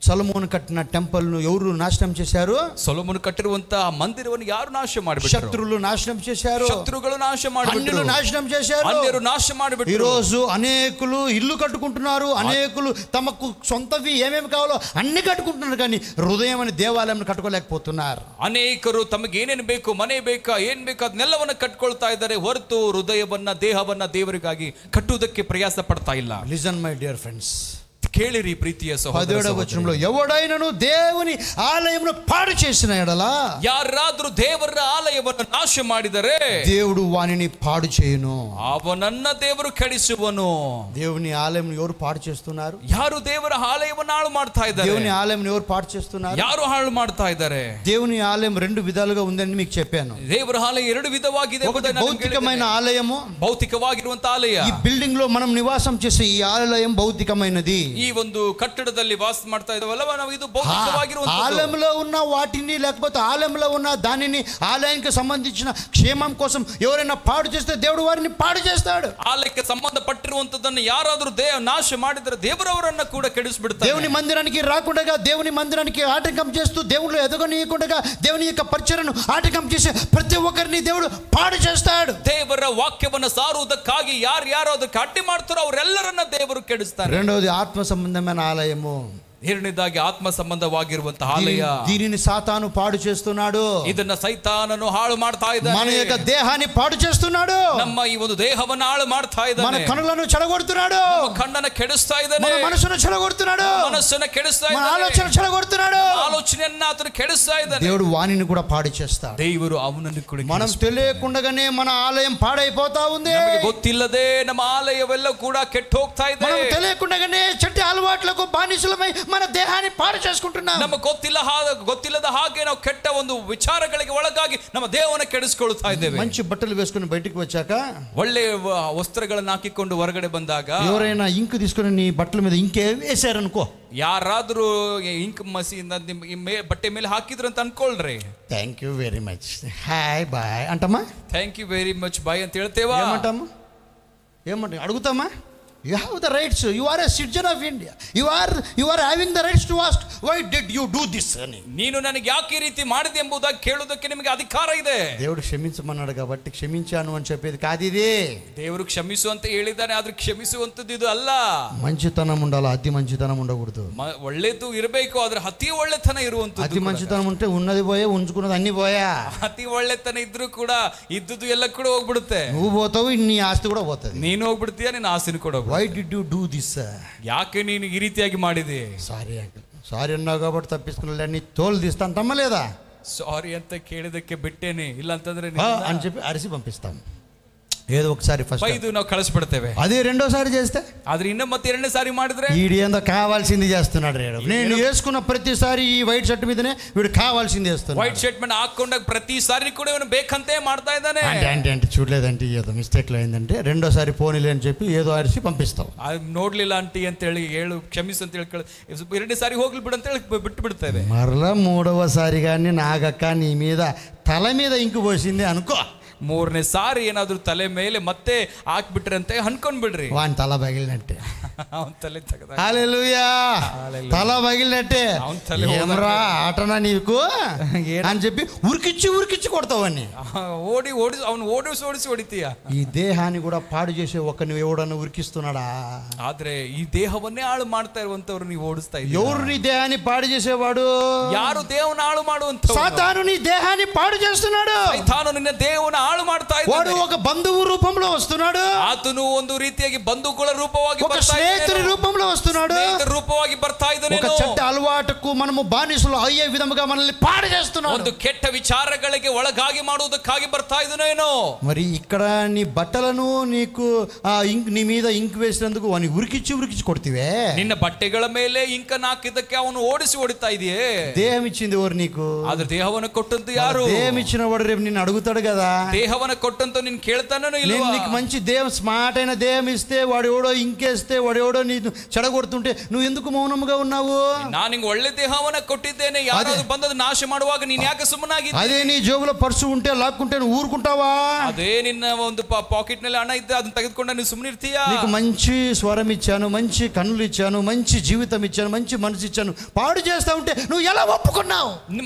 సొలొమోను కట్టిన టెంపుల్ ను ఎవరు నాశనం చేశారు? సొలొమోను కట్టిರುವಂತಹ ಮಂದಿರವನ್ನು ಯಾರು ನಾಶ ಮಾಡಿಬಿಟ್ರು? శత్రువులు నాశనం చేశారు. శత్రువులు నాಶ ಮಾಡಿಬಿಟ್ರು. అన్యులు నాశనం చేశారు. అన్యులు నాశ ಮಾಡಿಬಿಟ್రు. ఈ రోజు అనేకులు ఇల్లు కట్టుకుంటున్నారు, అనేకులు తమకు సొంతవి ఏమేమి కావాలో అన్ని కట్టుకుంటున్నారు, కానీ హృదయం అనే దేవాలయం కట్టుకోలేకపోతున్నారు. ಅನೇಕರು ತಮಗೆ ಏನೇನು ಬೇಕು, ಮನೆ ಬೇಕಾ ಏನ್ ಬೇಕು ಅದನ್ನೆಲ್ಲವನ್ನ ಕಟ್ಕೊಳ್ತಾ ಇದ್ದಾರೆ, ಹೊರತು ಹೃದಯವನ್ನ ದೇಹವನ್ನ ದೇವರಿಗಾಗಿ ಕಟ್ಟುವುದಕ್ಕೆ ಪ್ರಯಾಸ ಪಡ್ತಾ ಇಲ್ಲ. ಲಿಸನ್ ಮೈ ಡಿಯರ್ ಫ್ರೆಂಡ್ಸ್, ಕೇಳಿರಿ ಪ್ರೀತಿಯ ಸಹೋದರ 17వ వచనంలో, ఎవడైనను దేవుని ఆలయమును పాడు చేసిన ఎడల, ಯಾರಾದ್ರೂ ದೇವರ ಆಲಯವನ್ನು ನಾಶ ಮಾಡಿದರೆ దేవుడు వానిని పాడు చేయును, ಅವನನ್ನ ದೇವರು ಕೆಡಿಸುವನು. దేవుని ఆలయం ఎవరు పాడు చేస్తున్నారు? ಯಾರು ದೇವರ ಆಲಯವನ್ನು ಹಾಳು ಮಾಡ್ತಾ ಇದ್ದಾರೆ? దేవుని ఆలయం ఎవరు పాడు చేస్తున్నారు? ಯಾರು ಹಾಳು ಮಾಡ್ತಾ ಇದ್ದಾರೆ? దేవుని ఆలయం రెండు విధాలుగా ఉందని మీకు చెప్పాను. ದೇವರ ಆಲಯ ಎರಡು ವಿಧವಾಗಿದೆ. ఒకటి భౌతికమైన ఆలయము, ಭೌತಿಕವಾಗಿರುವಂತಹ ಆಲಯ. ఈ బిల్డింగ్ లో మనం నివాసం చేసే ఈ ఆలయం భౌతికమైనది. ಈ ಒಂದು ಕಟ್ಟಡದಲ್ಲಿ ವಾಸ ಮಾಡ್ತಾ ಇದ್ದಾವಲ್ಲ ನಾವು, ಇದು ಭೌತಿಕವಾಗಿರುವಂತದ್ದು. ఆలయంలో ఉన్న వాటిని లేకపోతే ఆలయంలో ఉన్న దానిని ఆలయానికి సంబంధించిన క్షేమం కోసం ఎవరైనా పాడు చేస్తే దేవుడు వారిని పాడు చేస్తాడు. ఆలయಕ್ಕೆ సంబంధపట్టిರುವಂತದನ್ನು ಯಾರಾದರೂ ನಾಶ ಮಾಡಿದರೆ ದೇವರವರನ್ನ ಕೂಡ ಕೆಡಿಸಿಬಿಡ್ತಾರೆ. దేవుని మందిరానికి రాకుండా, దేవుని మందిరానికి ఆటంకం చేస్తూ, దేవుళ్ళు ఎదగనీయకుండా దేవుని యొక్క పరిచర్యను ఆటంకం చేసే ప్రతి ఒక్కరిని దేవుడు పాడు చేస్తాడు. ದೇವರ ವಾಕ್ಯವನ್ನು ಸಾರುವುದಕ್ಕಾಗಿ ಯಾರು ಅದಕ್ಕೆ ಅಡ್ಡಿ ಮಾಡ್ತಾರೋ ಅವರೆಲ್ಲರನ್ನ ದೇವರು ಕೆಡಿಸ್ತಾರೆ. రెండవది ఆత్మ సంబంధమైన ఆలయము. ಎರಡನೇದಾಗಿ ಆತ್ಮ ಸಂಬಂಧವಾಗಿರುವಂತಹ ಆಲಯ. దీనిని సాతాను పాడు చేస్తున్నాడు. ಇದನ್ನ ಸೈತಾನನು ಹಾಳು ಮಾಡ್ತಾ ಇದ್ದಾನೆ. మన యొక్క దేహాన్ని పాడు చేస్తున్నాడు. ನಮ್ಮ ಈ ಒಂದು ದೇಹವನ್ನು ಹಾಳು ಮಾಡ್ತಾ ಇದ್ದಾನೆ. మన కనులను చెడగొడుతున్నాడు. ನಮ್ಮ ಕಣ್ಣನ್ನು ಕೆಡಿಸ್ತಾ ಇದ್ದಾನೆ. మన మనసును చెడగొడుతున్నాడు. ಮನಸ್ಸನ್ನು ಕೆಡಿಸ್ತಾ మన ಇದ್ದಾನೆ. ఆలోచన చెడగొడుతున్నాడు. ಆಲೋಚನೆಯನ್ನ ಆತನು ಕೆಡಿಸ್ತಾ ಇದ್ದಾನೆ. దేవుడు వాణిని కూడా పాడు చేస్తాడు. ದೇವರು ಅವನನ್ನು ಕೂಡ మనం తెలియకుండానే మన ఆలయం పాడైపోతా ఉంది. ನಮಗೆ ಗೊತ್ತಿಲ್ಲದೆ ನಮ್ಮ ಆಲಯವೆಲ್ಲ ಕೂಡ ಕೆಟ್ಟು ಹೋಗ್ತಾ ಇದೆ. మనం తెలియకుండానే చెడ్డ అలవాట్లకు బానిసలమై మన దేహాన్ని పాడు చేసుకుంటున్నాం. ನಮಗೆ ಗೊತ್ತಿಲ್ಲದ ಹಾಗೆ ನಾವು ಕೆಟ್ಟ ಒಂದು ವಿಚಾರಗಳಿಗೆ ಒಳಗಾಗಿ ನಮ್ಮ ದೇಹವನ್ನು ಕೆಡಿಸಿಕೊಳ್ಳುತ್ತಾ ಇದ್ದೇವೆ. మంచి బట్టలు వేసుకుని బయటికి వచ్చాక ಒಳ್ಳೆ ವಸ್ತ್ರಗಳನ್ನು ಹಾಕಿಕೊಂಡು ಹೊರಗಡೆ ಬಂದಾಗ ఎవరైనా ఇంకు తీసుకుని నీ బట్టల మీద ఇంకే వేసారనుకో, ಯಾರಾದ್ರೂ ಇಂಕ್ ಮಸಿಯಿಂದ ಬಟ್ಟೆ ಮೇಲೆ ಹಾಕಿದ್ರು ಅಂತ ಅನ್ಕೊಳ್ರಿ. Thank you very much, hi bye అంటమ్మా. Thank you very much bye ಅಂತ ಹೇಳ್ತೇವಾ? ఏమంటాం అడుగుతామా? You have the rights. You are a citizen of India. You are having the rights to ask, why did you do this? ನೀನು ನನಗೆ ಯಾಕೆ ಈ ರೀತಿ ಮಾಡಿದೆ ಎಂಬುದಾಗಿ ಕೇಳುವುದಕ್ಕೆ ನಿಮಗೆ ಅಧಿಕಾರ ಇದೆ. దేవుడు క్షమించమన్నాడు కాబట్టి క్షమించాను అని చెప్పేది కాదు ఇది. ದೇವರು ಕ್ಷಮಿಸು ಅಂತ ಹೇಳಿದ್ದಾನೆ, ಆದ್ರೆ ಕ್ಷಮಿಸುವಂತದ್ದು ಇದು ಅಲ್ಲ. మంచితనం ఉండాలి, అతి మంచితనం ఉండకూడదు. ಒಳ್ಳೇದು ಇರಬೇಕು, ಆದ್ರೆ ಅತಿ ಒಳ್ಳೆತನ ಇರುವಂತದ್ದು. అతి మంచితనం ఉంటే ఉన్నది పోయే, ఉంచుకున్నది అన్ని పోయా. ಅತಿ ಒಳ್ಳೆತನ ಇದ್ರೂ ಕೂಡ ಇದ್ದುದು ಎಲ್ಲ ಕೂಡ ಹೋಗ್ಬಿಡುತ್ತೆ. నువ్వు పోతావు, నీ ఆస్తి కూడా పోతుంది. ನೀನು ಹೋಗ್ಬಿಡ್ತೀಯ, ನಿನ್ನ ಆಸೆನು ಕೂಡ. Why did you do this? ಯಾಕೆ ನೀನು ಈ ರೀತಿಯಾಗಿ ಮಾಡಿದೆ? సారీ అన్నావు కాబట్టి తప్పించుకున్నా, నీ తోలు తీస్తాను తమ్మ లేదా? సారీ ಅಂತ ಕೇಳಿದಕ್ಕೆ ಬಿಟ್ಟೇನೆ, ಇಲ್ಲ ಅಂತಂದ್ರೆ అని చెప్పి అరిసి పంపిస్తాం. ఏదో ఒకసారి ఫస్ట్ ಇದು ನಾವು ಕಳಿಸ್ಬಿಡ್ತೇವೆ. అదే రెండోసారి చేస్తే, ಆದ್ರೆ ఇన్న ಮತ್ತೆ ಎರಡನೇ ಸಾರಿ ಮಾಡಿದ್ರೆ వీడు ఏందో కావాల్సింది చేస్తున్నాడు. నేను వేసుకున్న ప్రతిసారి ఈ వైట్ షర్ట్ మీదనే వీడు కావాల్సింది చేస్తున్నాడు. వైట్ షర్ట్ మీద ಹಾಕೊಂಡಾಗ ಪ್ರತಿ ಸಾರಿ ಕೂಡ ಇವನು ಬೇಕಂತೆ ಮಾಡ್ತಾ ಇದ್ದಾನೆ. అంటే చూడలేదంటే ఏదో మిస్టేక్ లో అయిందంటే రెండోసారి పోనీలే అని చెప్పి ఏదో అరిసి పంపిస్తాం. ನೋಡ್ಲಿಲ್ಲ ಆಂಟಿ ಅಂತ ಹೇಳಿ ಹೇಳು, ಕ್ಷಮಿಸು ಅಂತ ಹೇಳಿ ಎರಡನೇ ಸಾರಿ ಹೋಗ್ಲಿ ಬಿಡು ಅಂತ ಹೇಳಿ ಬಿಟ್ಟು ಬಿಡ್ತೇವೆ. మరలా మూడవసారి కానీ నాగక్క నీ మీద తల మీద ఇంకు పోసింది అనుకో, ಮೂರನೇ ಸಾರಿ ಏನಾದ್ರೂ ತಲೆ ಮೇಲೆ ಮತ್ತೆ ಹಾಕ್ಬಿಟ್ರೆ ಅಂತ ಅನ್ಕೊಂಡ್ ಬಿಡ್ರಿ, వాని తల పగిలినట్టే. ಅವನ್ ತಲೆ ತೆಗೆದ హల్లెలూయా, తల పగిలినట్టే. ఏమరా ఆటనా నీకు అని చెప్పి ఉరికిచ్చి కొడతావని ಅವನು ಓಡಿಸಿ ಹೊಡಿತೀಯ. ఈ దేహాన్ని కూడా పాడు చేసే ఒక నువ్వు ఎవడన్నా ఉరికిస్తున్నాడా? ಆದ್ರೆ ಈ ದೇಹವನ್ನೇ ಹಾಳು ಮಾಡ್ತಾ ಇರುವಂತವ್ರು ನೀವು ಓಡಿಸ್ತಾ ಇದ್ದೀರಿ. ఎవరు నీ దేహాన్ని పాడు చేసేవాడు? ಯಾರು ದೇಹವನ್ನು ಹಾಳು ಮಾಡುವಂತ? సాతాను నీ దేహాన్ని పాడు చేస్తున్నాడు. ಸೈತಾನು ನಿನ್ನ ದೇಹವನ್ನು ಹಾಳು ಮಾಡ್ತಾ ಇದ್ದಾನೆ. వాడు ఒక బంధువు రూపంలో వస్తున్నాడు. ಆತನು ಒಂದು ರೀತಿಯಾಗಿ ಬಂಧುಗಳ ರೂಪವಾಗಿ ఒక స్నేహితుడి రూపంలో వస్తున్నాడు. ರೂಪವಾಗಿ ಬರ್ತಾ ಇದ್ದಾನೆ. ఒక చెడ్డ అలవాటుకు మనము బానిసలు అయ్యే విధముగా మనల్ని పాడు చేస్తున్నాడు. ಒಂದು ಕೆಟ್ಟ ವಿಚಾರಗಳಿಗೆ ಒಳಗಾಗಿ ಮಾಡುವುದಕ್ಕಾಗಿ ಬರ್ತಾ ಇದ್ದಾನೇನೋ. మరి ఇక్కడ నీ బట్టలను నీకు ఇంక్ నీ మీద ఇంక్ వేసినందుకు వాని ఉరికిచ్చి కొడుతీవే. ನಿನ್ನ ಬಟ್ಟೆಗಳ ಮೇಲೆ ಇಂಕನ್ನು ಹಾಕಿದ್ದಕ್ಕೆ ಅವನು ಓಡಿಸಿ ಹೊಡಿತಾ ಇದೆಯೇ. దేహం ఇచ్చింది ఎవరు నీకు? ಆದ್ರೆ ದೇಹವನ್ನು ಕೊಟ್ಟಂತ ಯಾರು? దేహం ఇచ్చిన వాడు రేపు నిన్ను అడుగుతాడు కదా. ದೇಹವನ್ನು ಕೊಟ್ಟಂತ ನಿನ್ ಕೇಳ್ತಾನೋ ಇಲ್ಲ. నీకు మంచి దేహం, స్మార్ట్ అయిన దేహం ఇస్తే వాడు ఎవడో ఇంకేస్తే వాడు ఎవడో నీకు చెడగొడుతుంటే నువ్వు ఎందుకు మౌనంగా ఉన్నావు? ನಾನು ನಿಂಗೆ ಒಳ್ಳೆ ದೇಹವನ್ನ ಕೊಟ್ಟಿದ್ದೇನೆ, ಯಾರಾದ್ರೂ ಬಂದದ ನಾಶ ಮಾಡುವಾಗ ನೀನ್ ಯಾಕೆ ಸುಮ್ಮನಾಗಿದ್ದೆ? అదే నీ జోబులో పర్సు ఉంటే లాక్కుంటే నువ్వు ఊరుకుంటావా? అదే నిన్న ಒಂದು ಪಾಕೆಟ್ ನಲ್ಲಿ ಹಣ ಇದ್ದೆ ಅದನ್ನ ತೆಗೆದುಕೊಂಡು ನೀವು ಸುಮ್ಮನೆ ಇರ್ತೀಯಾ? నీకు మంచి స్వరం ఇచ్చాను, మంచి కన్నులు ఇచ్చాను, మంచి జీవితం ఇచ్చాను, మంచి మనసు ఇచ్చాను, పాడు చేస్తా ఉంటే నువ్వు ఎలా ఒప్పుకున్నావు?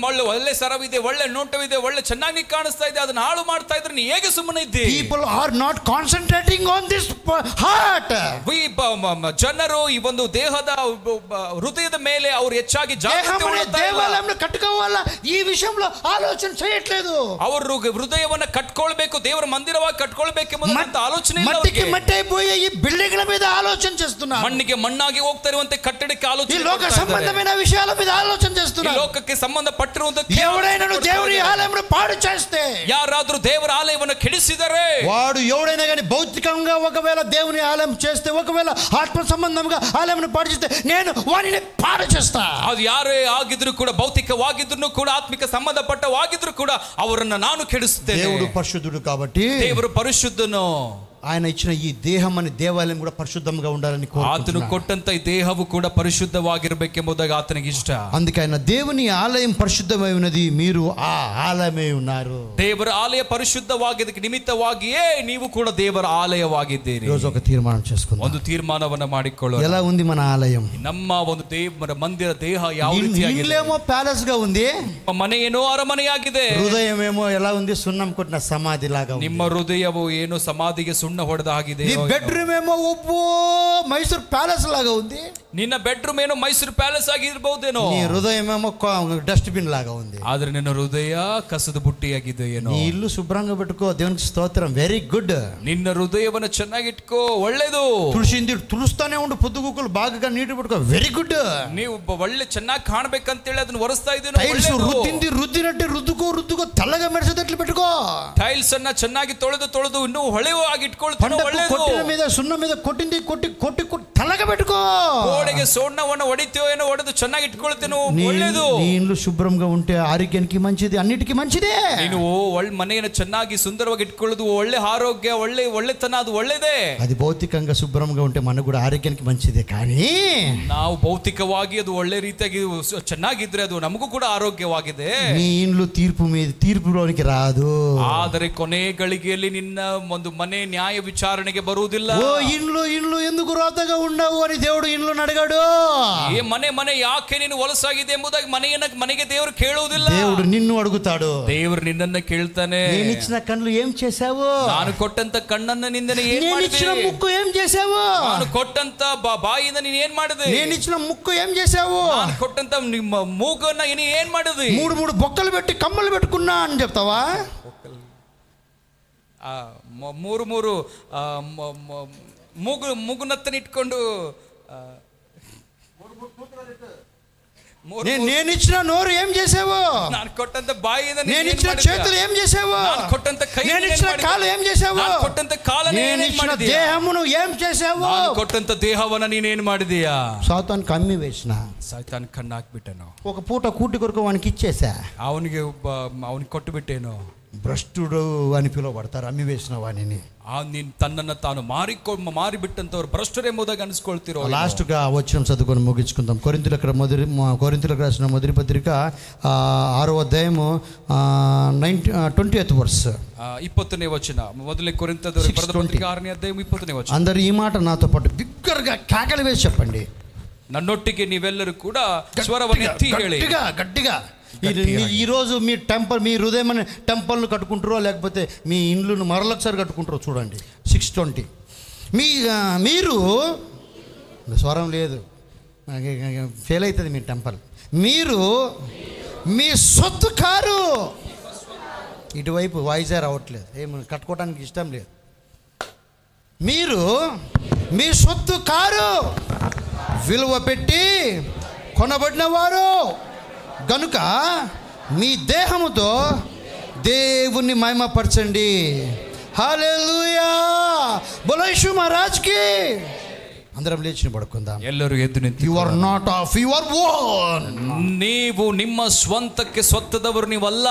ಒಳ್ಳೆ ಸರವಿದೆ, ಒಳ್ಳೆ ನೋಟವಿದೆ, ಒಳ್ಳೆ ಚೆನ್ನಾಗಿ ಕಾಣಿಸ್ತಾ ಇದೆ, ಅದನ್ನ ಹಾಳು ಮಾಡ್ತಾ ಇದ್ರೆ ನೀ ಹೇಗೆ ಸುಮ್ಮನೆ ಇದ್ದಿ? People are not concentrating on this heart. ಜನರು ಈ ಒಂದು ದೇಹದ ಹೃದಯದ ಮೇಲೆ ಅವರು ಹೆಚ್ಚಾಗಿ దేవాలయంలో కట్టుకోవాలా ఈ విషయంలో ఆలోచన చేయట్లేదు. ಅವರು ಹೃದಯವನ್ನ ಕಟ್ಕೊಳ್ಬೇಕು, ದೇವರ ಮಂದಿರವಾಗಿ ಕಟ್ಕೊಳ್ಬೇಕೆಂಬುದು ಆಲೋಚನೆ ಇಲ್ಲ. మట్టికి మట్టి అయిపోయే ఈ బిల్డింగ్ల మీద ఆలోచన చేస్తున్నారు. ಮಣ್ಣಿಗೆ ಮಣ್ಣಾಗಿ ಹೋಗ್ತಾ ಇರುವಂತೆ ಕಟ್ಟಡಕ್ಕೆ ಆಲೋಚನೆ, ఈ లోక సంబంధమైన విషయాల మీద ఆలోచన చేస్తున్నారు. ಲೋಕಕ್ಕೆ ಸಂಬಂಧಪಟ್ಟಿರುವಂತ ఎవడైనా దేవుని ఆలయంను పాడు చేస్తే, ಯಾರಾದ್ರೂ ದೇವರ ಆಲಯವನ್ನು ಕೆಡಿಸಿದರೆ, వాడు ఎవడైనా కానీ భౌతికంగా ఒకవేళ దేవుని ఆలయం చేస్తే, ఒకవేళ ఆత్మ సంబంధంగా ఆలయంను పాడు చేస్తే నేను వానిని పాడు చేస్తా. ಅದು ಯಾರೇ ಆಗಿದ್ರು ಕೂಡ, ಭೌತಿಕವಾಗಿದ್ರು ಕೂಡ, ಆತ್ಮಿಕ ಸಂಬಂಧಪಟ್ಟವಾಗಿದ್ರು ಕೂಡ ಅವರನ್ನು ನಾನು ಕೆಡಿಸುತ್ತೇನೆ. దేవుడు పరిశుద్ధుడు కాబట్టి, ದೇವರು ಪರಿಶುದ್ಧನು. ఆయన ఇచ్చిన ఈ దేహం అనే దేవాలయం కూడా పరిశుద్ధంగా ఉండాలని ಆತನು కోరుకుంటున్నాడు. ಕೊಟ್ಟಂತ ಈ ದೇಹವು ಕೂಡ ಪರಿಶುದ್ಧವಾಗಿರಬೇಕೆಂಬುದಾಗಿ ಆತನಿಗೆ ಇಷ್ಟ. అందుకే ఆయన దేవుని ఆలయం పరిశుద్ధమై ఉన్నది, మీరు ఆ ఆలయమై ఉన్నారు. ದೇವರ ಆಲಯ ಪರಿಶುದ್ಧವಾಗಿದ್ದಕ್ಕೆ ನಿಮಿತ್ತವಾಗಿಯೇ ನೀವು ಕೂಡ ದೇವರ ಆಲಯವಾಗಿದ್ದೀರಿ. రోజు ఒక తీర్మానం చేసుకుందాం. ಒಂದು ತೀರ್ಮಾನವನ್ನ ಮಾಡಿಕೊಳ್ಳೋಣ. ఎలా ఉంది మన ఆలయం? ನಮ್ಮ ಒಂದು ದೇವರ ಮಂದಿರ ದೇಹ ಯಾವ ರೀತಿಯಾಗಿದೆ? ఇల్లేమో ప్యాలెస్ గా ఉంది, ಮನೆ ಏನೋ ಅರಮನೆಯಾಗಿದೆ. హృదయం ఏమో ఎలా ఉంది? సున్నం కొట్టిన సమాధి లాగా ఉంది. ನಿಮ್ಮ ಹೃದಯವು ಏನೋ ಸಮಾಧಿಗೆ ಸುಣ್ಣ ಸುಣ್ಣ ಹೊಡೆದ ಹಾಗಿದೆ. నీ బెడ్రూమ్ ఏమో ఒప్పో మైసూర్ ప్యాలెస్ లాగా ఉంది. ನಿನ್ನ ಬೆಡ್ರೂಮ್ ಏನೋ ಮೈಸೂರು ಪ್ಯಾಲೇಸ್ ಆಗಿರ್ಬಹುದೇನೋ. నీ హృదయం ఏమో డస్ట్బిన్ లాగా ఉంది. ಆದ್ರೆ ನಿನ್ನ ಹೃದಯ ಕಸದ ಬುಟ್ಟಿಯಾಗಿದೆ ಏನೋ. నీ ఇల్లు శుభ్రంగా పెట్టుకో, దేవునికి స్తోత్రం, వెరీ గుడ్. ನಿನ್ನ ಹೃದಯವನ್ನು ಚೆನ್ನಾಗಿಟ್ಕೋ, ಒಳ್ಳೇದು. ತುಳಿಸ್ತಾನೆ ಉಂಡು పొద్దుగుకులు బాగా నీటి పెట్టుకో, వెరీ గుడ్. ನೀವು ಒಳ್ಳೆ ಚೆನ್ನಾಗಿ ಕಾಣ್ಬೇಕಂತೇಳಿ ಅದನ್ನ ಒರೆಸ್ತಾ ಇದ್ದೀನೋ, టైల్స్ రుద్దినట్టు రుద్దుకో తెల్లగా మెరిసేటట్లు పెట్టుకో. ಟೈಲ್ಸ್ ಅನ್ನ ಚೆನ್ನಾಗಿ ತೊಳೆದು ಇನ್ನೂ ಹೊಳೆವಾಗಿ ಇಟ್ಕೊಳ್ತೀನೋ, ಒಳ್ಳೇದು. కొట్టిన మీద సున్నం మీద కొట్టి కొట్టి తెల్లగా పెట్టుకో. ಗೋಡೆಗೆ ಸೋಣ್ಣವನ್ನು ಹೊಡಿತೀವೋ ಏನೋ, ಹೊಡೆದು ಚೆನ್ನಾಗಿ ಇಟ್ಕೊಳ್ತೀನೋ, ಒಳ್ಳೇದು. నీ ఇల్లు శుభ్రంగా ఉంటే ఆరోగ్యానికి మంచిది, అన్నిటికీ మంచిదే. ನೀನು ಮನೆಯನ್ನು ಚೆನ್ನಾಗಿ ಸುಂದರವಾಗಿ ಇಟ್ಕೊಳ್ಳೋದು ಒಳ್ಳೆ ಆರೋಗ್ಯ, ಒಳ್ಳೆತನ, ಅದು ಒಳ್ಳೇದೇ. అది భౌతికంగా శుభ్రంగా ఉంటే మనకు కూడా ఆరోగ్యానికి మంచిదే. కానీ ನಾವು ಭೌತಿಕವಾಗಿ ಅದು ಒಳ್ಳೆ ರೀತಿಯಾಗಿ ಚೆನ್ನಾಗಿದ್ರೆ ಅದು ನಮಗೂ ಕೂಡ ಆರೋಗ್ಯವಾಗಿದೆ. నీ ఇండ్లు తీర్పులోనికి రాదు. ಆದರೆ ಕೊನೆ ಗಳಿಗೆಯಲ್ಲಿ ನಿನ್ನ ಒಂದು ಮನೆ ನ್ಯಾಯ ವಿಚಾರಣೆಗೆ ಬರುವುದಿಲ್ಲ. ఓ ఇండ్లు ఎందుకు రోతగా ఉండవు అని దేవుడు ఇండ్లను అడిగాడు. ಈ ಮನೆ ಯಾಕೆ ನೀನು ಹೊಲಸಾಗಿದೆ ಎಂಬುದಾಗಿ ಮನೆಗೆ ದೇವರು ಕೇಳುವುದಿಲ್ಲ. దేవుడు నిన్ను అడుగుతాడు. ದೇವರು ನಿನ್ನನ್ನ ಕೇಳ್ತಾನೆ. నేను ఇచ్చిన కళ్ళు ఏం చేశావు? ನಾನು ಕೊಟ್ಟಂತ ಕಣ್ಣನ್ನ ನಿಂದನೆ ಏನ್ నేను ಮಾಡಿದೆ? ఇచ్చిన ముక్కు ఏం చేశావు? ನಾನು ಕೊಟ್ಟಂತ ಬಾಯಿಯಿಂದ ನೀನು ಏನ್ ಮಾಡಿದೆ? నేను ఇచ్చిన ముక్కు ఏం చేశావు? ನಾನು ಕೊಟ್ಟಂತ ನಿಮ್ಮ ಮೂಗನ್ನ ನೀನು ಏನ್ ಮಾಡಿದೆ? మూడు బొక్కలు పెట్టి కమ్మలు పెట్టుకున్నా అని చెప్తావా? ಮೂರು ಮೂಗುನತ್ತನ ಇಟ್ಕೊಂಡು నేను ఇచ్చిన నోరు ఏం చేసావు? ನಾನು ಕೊಟ್ಟಂತ ಬಾಯಿಯಿಂದ నేను ఇచ్చిన చేతులు ఏం చేసావు? ನಾನು ಕೊಟ್ಟಂತ ಕೈ, నేను ఇచ్చిన కాలు ఏం చేసావు? ನಾನು ಕೊಟ್ಟಂತ ಕಾಲನ್ನು నేను ఇచ్చిన దేహమును ఏం చేసావు? ನಾನು ಕೊಟ್ಟಂತ ದೇಹವನ್ನ ನೀನೇನ್ ಮಾಡಿದೀಯಾ? సాతానికి అమ్మి వేసిన. ಸೈತಾನ್ ಕಣ್ಣು ಹಾಕ್ಬಿಟ್ಟೆನು. ఒక పూట కూటి కొరకు వానికి ఇచ్చేసా. ಅವನಿಗೆ ಕೊಟ್ಟು ಬಿಟ್ಟೇನು. భ్రష్టుడు అని పిలువబడతారు అమ్మి వేసిన వాణిని. ತನ್ನನ್ನು ತಾನು ಮಾರಿಬಿಟ್ಟಂತವ್ರು ಭ್ರಷ್ಟರೆಂಬುದಾಗಿ ಅನಿಸ್ಕೊಳ್ತಿರೋ. లాస్ట్ గా వచనం చదువుకొని ముగించుకుందాం. కొరింథీయులకు రాసిన మొదటి పత్రిక 6వ అధ్యాయము 20th verse 20ನೇ ವಚನ. ಮೊದಲೇ ಕೊರಿಂಥದವರಿಗೆ ಬರೆದ ಪತ್ರಿಕೆ 6ನೇ ಅಧ್ಯಾಯ 20ನೇ ವಚನ. అందరు ఈ మాట నాతో పాటు బిగ్గరగా కేకలు వేసి చెప్పండి. నన్నొట్టిಗೆ ನೀವೆಲ್ಲರೂ ಕೂಡ ಸ್ವರವನ್ನು ಎತ್ತಿ ಹೇಳಿ. గట్టిగా. ఈరోజు మీ మీ హృదయం టెంపుల్ను కట్టుకుంటారో లేకపోతే మీ ఇండ్లను మరొకసారి కట్టుకుంటారో చూడండి. 6:20 మీరు స్వరం లేదు, ఫెయిల్ అవుతుంది మీ టెంపుల్. మీరు మీ సొత్తు కారు. ఇటువైపు వాయిస్ రావట్లేదు, ఏమి కట్టుకోవడానికి ఇష్టం లేదు. మీరు మీ సొత్తు కారు, విలువ పెట్టి కొనబడిన వారు గనుక మీ దేహముతో దేవుణ్ణి మహిమపరచండి. హల్లెలూయా, బోలో యేసు మహారాజ్ కి. అందరం లేచి పడుకుందాం. ಎಲ್ಲರೂ ಎದ್ದು ನಿಂತು. You are not of your own. ನೀವು ನಿಮ್ಮ ಸ್ವಂತಕ್ಕೆ ಸ್ವತ್ತದವರು ನೀವಲ್ಲ.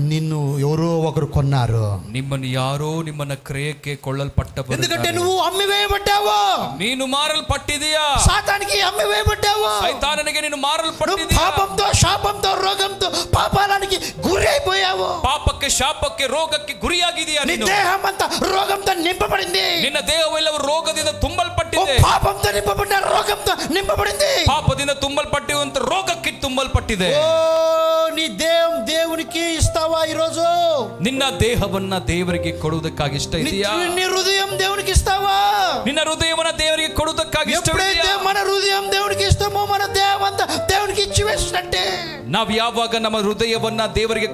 నిన్ను ఎవరో ఒకరు కొన్నారు. ನಿಮ್ಮನ್ನು ಯಾರೋ ನಿಮ್ಮನ್ನ ಕ್ರಯಕ್ಕೆ ಕೊಳ್ಳಲ್ಪಟ್ಟವರು. ఎందుకంటే నువ్వు అమ్మివేయబడ్డావు. ನೀನು ಮಾರಲ್ಪಟ್ಟಿದೀಯಾ. సాతానికి అమ్మివేయబడ్డావు. సైతానునికి ನೀನು ಮಾರಲ್ಪಟ್ಟಿದೀಯా. పాపంతో, శాపంతో, రోగంతో, పాపానికి గురి అయిపోయావు. ಪಾಪಕ್ಕೆ, ಶಾಪಕ್ಕೆ, ರೋಗಕ್ಕೆ ಗುರಿಯಾಗಿದೀಯಾ. నీ దేహం అంతా రోగంతో నింపబడింది. ನಿನ್ನ ದೇಹವೆಲ್ಲವೂ ರೋಗದಿಂದ ತುಂಬಲ್ಪಟ್ಟಿದೆ. పాపంతో నింపబడిన రోగంతో నింపబడింది. ಪಾಪದಿಂದ ತುಂಬಲ್ಪಟ್ಟಿರುವಂತ ರೋಗಕ್ಕೆ ತುಂಬಲ್ಪಟ್ಟಿದೆ. ఓ నీ దేహం దేవునికి ఇస్తావా ఈరోజు? ನಿನ್ನ ದೇಹವನ್ನ ದೇವರಿಗೆ ಕೊಡುವುದಕ್ಕಾಗಿ ಇಷ್ಟ ಇದೆಯಾ? నీ హృదయం దేవునికి ఇస్తావా? ನಿನ್ನ ಹೃದಯವನ್ನ ದೇವರಿಗೆ ಕೊಡುವುದಕ್ಕಾಗಿ ಇಷ್ಟ ಇದೆಯಾ? ఎప్పుడైతే మన హృదయం దేవునికి ఇస్తామో మన దేహం అంతా దేవునికి ఇచ్చి వేసినట్టే. ನಾವು ಯಾವಾಗ ನಮ್ಮ ಹೃದಯವನ್ನ ದೇವರಿಗೆ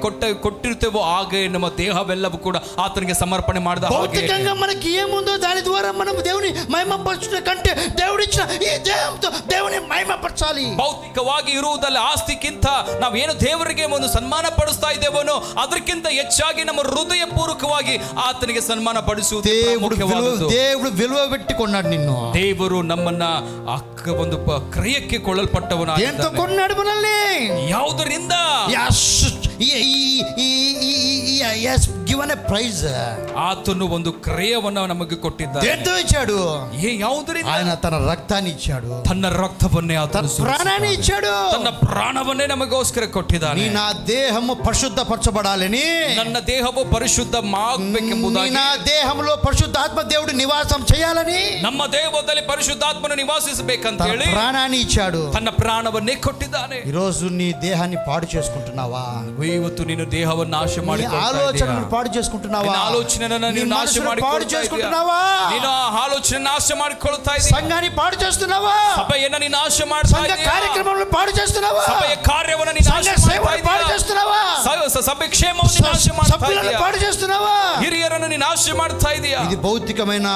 ಕೊಟ್ಟಿರ್ತೇವೋ ಆಗ ನಮ್ಮ ದೇಹವೆಲ್ಲವೂ ಕೂಡ ಆತನಿಗೆ ಸಮರ್ಪಣೆ ಮಾಡಿದ ಹಾಗೆ. భౌతికంగా మనకి ఏముందో దాని ద్వారా మనం దేవుని మహిమపరచుట కంటే దేవుడిచ్చిన ఈ దేహంతో దేవుని మహిమపరచాలి. ಭೌತಿಕವಾಗಿ ಇರುವುದಲ್ಲ ಆಸ್ತಿಕ್ಕಿಂತ ನಾವೇನು ದೇವರಿಗೆ ಒಂದು ಸನ್ಮಾನ ಪಡಿಸ್ತಾ ಇದ್ದೇವೋ ಅದಕ್ಕಿಂತ ಹೆಚ್ಚಾಗಿ ನಮ್ಮ ಹೃದಯ ಪೂರ್ವಕವಾಗಿ ಆತನಿಗೆ ಸನ್ಮಾನ ಪಡಿಸುವುದು ಮುಖ್ಯವಾದದ್ದು. దేవుడు విలువ పెట్టుకున్నాడు నిన్ను. ದೇವರು ನಮ್ಮನ್ನ ಒಂದು ಕ್ರಯಕ್ಕೆ ಕೊಳ್ಳಲ್ಪಟ್ಟವನಾಗಿದ್ದಾನೆ. ಎಂತ కొన్నాడు మనల్ని? ಯಾವುದರಿಂದ? ಆತನು ಒಂದು ಕ್ರಯವನ್ನು ನಮಗೆ ಕೊಟ್ಟಿದ್ದಾನೆ. ಎಂತ ఇచ్చాడు? ಯಾವುದರಿಂದ? ఆయన తన రక్తాన్ని ఇచ్చాడు. ತನ್ನ ರಕ್ತವನ್ನೇ ಆತನು ప్రాణాన్ని ఇచ్చాడు. ತನ್ನ ಪ್ರಾಣವನ್ನೇ ನಮಗೋಸ್ಕರ ಕೊಟ್ಟಿದ್ದಾನೆ. నా దేహము పరిశుద్ధపరచబడాలని, ನನ್ನ ದೇಹವು ಪರಿಶುದ್ಧವಾಗಬೇಕೆಂಬುದಾಗಿ, నా దేహంలో పరిశుద్ధాత్మ దేవుడు నివాసం చేయాలని, ನಮ್ಮ ದೇಹದಲ್ಲಿ ಪರಿಶುದ್ಧಾತ್ಮನು ನಿವಾಸಿಸಬೇಕಂತ ಹೇಳಿ ప్రాణాన్ని ఇచ్చాడు. ತನ್ನ ಪ್ರಾಣವನ್ನೇ ಕೊಟ್ಟಿದ್ದಾನೆ. ఈ రోజు నీ దేహాన్ని పాడు చేసుకుంటున్నావా? ಇವತ್ತು ನೀನು ದೇಹವನ್ನು ನಾಶ ಮಾಡಿಕೊಳ್ಳುತ್ತಾ ಇದ್ದೀಯಾ? పాడు చేసుకుంటున్నావా? ನಿನ್ನ ಆಲೋಚನೆಯನ್ನು నీ ನೀನು ನಾಶ మనసును పాడు ಮಾಡಿಕೊಳ್ಳುತ್ತಾ చేసుకుంటున్నావా? ಇದೀಯಾ? ನೀನು ಆ ಆಲೋಚನೆ ನಾಶ ಮಾಡಿಕೊಳ್ಳುತ್ತಾ ಇದೀಯಾ? సంఘాన్ని పాడు చేస్తున్నావా? ಸಭೆಯನ್ನು ನೀನು ನಾಶ ಮಾಡ್ತಾ సంఘ ಇದೀಯಾ? కార్యక్రమాలను పాడు చేస్తున్నావా? ಸಭೆಯ ಕಾರ್ಯವನ್ನು ನೀನು ನಾಶ సంఘ ಮಾಡ್ತಾ సేవను పాడు ಇದೀಯಾ? చేస్తున్నావా? ಸಭೆ ಕ್ಷೇಮವನ್ನು ನೀನು ನಾಶ ಮಾಡ್ತಾ సభ్యులను ಇದೀಯా? పాడు చేస్తున్నావా? ಹಿರಿಯರನ್ನು ನೀನು ನಾಶ ಮಾಡ್ತಾ ಇದೀಯಾ? ఇది భౌతికమైన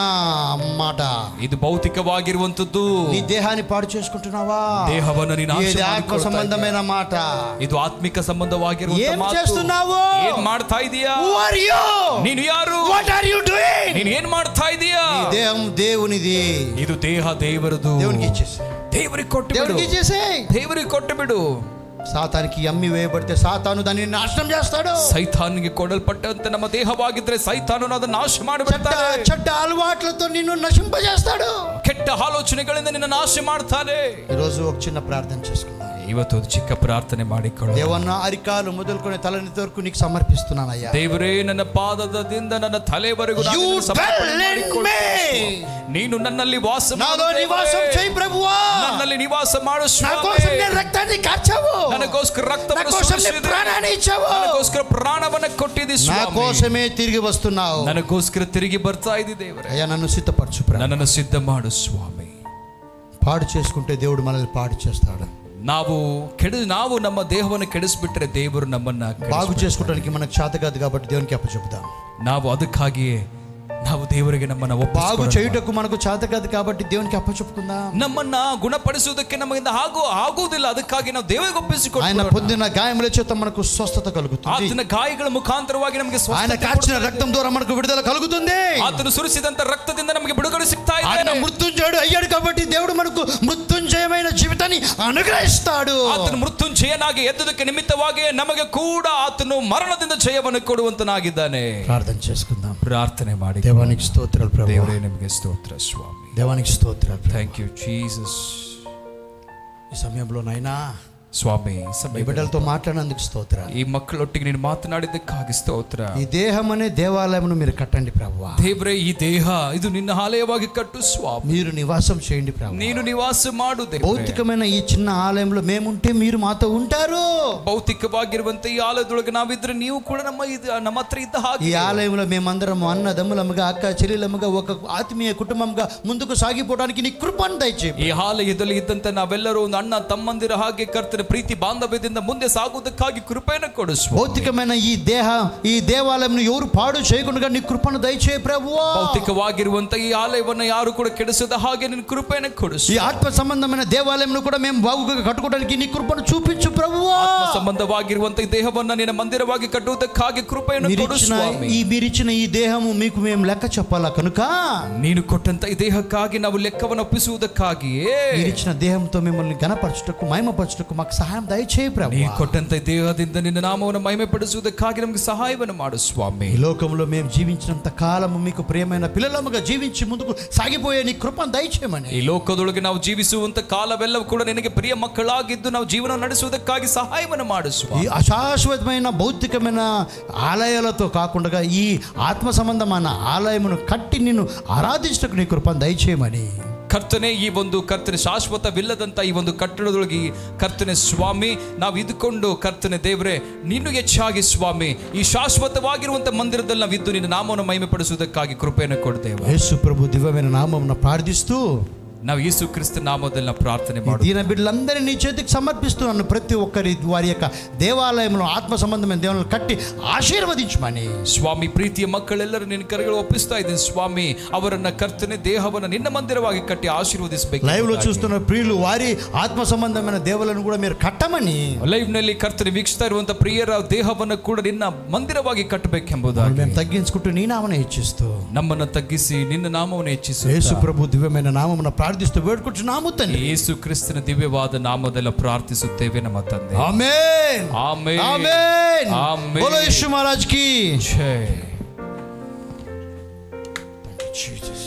మాట. ಇದು ಭೌತಿಕವಾಗಿರುವಂತದ್ದು. నీ దేహాన్ని పాడు చేసుకుంటున్నావా? ದೇಹವನ್ನು ನೀನು ನಾಶ ఇది ఆత్మ ಮಾಡಿಕೊಳ್ಳುತ್ತಾ సంబంధమైన మాట. ಇದೀಯಾ? ಇದು ಆತ್ಮಿಕ ಸಂಬಂಧವಾಗಿರುವಂತ ఏం ಮಾತು. చేస్తున్నావు? ಏನ್ ಮಾಡ್ತಾ ಇದೀಯಾ? Who are you? ನೀನು ಯಾರು? What are you doing? ನೀನು ಏನ್ ಮಾಡ್ತಾ ಇದೀಯಾ? ఈ దేహం దేవునిది. ಇದು ದೇಹ ದೇವರದು. దేవునికి ఇచ్చేసి, ದೇವರಿಗೆ ಕೊಟ್ಟು ಬಿಡು. దేవునికి ఇచ్చేసి. ದೇವರಿಗೆ ಕೊಟ್ಟು ಬಿಡು. సాతానికి అమ్మి వేయబడితే సాతాను దానిని నాశనం చేస్తాడు. ಸೈತಾನಿಗೆ ಕೊಡಲ್ಪಟ್ಟಂತೆ ನಮ್ಮ ದೇಹವಾಗಿದ್ರೆ ಸೈತಾನನು ಅದನ್ನು ನಾಶ ಮಾಡಿಬಿಡ್ತಾನೆ. చెడ్డ అలవాట్లతో నిన్ను నశింపజేస్తాడు. ಕೆಟ್ಟ ಆಲೋಚನೆಗಳಿಂದ ನಿನ್ನ ನಾಶ ಮಾಡ್ತಾನೆ. ఈరోజు ఒక చిన్న ప్రార్థన చేసుకుందాం. ಇವತ್ತು ಚಿಕ್ಕ ಪ್ರಾರ್ಥನೆ ಮಾಡಿಕೊಳ್ಳೋಣ. దేవన్న అరికాలు మొదలుకొని తలనితి వరకు నీకు సమర్పిస్తున్నానయ్యా. ದೇವರೇ, ನನ್ನ ಪಾದದಿಂದ ನನ್ನ ತಲೆವರೆಗೂ ನಾನು ನಿನಗೆ ಸಮರ್ಪಣೆ ಮಾಡಿಕೊಳ್ಳುತ್ತೇನೆ. ನೀನು ನನ್ನಲ್ಲಿ ವಾಸ నాలో నివాసం చేయి ప్రభువా. ನನ್ನಲ್ಲಿ ನಿವಾಸ ಮಾಡು నా ಸ್ವಾಮಿ. కోసం నీ రక్తాన్ని కార్చావు. ನನಗೋಸ್ಕರ నా ರಕ್ತವನ್ನು కోసం నీ ಸುರಿಸಿದೆ. ప్రాణాన్ని ఇచ్చావు. ನನಗೋಸ್ಕರ ಪ್ರಾಣವನ್ನು ಕೊಟ್ಟಿದ್ದಿ నా ಸ್ವಾಮಿ. కోసమే తిరిగి వస్తున్నావు. ನನಗೋಸ್ಕರ ತಿರುಗಿ ಬರ್ತಾ ಇದ್ದಿ ದೇವರೇ. అయ్యా నన్ను సిద్ధపరచు ప్రభు. ನನ್ನನ್ನು ಸಿದ್ಧ ಮಾಡು ಸ್ವಾಮಿ. పాడు చేసుకుంటే దేవుడు మనల్ని పాడు చేస్తాడు. ನಾವು ನಮ್ಮ ದೇಹವನ್ನು ಕೆಡಿಸ್ಬಿಟ್ರೆ ದೇವರು ನಮ್ಮನ್ನ బాగు చేసుకోవడానికి మనకు చేత కాదు కాబట్టి దేవునికి అప్పచెప్తాం. ನಾವು ಅದಕ್ಕಾಗಿಯೇ ನಾವು ದೇವರಿಗೆ ನಮ್ಮನ್ನ బాగు చేయుటకు మనకు చేత కాదు కాబట్టి దేవునికి అప్పచెప్పుకుందాం. ನಮ್ಮನ್ನ ಗುಣಪಡಿಸುವುದಕ್ಕೆ ನಮ್ಮಿಂದ ಆಗುವುದಿಲ್ಲ. ಅದಕ್ಕಾಗಿ ನಾವು ದೇವರಿಗೆ ಒಪ್ಪಿಸಿಕೊಳ್ಳೋಣ. ఆయన పొందిన గాయముల చేత మనకు స్వస్థత కలుగుతుంది. ಆತನ ಗಾಯಗಳ ಮುಖಾಂತರವಾಗಿ ನಮಗೆ ಸ್ವಸ್ಥತೆ, ఆయన కాచిన రక్తం ద్వారా మనకు విడుదల కలుగుతుంది. ಆತನು ಸುರಿಸಿದಂತ రక్ತದಿಂದ ನಮಗೆ ಬಿಡುಗಡೆ ಸಿಗ್ತಾ ಇದೆ. ఆయన మృత్యుంజయుడు అయ్యాడు కాబట్టి దేవుడు మనకు మృత్యుంజయమైన జీవితాన్ని అనుగ్రహిస్తాడు. ಆತನು ಮೃತ್ಯುಂಜಯನಾಗಿ ಎದ್ದುದಕ್ಕೆ ನಿಮಿತ್ತವಾಗಿ ನಮಗೆ ಕೂಡ ಆತನು ಮರಣದಿಂದ ಜಯವನ್ನು ಕೊಡುವಂತನಾಗಿದ್ದಾನೆ. ప్రార్థన చేసుకుందాం. ಪ್ರಾರ್ಥನೆ ಮಾಡಿ. దేవానికి స్తోత్రాలు ప్రభు. ದೇವರೇ ನಿಮಗೆ స్తోತ್ರ ಸ್ವಾಮಿ. దేవానికి స్తోత్రాలు. Thank you Jesus. ఈ సమయంలో నాయనా స్వామి, ఈ బిడ్డలతో మాట్లాడినందుకు స్తోత్ర. ఈ మಕ್ಕಳೊಟ್ಟಿಗೆ ನೀನು ಮಾತನಾಡಿದ್ದಕ್ಕಾಗಿ ಸ್ತೋತ್ರ. ఈ దేహం అనే దేవాలయమును మీరు కట్టండి ప్రభువా. ದೇವರೇ, ಈ ದೇಹ ಇದು ನಿನ್ನ ಆಲಯವಾಗಿ ಕಟ್ಟು ಸ್ವಾಮಿ. మీరు నివాసం చేయండి ప్రభు. ನೀನು ನಿವಾಸ ಮಾಡು ದೇವರೇ. భౌతికమైన ఈ చిన్న ఆలయంలో మేముంటే మీరు మాతో ఉంటారు. ಭೌತಿಕವಾಗಿರುವಂತ ಈ ಆಲಯದೊಳಗೆ ನಾವಿದ್ರೆ ನೀವು ಕೂಡ ನಮ್ಮ ಹತ್ರ ಇದ್ದ ಹಾಗೆ. ఈ ఆలయంలో మేమందరం అన్నదమ్ములముగా అక్క చెల్లెలముగా ఒక ఆత్మీయ కుటుంబంగా ముందుకు సాగిపోవడానికి నీ కృపను దయచేయి. ಈ ಆಲಯದಲ್ಲಿ ಇದ್ದಂತೆ ನಾವೆಲ್ಲರೂ ಒಂದು ಅಣ್ಣ ತಮ್ಮಂದಿರ ಹಾಗೆ ಕರ್ತನ ಪ್ರೀತಿ ಬಾಂಧವ್ಯದಿಂದ ಮುಂದೆ ಸಾಗುವುದಕ್ಕಾಗಿ ಕೃಪೆಯನ್ನು ಕೊಡು. భౌతికమైన ఈ దేవాలయంను ఎవరు పాడు చేయకుండా నీ కృపను దయచేయి ప్రభువా. ಭೌತಿಕವಾಗಿರುವಂತ ಈ ಆಲಯವನ್ನು ಯಾರು ಕೂಡ ಕೆಡಿಸದ ಹಾಗೆ ನಿನ್ನ ಕೃಪೆಯನ್ನು ಕೊಡು. ఈ ఆత్మ సంబంధమైన దేవాలయంను కూడా మేము బాగుగా కట్టుకోవడానికి నీ కృపను చూపించు ప్రభువా. ಆತ್ಮ ಸಂಬಂಧವಾಗಿರುವಂತ ಈ ದೇಹವನ್ನು ನಿನ್ನ ಮಂದಿರವಾಗಿ ಕಟ್ಟುವುದಕ್ಕಾಗಿ ಕೃಪೆಯನ್ನು ಕೊಡು ಸ್ವಾಮಿ. మీరిచ్చిన ఈ దేహము మీకు మేము లెక్క చెప్పాలా కనుక ನೀನು ಕೊಟ್ಟಂತ ಈ ದೇಹಕ್ಕಾಗಿ ನಾವು ಲೆಕ್ಕವನ್ನು ಒಪ್ಪಿಸುವುದಕ್ಕಾಗಿಯೇ మీరిచ్చిన దేహంతో మిమ్మల్ని ఘనపరచుటకు మహిమపరచుటకు మాకు సహాయం దయచేయి ప్రభు. ನೀ ಕೊಟ್ಟಂತ ದೇಹದಿಂದ ನಿನ್ನ ನಾಮವನ್ನು ಮಹಿಮೆಪಡಿಸುವುದಕ್ಕಾಗಿ ನಮಗೆ ಸಹಾಯವನ್ನು ಮಾಡು ಸ್ವಾಮಿ. ఈ లోకంలో మేము జీవించినంత కాలము మీకు ప్రియమైన పిల్లలముగా జీవించి ముందుకు సాగిపోయే నీ కృపను దయచేయమని. ಈ ಲೋಕದೊಳಗೆ ನಾವು ಜೀವಿಸುವಂತ ಕಾಲವೆಲ್ಲವೂ ಕೂಡ ನಿನಗೆ ಪ್ರಿಯ ಮಕ್ಕಳಾಗಿದ್ದು ನಾವು ಜೀವನ ನಡೆಸುವುದಕ್ಕಾಗಿ ಸಹಾಯವನ್ನು ಮಾಡು ಸ್ವಾಮಿ. ఈ అశాశ్వతమైన భౌతికమైన ఆలయాలతో కాకుండా ఈ ఆత్మ సంబంధమైన ఆలయమును కట్టి నిన్ను ఆరాధించటకు నీ కృపను దయచేయమని. ಕರ್ತನೆ, ಈ ಒಂದು ಕರ್ತನೆ ಶಾಶ್ವತವಿಲ್ಲದಂತ ಈ ಒಂದು ಕಟ್ಟಡದೊಳಗೆ ಕರ್ತನೆ ಸ್ವಾಮಿ ನಾವು ಇದ್ದುಕೊಂಡು ಕರ್ತನೆ ದೇವರೇ ನೀನು ಹೆಚ್ಚಾಗಿ ಸ್ವಾಮಿ ಈ ಶಾಶ್ವತವಾಗಿರುವಂತ ಮಂದಿರದಲ್ಲಿ ನಾವು ಇದ್ದು ನಿನ್ನ ನಾಮವನ್ನು ಮಹಿಮೆಪಡಿಸುವುದಕ್ಕಾಗಿ ಕೃಪೆಯನ್ನು ಕೊಡ್ತೇವೆ. యేసు ప్రభు దివ్యమైన నామమున ప్రార్థిస్తూ ನಾವು ಯೇಸು ಕ್ರಿಸ್ತ ನಾಮದಲ್ಲಿ ಪ್ರಾರ್ಥನೆ ಮಾಡಿ దీన బిడ్డలందరినీ నీ చేతికి సమర్పిస్తున్నాను. ప్రతి ఒక్కరి వారి యొక్క దేవాలయంలో ఆత్మ సంబంధమైన దేవాలయం కట్టి ఆశీర్వదించమని. ಸ್ವಾಮಿ, ಪ್ರೀತಿಯ ಮಕ್ಕಳೆಲ್ಲರೂ ನಿನ್ನ ಕರೆಗಳು ಒಪ್ಪಿಸ್ತಾ ಇದ್ದೀನಿ ಸ್ವಾಮಿ. ಅವರನ್ನ ಕರ್ತನೆ ದೇಹವನ್ನು ನಿನ್ನ ಮಂದಿರವಾಗಿ ಕಟ್ಟಿ ಆಶೀರ್ವದಿಸಬೇಕು. లైవ్ లో చూస్తున్న ప్రియులు వారి ఆత్మ సంబంధమైన దేవాలయం కూడా మీరు కట్టమని. ಲೈವ್ ನಲ್ಲಿ ಕರ್ತನೆ ವೀಕ್ಷಿಸ್ತಾ ಇರುವಂತ ಪ್ರಿಯರ ದೇಹವನ್ನು ಕೂಡ ನಿನ್ನ ಮಂದಿರವಾಗಿ ಕಟ್ಟಬೇಕೆಂಬುದಾಗಿ మేము తగ్గించుకుంటూ నీ నామను హెచ్చిస్తూ ನಮ್ಮನ್ನು ತಗ್ಗಿಸಿ ನಿನ್ನ ನಾಮವನ್ನು ಹೆಚ್ಚಿಸು. యేసు ప్రభు దివ్యమైన నామమున ప్రార్థిస్తూ వేడుకుంటున్నాము తండ్రి. ಯೇಸು ಕ್ರಿಸ್ತನ ದಿವ್ಯವಾದ ನಾಮದಲ್ಲಿ ಪ್ರಾರ್ಥಿಸುತ್ತೇವೆ ನಮ್ಮ ತಂದೆ. ఆమేన్ ಆಮೆನ್ ఆమేన్ ಆಮೆನ್. బోలో యేసు మహారాజ్ కి ಜೈ. జీసస్.